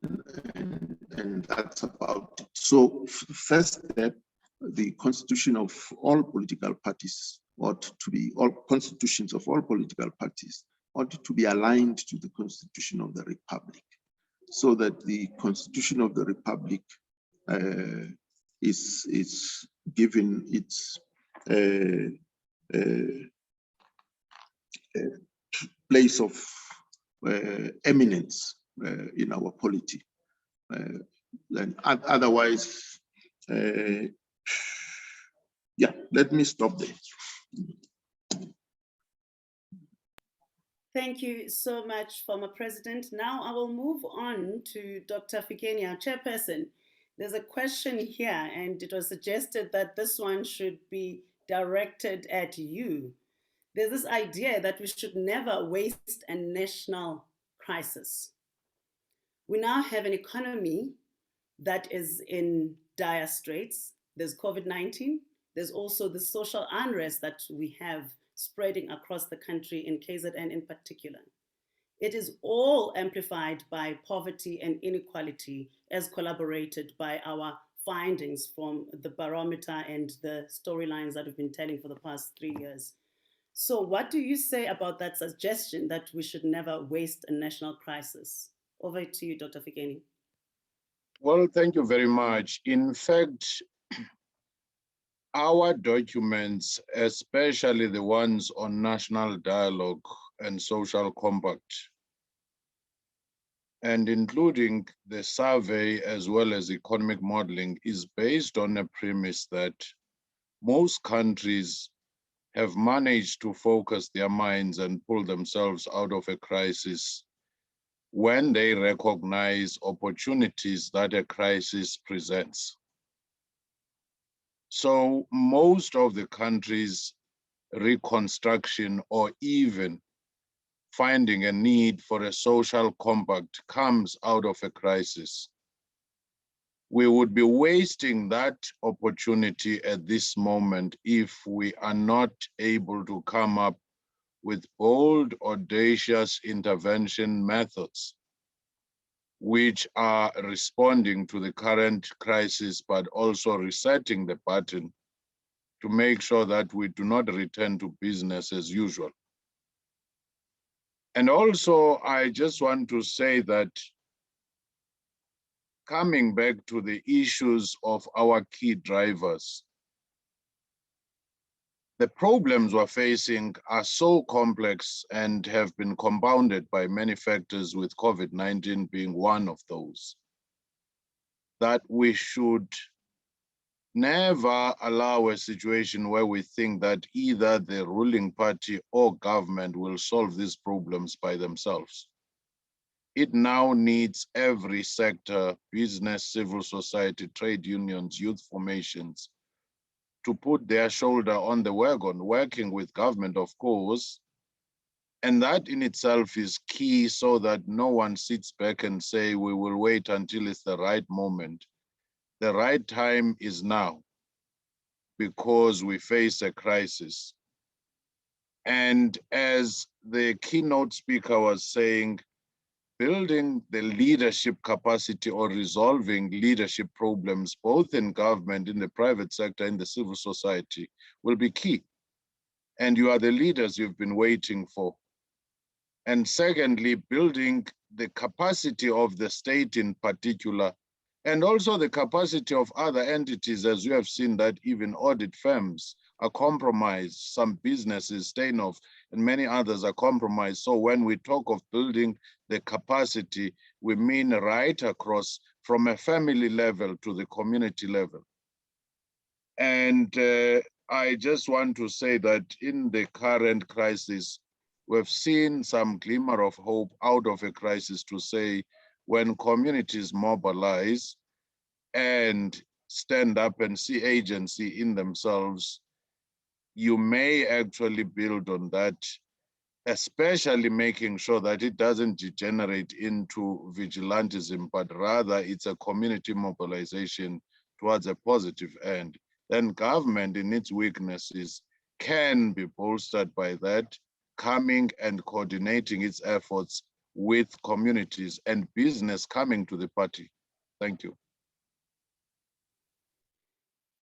that's about it. So first step, the constitution of all political parties ought to be, all constitutions of all political parties ought to be aligned to the constitution of the Republic, so that the constitution of the Republic is given its place of eminence in our polity. And otherwise, yeah, let me stop there. Thank you so much, former President. Now I will move on to Dr. Fikeni, our chairperson. There's a question here, and it was suggested that this one should be directed at you. There's this idea that we should never waste a national crisis. We now have an economy that is in dire straits. There's COVID-19. There's also the social unrest that we have spreading across the country, in KZN in particular. It is all amplified by poverty and inequality, as collaborated by our findings from the barometer and the storylines that we've been telling for the past 3 years. So what do you say about that suggestion that we should never waste a national crisis? Over to you, Dr. Fikeni. Well, thank you very much. In fact, our documents, especially the ones on national dialogue and social compact, and including the survey as well as economic modeling, is based on a premise that most countries have managed to focus their minds and pull themselves out of a crisis when they recognize opportunities that a crisis presents. So most of the countries' reconstruction or even finding a need for a social compact comes out of a crisis. We would be wasting that opportunity at this moment if we are not able to come up with bold, audacious intervention methods which are responding to the current crisis, but also resetting the button to make sure that we do not return to business as usual. And also, I just want to say that coming back to the issues of our key drivers, the problems we're facing are so complex and have been compounded by many factors, with COVID-19 being one of those, that we should never allow a situation where we think that either the ruling party or government will solve these problems by themselves. It now needs every sector, business, civil society, trade unions, youth formations, to put their shoulder on the wagon, working with government, of course. And that in itself is key, so that no one sits back and say, we will wait until it's the right moment. The right time is now, because we face a crisis. And as the keynote speaker was saying, building the leadership capacity or resolving leadership problems, both in government, in the private sector, in the civil society, will be key. And you are the leaders you've been waiting for. And secondly, building the capacity of the state in particular, and also the capacity of other entities, as you have seen that even audit firms are compromised, some businesses, Steinhoff, and many others are compromised. So when we talk of building the capacity, we mean right across from a family level to the community level. And I just want to say that in the current crisis, we've seen some glimmer of hope out of a crisis to say when communities mobilize and stand up and see agency in themselves, you may actually build on that, especially making sure that it doesn't degenerate into vigilantism, but rather it's a community mobilization towards a positive end. Then government in its weaknesses can be bolstered by that, coming and coordinating its efforts with communities and business coming to the party. Thank you.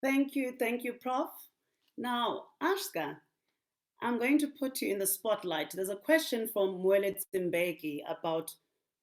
Thank you, Prof. Now, Ashka, I'm going to put you in the spotlight. There's a question from Mwele Tsimbeki about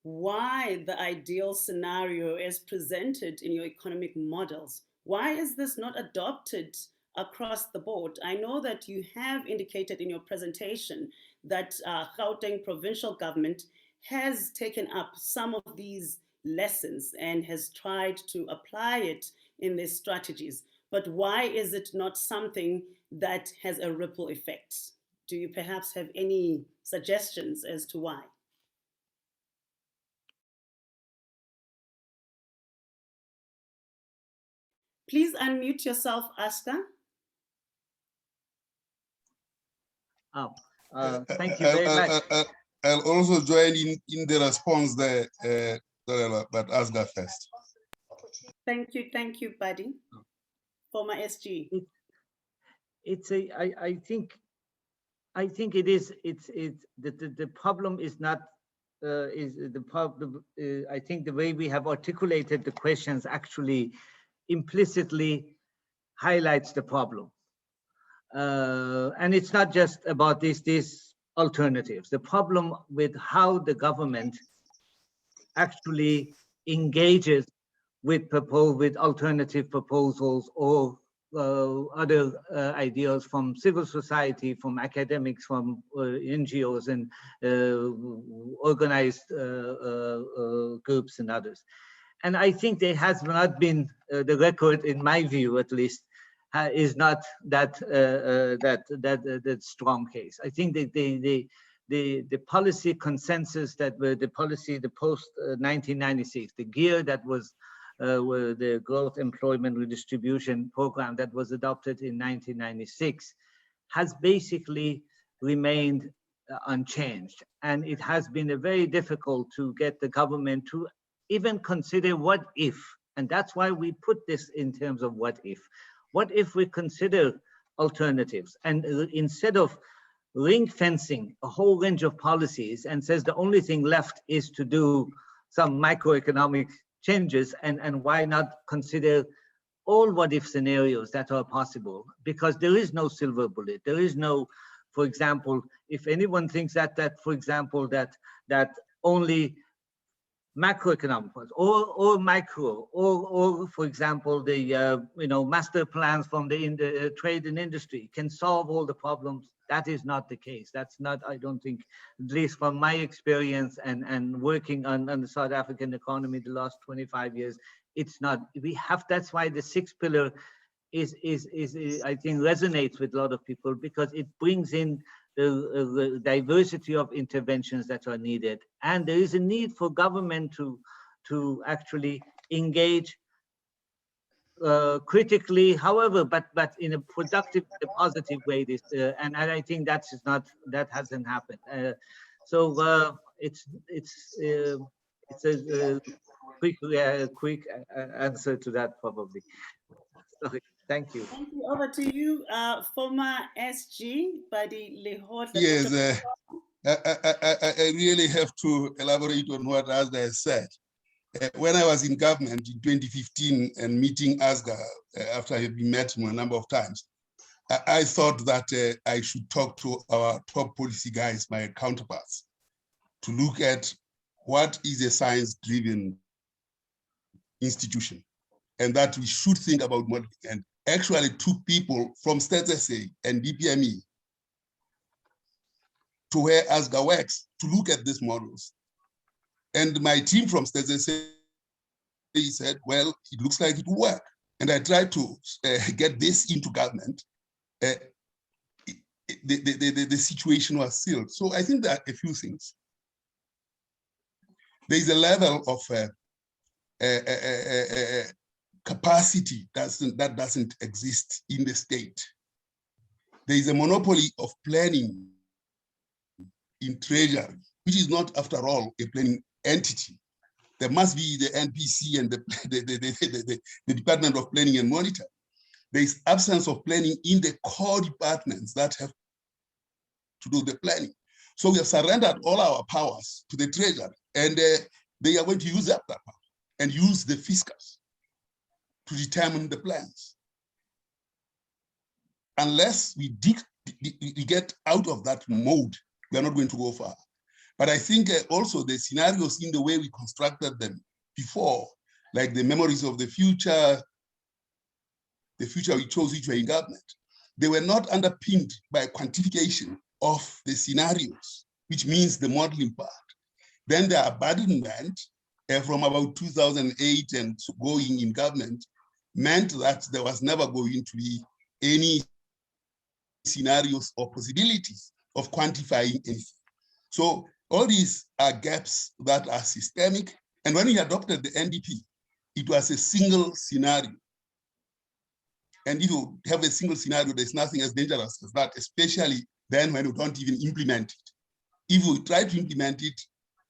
why the ideal scenario is presented in your economic models. Why is this not adopted across the board? I know that you have indicated in your presentation that Gauteng provincial government has taken up some of these lessons and has tried to apply it in their strategies. But why is it not something that has a ripple effect? Do you perhaps have any suggestions as to why? Please unmute yourself, Ashka. Thank you very much. I'll also join in the response there, but Asga first. Thank you, buddy. Former SG. I think it is. The problem is not. I think the way we have articulated the questions actually implicitly highlights the problem. And it's not just about these alternatives. The problem with how the government actually engages with alternative proposals or other ideas from civil society, from academics, from NGOs and organized groups and others. And I think there has not been the record, in my view at least, is not that strong case. I think that the policy consensus that were the post 1996, the gear that was the growth employment redistribution program that was adopted in 1996 has basically remained unchanged. And it has been very difficult to get the government to even consider what if. And that's why we put this in terms of what if. What if we consider alternatives and instead of ring fencing a whole range of policies and says the only thing left is to do some microeconomic changes, and why not consider all what if scenarios that are possible? Because there is no silver bullet. There is no, for example, if anyone thinks that for example, that only macroeconomic or micro or for example the master plans from the trade and industry can solve all the problems, that is not the case. That's not, I don't think, at least from my experience and working on the South African economy the last 25 years, it's not. We have, that's why the sixth pillar is I think resonates with a lot of people, because it brings in the diversity of interventions that are needed. And there is a need for government to actually engage critically, however, but in a productive, positive way. And I think that hasn't happened. So it's a quick answer to that, probably. Sorry. Thank you. Thank you. Over to you, former SG, Buddy Lehotla. Yes, I really have to elaborate on what Asga has said. When I was in government in 2015 and meeting Asga after I had been met him a number of times, I thought that I should talk to our top policy guys, my counterparts, to look at what is a science-driven institution, and that we should think about modeling. And actually took people from Stats SA and DPME to where ASGA works to look at these models. And my team from Stats SA said, well, it looks like it will work. And I tried to get this into government. The situation was sealed. So I think there are a few things. There is a level of capacity that doesn't exist in the state. There is a monopoly of planning in treasury, which is not, after all, a planning entity. There must be the NPC and the Department of Planning and Monitoring. There is absence of planning in the core departments that have to do the planning. So we have surrendered all our powers to the treasury, and they are going to use up that power and use the fiscus to determine the plans. Unless we get out of that mode, we are not going to go far. But I think also the scenarios in the way we constructed them before, like the memories of the future we chose which were in government, they were not underpinned by quantification of the scenarios, which means the modeling part. Then the abandonment from about 2008 and going in government meant that there was never going to be any scenarios or possibilities of quantifying anything. So all these are gaps that are systemic. And when we adopted the NDP, it was a single scenario. And if you have a single scenario, there's nothing as dangerous as that, especially then when you don't even implement it. If you try to implement it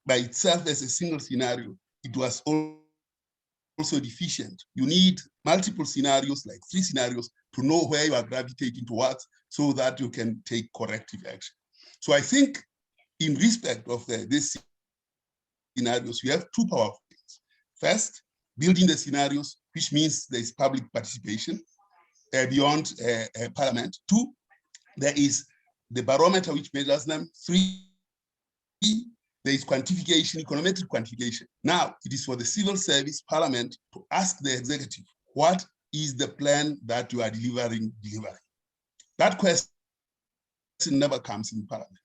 by itself as a single scenario, it was also deficient. You need multiple scenarios, like 3 scenarios, to know where you are gravitating towards so that you can take corrective action. So I think in respect of these scenarios, we have 2 powerful things. First, building the scenarios, which means there is public participation beyond parliament. 2, there is the barometer which measures them. 3, there is quantification, econometric quantification. Now, it is for the civil service, parliament, to ask the executive, what is the plan that you are delivering? That question never comes in parliament.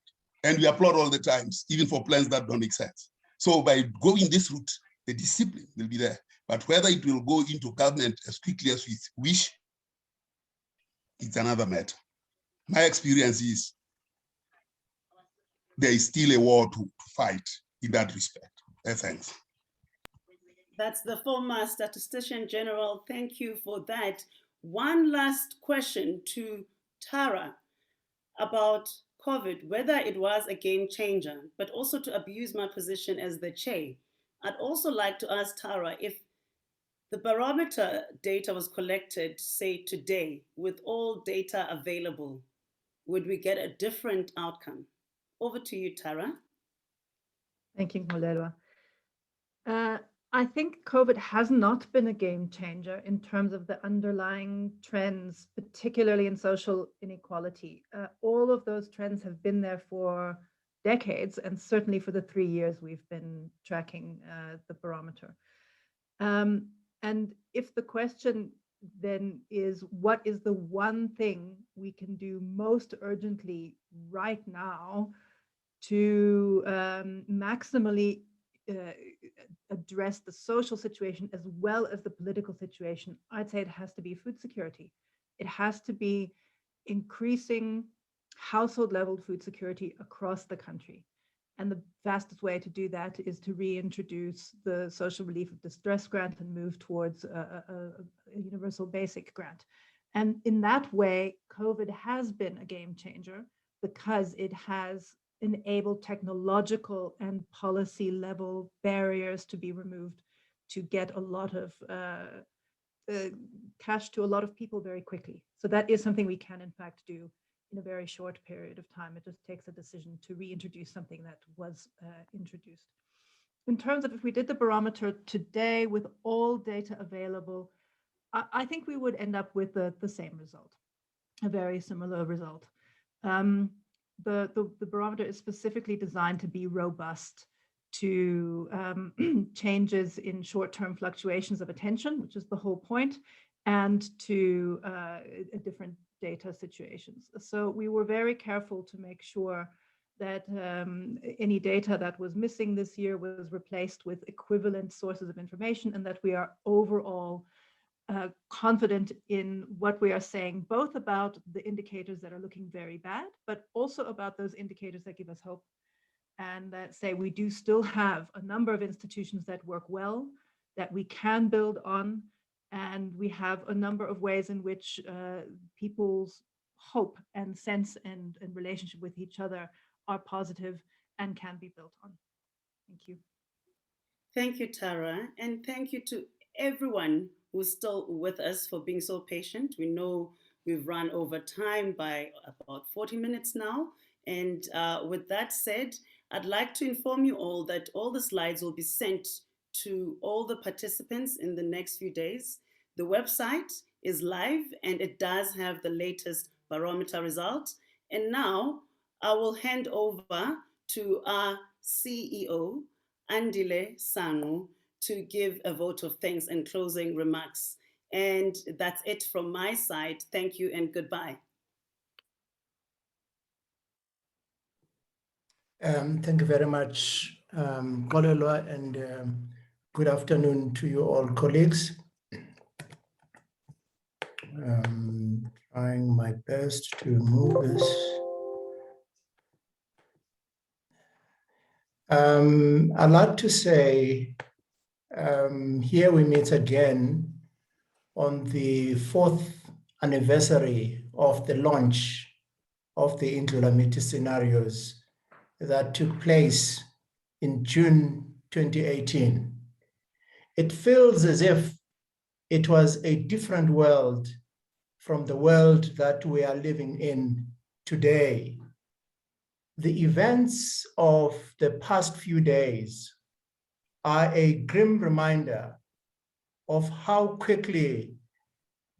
And we applaud all the times, even for plans that don't make sense. So by going this route, the discipline will be there. But whether it will go into government as quickly as we wish, it's another matter. My experience is there is still a war to fight in that respect. Thanks. That's the former Statistician General. Thank you for that. One last question to Tara about COVID, whether it was a game changer, but also to abuse my position as the chair. I'd also like to ask Tara, if the barometer data was collected, say today, with all data available, would we get a different outcome? Over to you, Tara. Thank you, Molelwa. I think COVID has not been a game changer in terms of the underlying trends, particularly in social inequality. All of those trends have been there for decades, and certainly for the 3 years we've been tracking the barometer. And if the question then is, what is the one thing we can do most urgently right now to maximally address the social situation as well as the political situation, I'd say it has to be food security. It has to be increasing household level food security across the country. And the fastest way to do that is to reintroduce the social relief of distress grant and move towards a universal basic grant. And in that way, COVID has been a game changer because it has enabled technological and policy level barriers to be removed to get a lot of cash to a lot of people very quickly. So that is something we can in fact do. in a very short period of time. It just takes a decision to reintroduce something that was introduced. In terms of if we did the barometer today with all data available, I think we would end up with the same result, a very similar result. The barometer is specifically designed to be robust to changes in short-term fluctuations of attention, which is the whole point, and to different data situations. So we were very careful to make sure that any data that was missing this year was replaced with equivalent sources of information, and that we are overall confident in what we are saying, both about the indicators that are looking very bad, but also about those indicators that give us hope, and that say we do still have a number of institutions that work well, that we can build on, and we have a number of ways in which people's hope and sense and relationship with each other are positive and can be built on. Thank you. Thank you, Tara, and thank you to everyone who's still with us for being so patient. We know we've run over time by about 40 minutes now. And with that said, I'd like to inform you all that all the slides will be sent to all the participants in the next few days. The website is live and it does have the latest barometer results. And now I will hand over to our CEO, Andile Sangu, to give a vote of thanks and closing remarks. And that's it from my side. Thank you and goodbye. Thank you very much, Kolelwa, and good afternoon to you all, colleagues. Trying my best to move this. I'd like to say, here we meet again on the 4th anniversary of the launch of the Indlulamithi Scenarios that took place in June 2018. It feels as if it was a different world from the world that we are living in today. The events of the past few days are a grim reminder of how quickly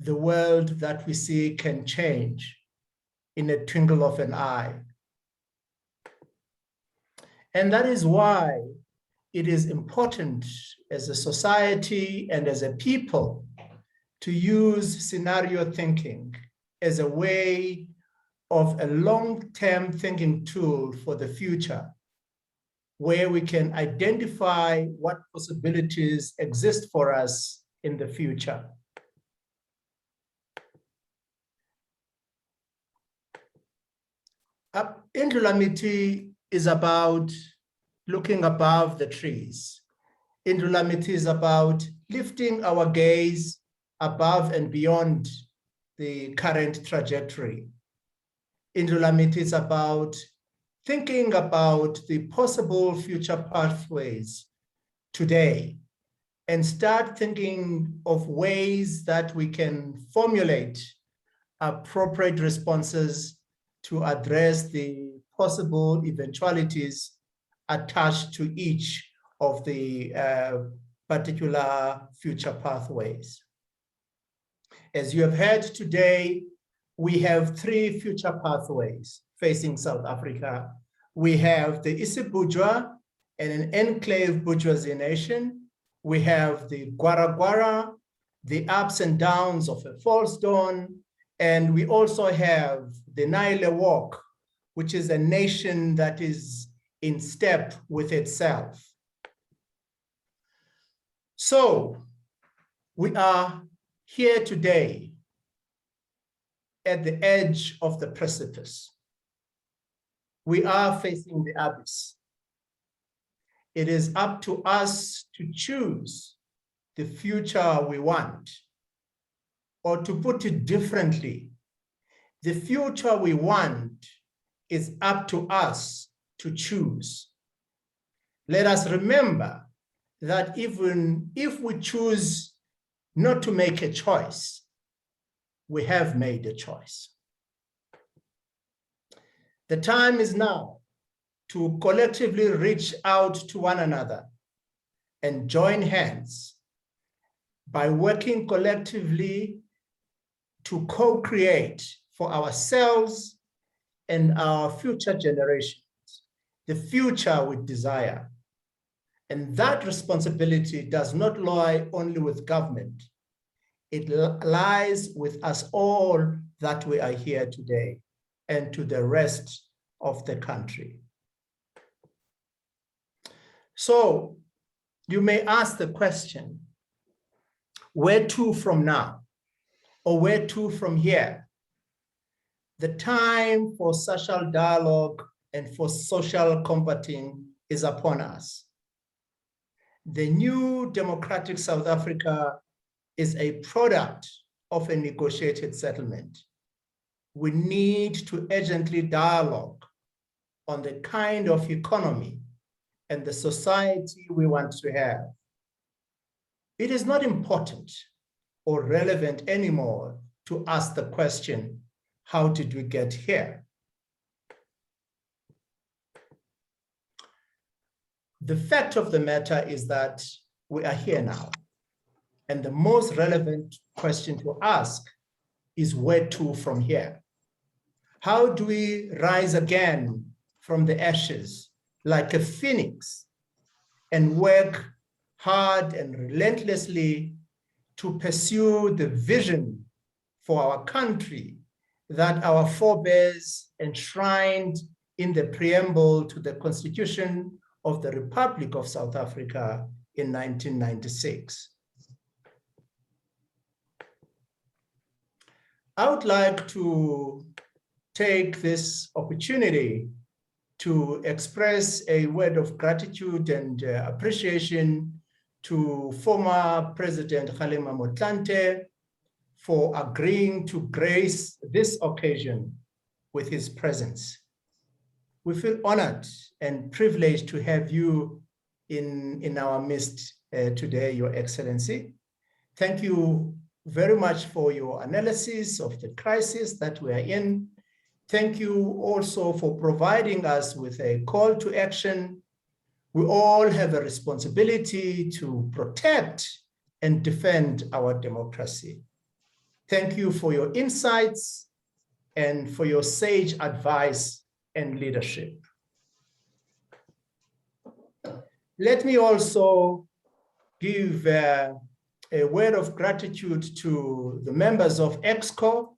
the world that we see can change in a twinkle of an eye. And that is why it is important as a society and as a people to use scenario thinking as a way of a long-term thinking tool for the future, where we can identify what possibilities exist for us in the future. Indlulamithi is about looking above the trees. Indlulamithi is about lifting our gaze above and beyond the current trajectory. Indlulamithi is about thinking about the possible future pathways today and start thinking of ways that we can formulate appropriate responses to address the possible eventualities attached to each of the particular future pathways. As you have heard today, we have 3 future pathways facing South Africa. We have the Isibujwa and an enclave bourgeoisie nation. We have the Gwara, the ups and downs of a false dawn. And we also have the Nile Walk, which is a nation that is in step with itself. So we are here today at the edge of the precipice. We are facing the abyss. It is up to us to choose the future we want. Or to put it differently, the future we want is up to us to choose. Let us remember that even if we choose not to make a choice, we have made a choice. The time is now to collectively reach out to one another and join hands by working collectively to co-create for ourselves and our future generations, the future we desire. And that responsibility does not lie only with government. It lies with us all that we are here today and to the rest of the country. So you may ask the question, where to from now? Or where to from here? The time for social dialogue and for social combating is upon us. The new democratic South Africa is a product of a negotiated settlement. We need to urgently dialogue on the kind of economy and the society we want to have. It is not important or relevant anymore to ask the question, how did we get here? The fact of the matter is that we are here now. And the most relevant question to ask is where to from here? How do we rise again from the ashes like a phoenix and work hard and relentlessly to pursue the vision for our country that our forebears enshrined in the preamble to the Constitution of the Republic of South Africa in 1996. I would like to take this opportunity to express a word of gratitude and appreciation to former President Kgalema Motlanthe for agreeing to grace this occasion with his presence. We feel honored and privileged to have you in our midst today, Your Excellency. Thank you very much for your analysis of the crisis that we are in. Thank you also for providing us with a call to action. We all have a responsibility to protect and defend our democracy. Thank you for your insights and for your sage advice and leadership. Let me also give a word of gratitude to the members of EXCO,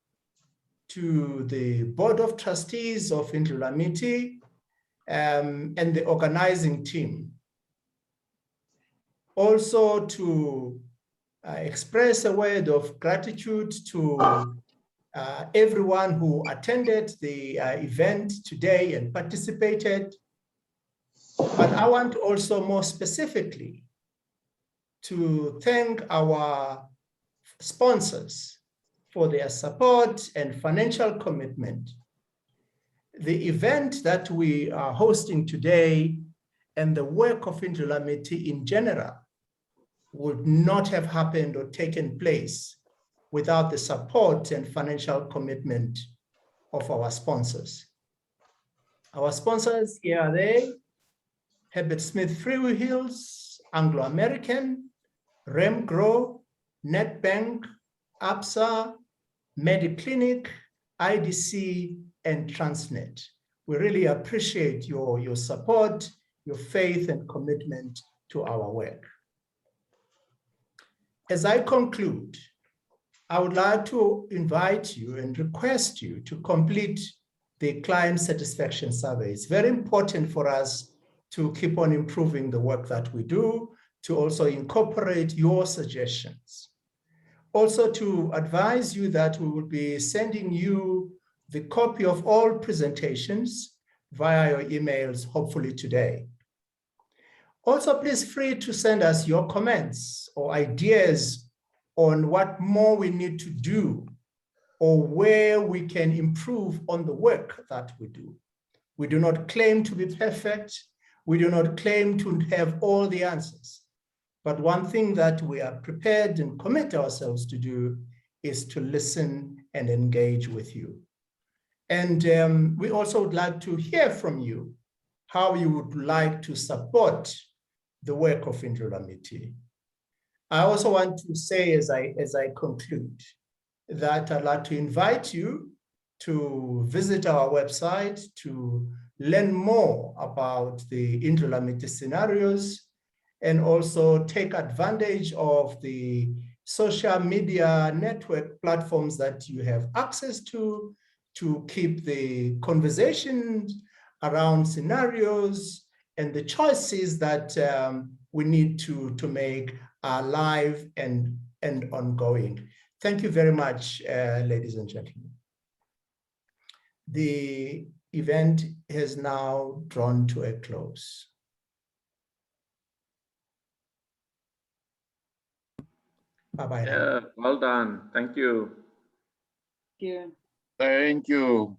to the Board of Trustees of Indlulamithi, and the organizing team. Also to express a word of gratitude to everyone who attended the event today and participated. But I want also more specifically to thank our sponsors for their support and financial commitment. The event that we are hosting today and the work of Indlulamithi in general would not have happened or taken place without the support and financial commitment of our sponsors. Our sponsors, here are they: Herbert Smith Freehills, Anglo-American, Remgro, Netbank, ABSA, Mediclinic, IDC, and Transnet. We really appreciate your support, your faith, and commitment to our work. As I conclude, I would like to invite you and request you to complete the client satisfaction survey. It's very important for us to keep on improving the work that we do, to also incorporate your suggestions. Also to advise you that we will be sending you the copy of all presentations via your emails, hopefully today. Also, please free to send us your comments or ideas on what more we need to do or where we can improve on the work that we do. We do not claim to be perfect. We do not claim to have all the answers. But one thing that we are prepared and commit ourselves to do is to listen and engage with you. And we also would like to hear from you how you would like to support the work of Indlulamithi. I also want to say as I conclude that I'd like to invite you to visit our website to learn more about the Indlulamithi scenarios and also take advantage of the social media network platforms that you have access to keep the conversations around scenarios and the choices that we need to make live and ongoing. Thank you very much, ladies and gentlemen. The event has now drawn to a close. Bye-bye now. Yeah, well done. Thank you. Thank you.